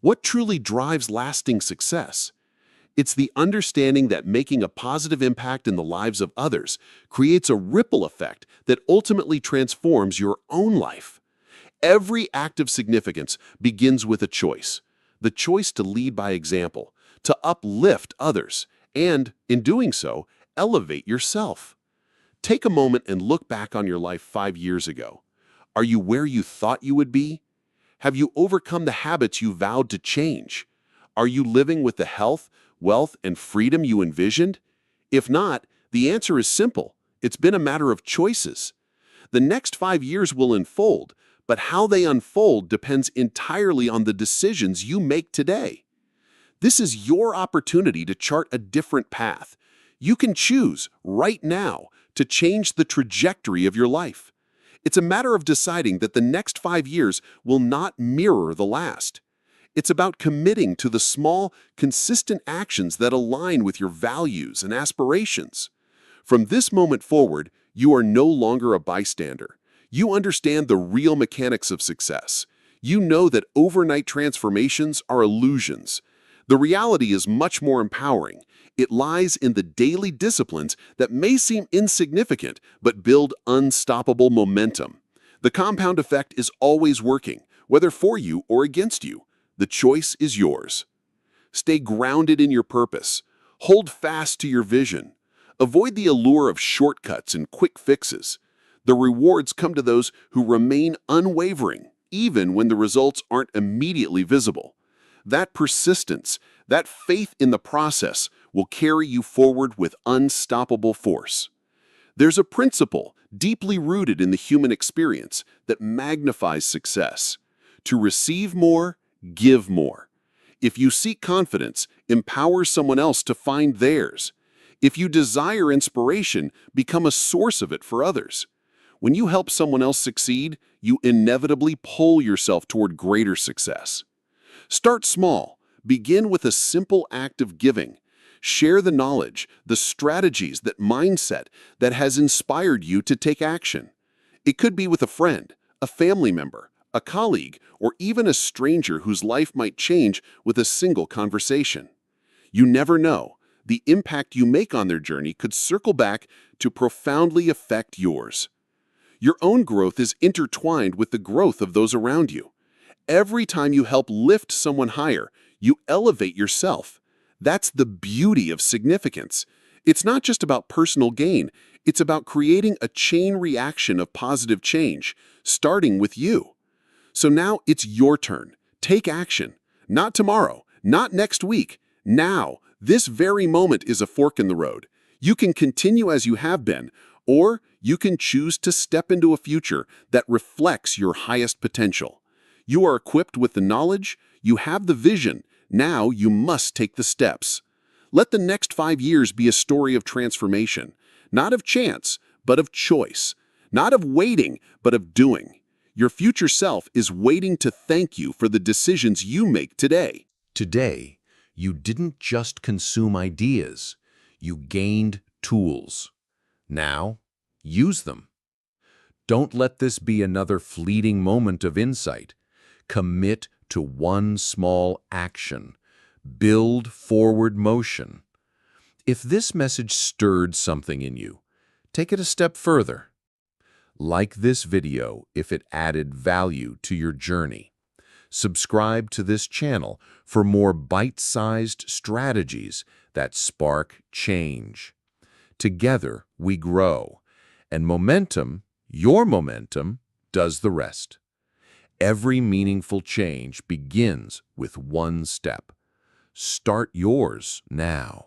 What truly drives lasting success? It's the understanding that making a positive impact in the lives of others creates a ripple effect that ultimately transforms your own life. Every act of significance begins with a choice. The choice to lead by example, to uplift others, and, in doing so, elevate yourself. Take a moment and look back on your life 5 years ago. Are you where you thought you would be? Have you overcome the habits you vowed to change? Are you living with the health, wealth, and freedom you envisioned? If not, the answer is simple. It's been a matter of choices. The next 5 years will unfold, but how they unfold depends entirely on the decisions you make today. This is your opportunity to chart a different path. You can choose, right now, to change the trajectory of your life. It's a matter of deciding that the next 5 years will not mirror the last. It's about committing to the small, consistent actions that align with your values and aspirations. From this moment forward, you are no longer a bystander. You understand the real mechanics of success. You know that overnight transformations are illusions. The reality is much more empowering. It lies in the daily disciplines that may seem insignificant but build unstoppable momentum. The compound effect is always working, whether for you or against you. The choice is yours. Stay grounded in your purpose. Hold fast to your vision. Avoid the allure of shortcuts and quick fixes. The rewards come to those who remain unwavering, even when the results aren't immediately visible. That persistence, that faith in the process will carry you forward with unstoppable force. There's a principle deeply rooted in the human experience that magnifies success. To receive more, give more. If you seek confidence, empower someone else to find theirs. If you desire inspiration, become a source of it for others. When you help someone else succeed, you inevitably pull yourself toward greater success. Start small. Begin with a simple act of giving. Share the knowledge, the strategies, that mindset that has inspired you to take action. It could be with a friend, a family member, a colleague, or even a stranger whose life might change with a single conversation. You never know. The impact you make on their journey could circle back to profoundly affect yours. Your own growth is intertwined with the growth of those around you. Every time you help lift someone higher, you elevate yourself. That's the beauty of significance. It's not just about personal gain. It's about creating a chain reaction of positive change, starting with you. So now it's your turn. Take action. Not tomorrow, not next week. Now, this very moment is a fork in the road. You can continue as you have been, or you can choose to step into a future that reflects your highest potential. You are equipped with the knowledge, you have the vision, now you must take the steps. Let the next 5 years be a story of transformation, not of chance, but of choice, not of waiting, but of doing. Your future self is waiting to thank you for the decisions you make today. Today, you didn't just consume ideas, you gained tools. Now, use them. Don't let this be another fleeting moment of insight. Commit to one small action. Build forward motion. If this message stirred something in you, take it a step further. Like this video if it added value to your journey. Subscribe to this channel for more bite-sized strategies that spark change. Together, we grow, and momentum, your momentum, does the rest. Every meaningful change begins with one step. Start yours now.